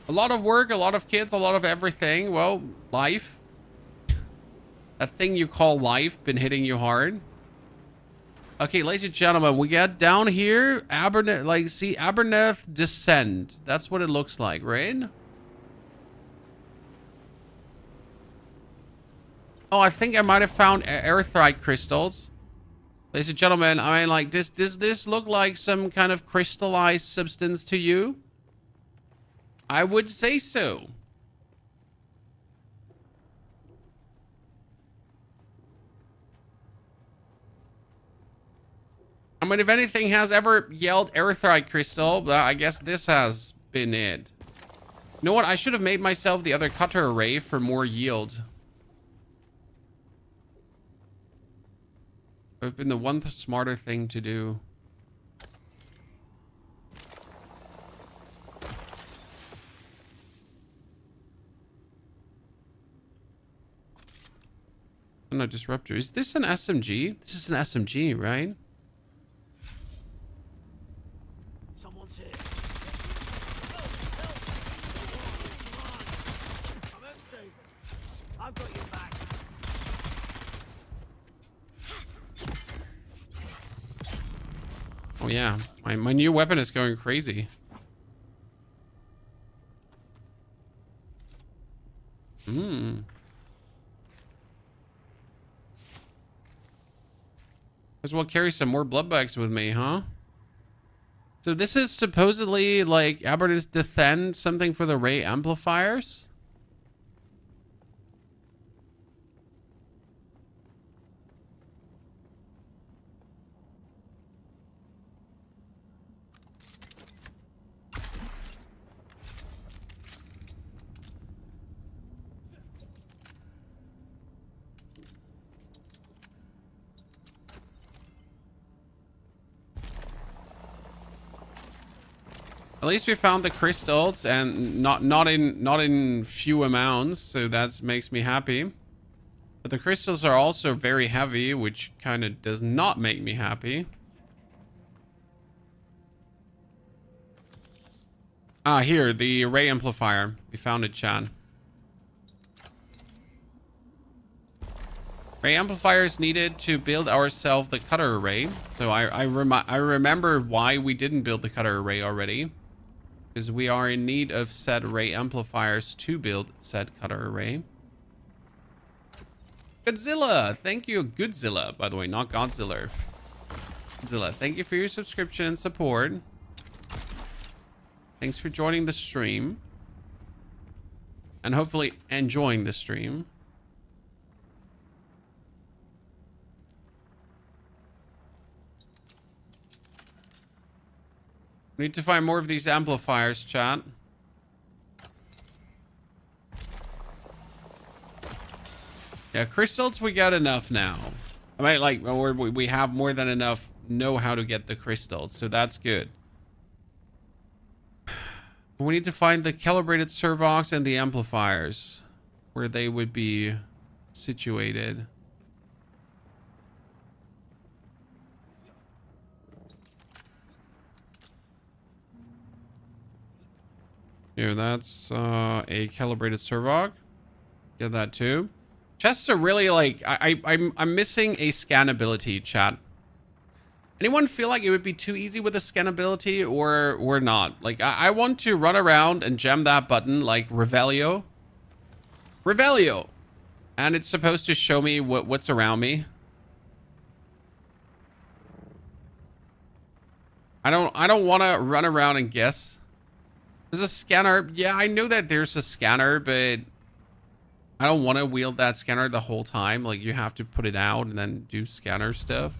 A lot of work, a lot of kids, a lot of everything. Well, life. That thing you call life been hitting you hard. Okay, ladies and gentlemen, we get down here. Aberneth Descent. That's what it looks like, right? Oh, I think I might have found erythrite crystals. Ladies and gentlemen, I mean, like, does this look like some kind of crystallized substance to you? I would say so. I mean, if anything has ever yelled erythrite crystal, I guess this has been it. You know what? I should have made myself the other cutter array for more yield. It would have been the one smarter thing to do. No, disruptor. Is this an SMG? This is an SMG, right? Someone's here. I'm empty. I've got your back. Oh yeah, my new weapon is going crazy. As well carry some more blood bags with me, huh? So this is supposedly like Aberdeen's defend something for the ray amplifiers. At least we found the crystals, and not in few amounts, so that makes me happy. But the crystals are also very heavy, which kind of does not make me happy. Ah, here, the array amplifier. We found it, Chan. Array amplifiers needed to build ourselves the cutter array. So I remember why we didn't build the cutter array already. Because we are in need of said array amplifiers to build said cutter array. Godzilla, thank you. Goodzilla, by the way, not Godzilla. Godzilla, thank you for your subscription and support. Thanks for joining the stream. And hopefully enjoying the stream. We need to find more of these amplifiers, chat. Yeah, crystals, we got enough now. I mean, like, we have more than enough know how to get the crystals, so that's good. But we need to find the calibrated servox and the amplifiers, where they would be situated. Here, that's a calibrated servox. Get that too. Chests are really like I'm missing a scan ability, chat. Anyone feel like it would be too easy with a scan ability or not? Like I want to run around and jam that button like Revelio. Revelio. And it's supposed to show me what's around me. I don't want to run around and guess. There's a scanner. Yeah, I know that there's a scanner, but I don't want to wield that scanner the whole time. Like, you have to put it out and then do scanner stuff.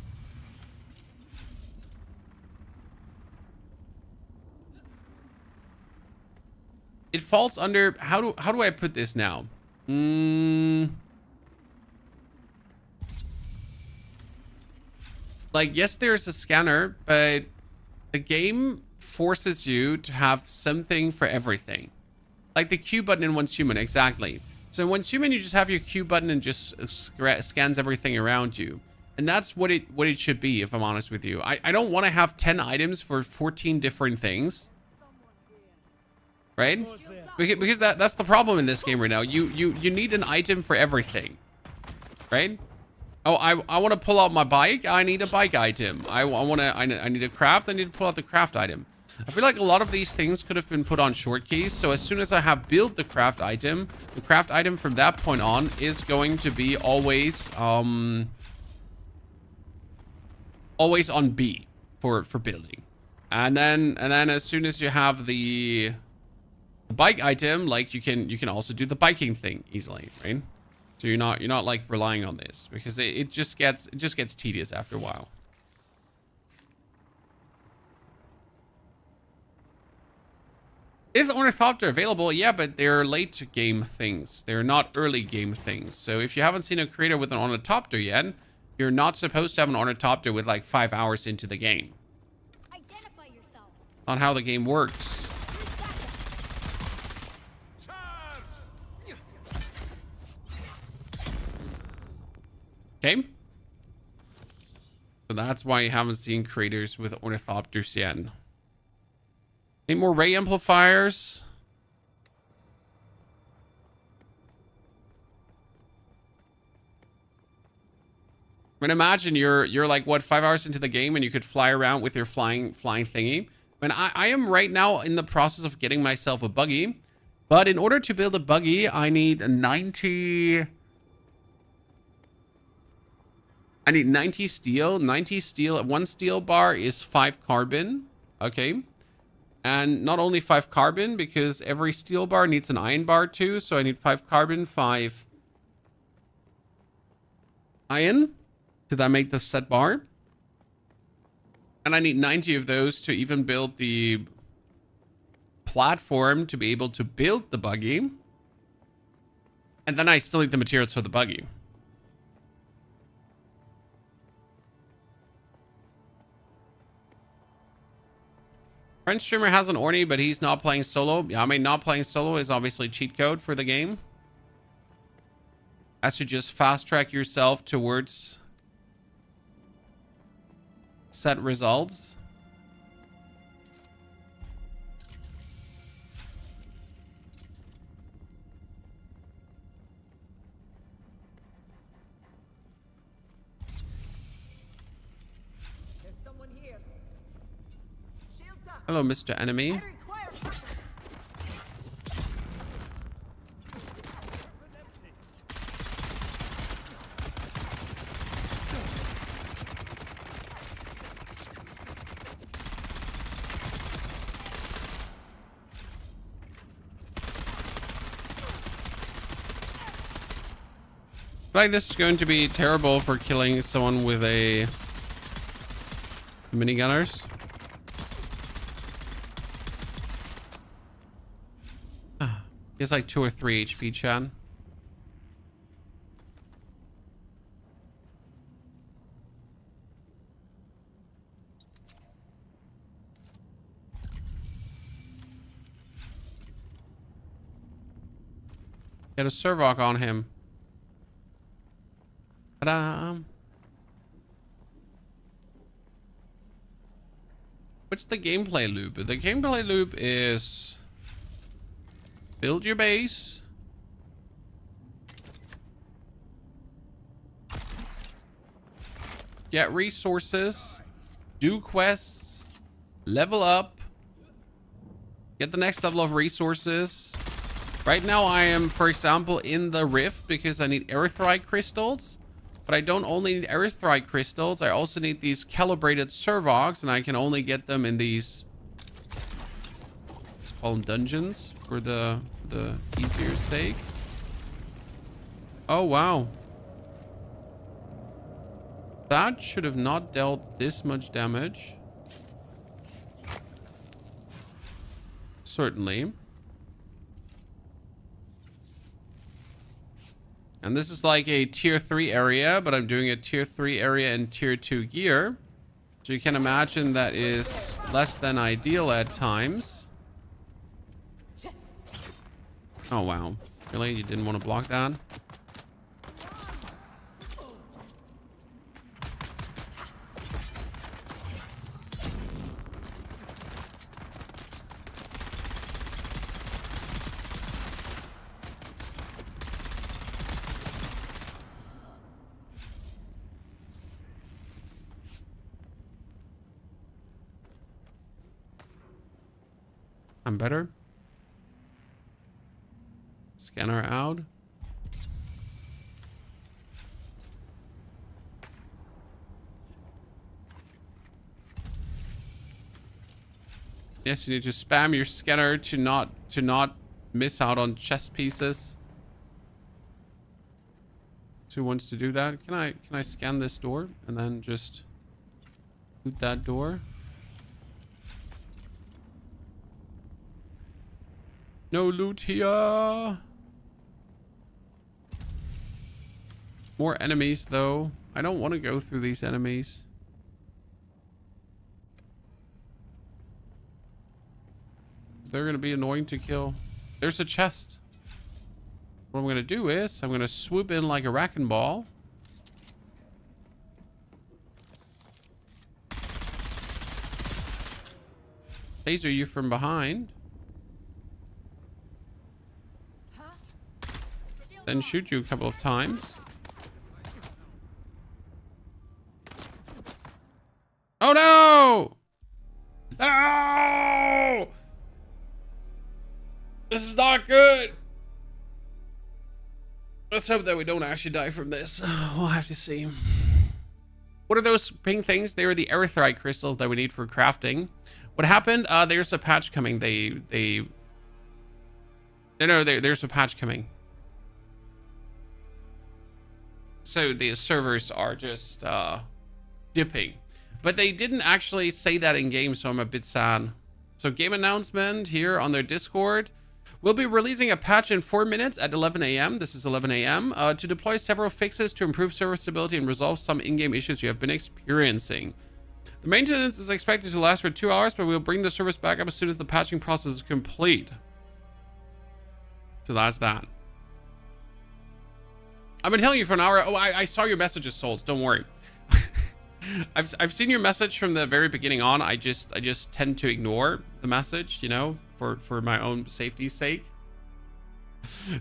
It falls under... How do I put this now? Like, yes, there's a scanner, but the game forces you to have something for everything. Like the Q button in Once Human, exactly. So in Once Human, you just have your Q button and just scans everything around you. And that's what it should be, if I'm honest with you. I don't want to have 10 items for 14 different things. Right? Because that's the problem in this game right now. You need an item for everything. Right? Oh, I want to pull out my bike. I need a bike item. I need a craft. I need to pull out the craft item. I feel like a lot of these things could have been put on short keys. So as soon as I have built the craft item from that point on is going to be always on B for building. And then as soon as you have the bike item, like you can also do the biking thing easily, right? So you're not like relying on this, because it just gets tedious after a while. Is Ornithopter available? Yeah, but they're late game things. They're not early game things. So if you haven't seen a creator with an Ornithopter yet, you're not supposed to have an Ornithopter with like 5 hours into the game. Identify yourself. Not how the game works. Okay. So that's why you haven't seen creators with Ornithopters yet. Any more ray amplifiers? I mean, imagine you're like, what, 5 hours into the game and you could fly around with your flying thingy. I mean, I am right now in the process of getting myself a buggy. But in order to build a buggy, I need 90 steel. 90 steel. 1 steel bar is 5 carbon. Okay. And not only 5 carbon, because every steel bar needs an iron bar too. So I need 5 carbon, 5 iron. Did that make the set bar? And I need 90 of those to even build the platform to be able to build the buggy. And then I still need the materials for the buggy. French streamer has an Orny, but he's not playing solo. Yeah, I mean, not playing solo is obviously cheat code for the game. As to just fast track yourself towards set results. There's someone here. Shields up. Hello, Mr. Enemy. I require cover. I feel like this is going to be terrible for killing someone with a minigunners. He has like 2 or 3 HP, Chad. Get a Servok on him. Ta-da! What's the gameplay loop? The gameplay loop is build your base, get resources, do quests, level up, get the next level of resources. Right now I am, for example, in the rift because I need erythrite crystals. But I don't only need erythrite crystals, I also need these calibrated Servoks, and I can only get them in these, let's call them dungeons for the easier sake. Oh, wow. That should have not dealt this much damage. Certainly. And this is like a tier 3 area, but I'm doing a tier 3 area in tier 2 gear. So you can imagine that is less than ideal at times. Oh, wow. Really? You didn't want to block that? I'm better. Scanner out. Yes, you need to spam your scanner to not miss out on chess pieces. Who wants to do that? Can I scan this door and then just loot that door? No loot here. More enemies though. I don't want to go through these enemies. They're going to be annoying to kill. There's a chest. What I'm going to do is I'm going to swoop in like a wrecking ball. Taser you from behind. Then shoot you a couple of times. Oh no! No! This is not good. Let's hope that we don't actually die from this. We'll have to see. What are those pink things? They are the erythrite crystals that we need for crafting. What happened? There's a patch coming. There's a patch coming. So the servers are just dipping. But they didn't actually say that in game, so I'm a bit sad. So game announcement here on their Discord. We'll be releasing a patch in 4 minutes at 11 a.m. This is 11 a.m. To deploy several fixes to improve server stability and resolve some in-game issues you have been experiencing. The maintenance is expected to last for 2 hours, but we'll bring the service back up as soon as the patching process is complete. So that's that. I've been telling you for an hour. Oh, I saw your messages, Souls. Don't worry. I've seen your message from the very beginning on. I just tend to ignore the message, you know, for my own safety's sake.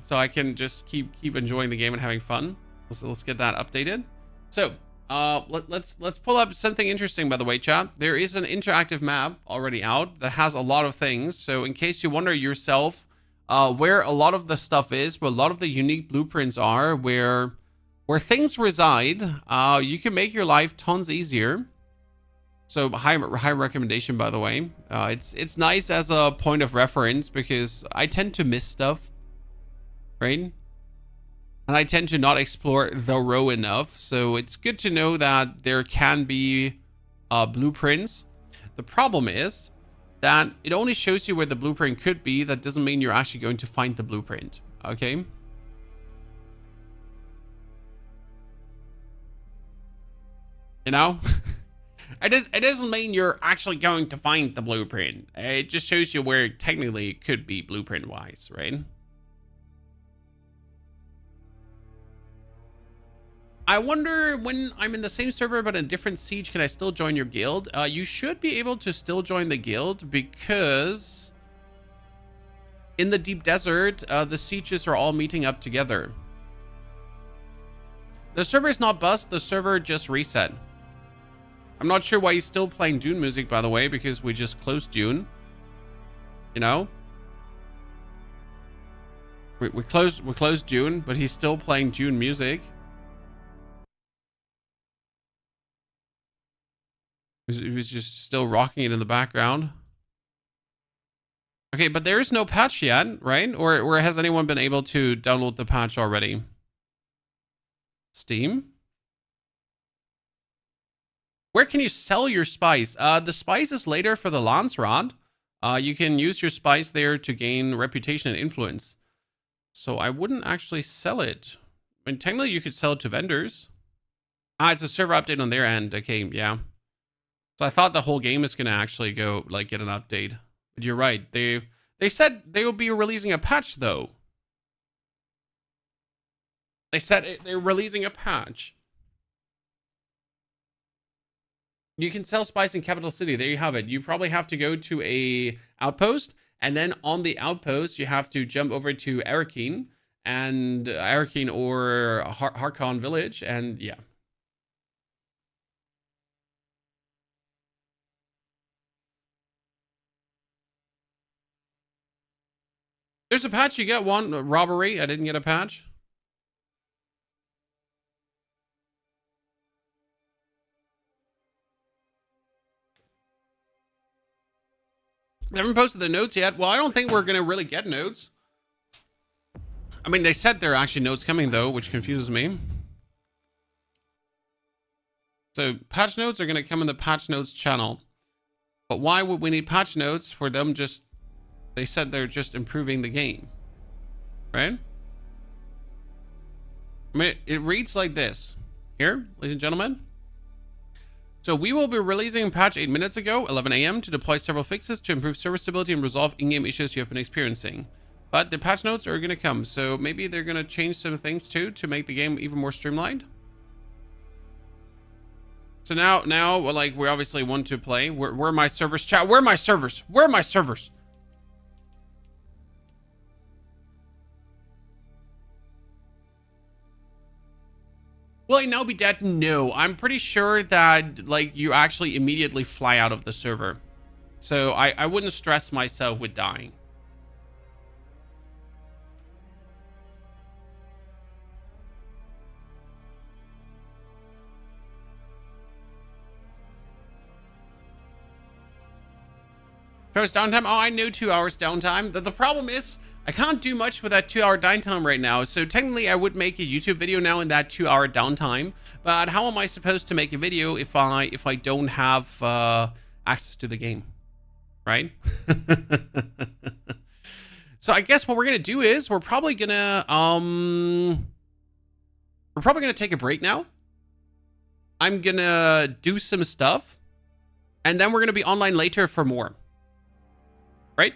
So I can just keep enjoying the game and having fun. Let's get that updated. So let's pull up something interesting, by the way, chat. There is an interactive map already out that has a lot of things. So in case you wonder yourself where a lot of the stuff is, where a lot of the unique blueprints are, where things reside, you can make your life tons easier. So high recommendation, by the way. It's nice as a point of reference because I tend to miss stuff, right? And I tend to not explore the row enough. So it's good to know that there can be blueprints. The problem is that it only shows you where the blueprint could be. That doesn't mean you're actually going to find the blueprint, okay? You know? It doesn't mean you're actually going to find the blueprint. It just shows you where technically it could be blueprint-wise, right? I wonder when I'm in the same server but in a different siege, can I still join your guild? You should be able to still join the guild because in the deep desert, the sieges are all meeting up together. The server is not bust, the server just reset. I'm not sure why he's still playing Dune music, by the way, because we just closed Dune. You know? We closed Dune, but he's still playing Dune music. He was just still rocking it in the background. Okay, but there is no patch yet, right? Or has anyone been able to download the patch already? Steam? Where can you sell your spice? The spice is later for the Lance Rod. You can use your spice there to gain reputation and influence. So I wouldn't actually sell it. I mean, technically you could sell it to vendors. It's a server update on their end. Okay, yeah. So I thought the whole game is going to actually go, like, get an update. But you're right. They said they will be releasing a patch, though. They said they're releasing a patch. You can sell spice in Capital City. There you have it. You probably have to go to a outpost. And then on the outpost, you have to jump over to Arrakis. And Arrakis or Harkon Village. And yeah. There's a patch. You get one. Robbery. I didn't get a patch. They haven't posted the notes yet. Well, I don't think we're going to really get notes. I mean, they said there are actually notes coming though, which confuses me. So patch notes are going to come in the patch notes channel. But why would we need patch notes for them just... They said they're just improving the game. Right? I mean, it reads like this. Here, ladies and gentlemen. So we will be releasing a patch 8 minutes ago, 11 a.m. to deploy several fixes to improve server stability and resolve in-game issues you have been experiencing. But the patch notes are going to come. So maybe they're going to change some things too to make the game even more streamlined. So now, well, like, we obviously want to play. Where are my servers? Chat, where are my servers? Where are my servers? Will I now be dead? No, I'm pretty sure that, like, you actually immediately fly out of the server. So I wouldn't stress myself with dying. First downtime? Oh, I know 2 hours downtime. The problem is, I can't do much with that 2 hour downtime right now. So technically I would make a YouTube video now in that 2 hour downtime. But how am I supposed to make a video if I don't have access to the game? Right? So I guess what we're gonna do is we're probably gonna take a break now. I'm gonna do some stuff. And then we're gonna be online later for more. Right?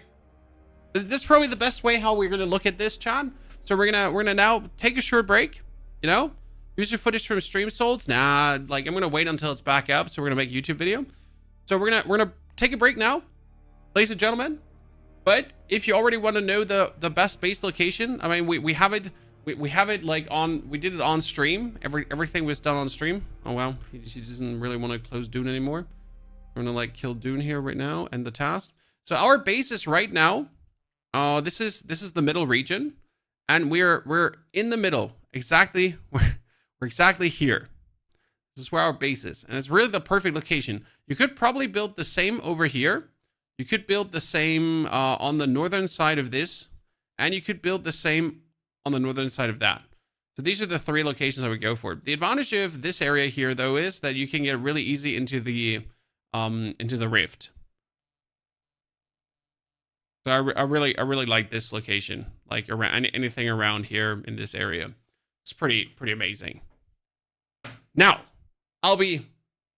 That's probably the best way how we're gonna look at this, chat. So we're gonna now take a short break. You know, use your footage from stream solds. Nah, like I'm gonna wait until it's back up. So we're gonna make a YouTube video. So we're gonna take a break now, ladies and gentlemen. But if you already want to know the best base location, I mean, we have it. We have it like on. We did it on stream. Everything was done on stream. Oh well, he doesn't really want to close Dune anymore. We're gonna like kill Dune here right now and the task. So our base is right now. This is the middle region, and we're in the middle. Exactly, we're exactly here. This is where our base is, and it's really the perfect location. You could probably build the same over here. You could build the same on the northern side of this, and you could build the same on the northern side of that. So these are the three locations I would go for. The advantage of this area here, though, is that you can get really easy into the rift. So I really like this location, like around anything around here in this area. It's pretty amazing. Now, I'll be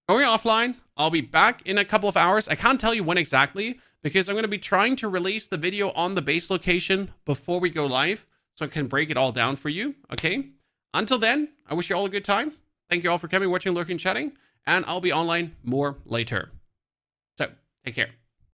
going offline. I'll be back in a couple of hours. I can't tell you when exactly because I'm going to be trying to release the video on the base location before we go live so I can break it all down for you. Okay. Until then, I wish you all a good time. Thank you all for coming, watching, lurking, chatting, and I'll be online more later. So take care.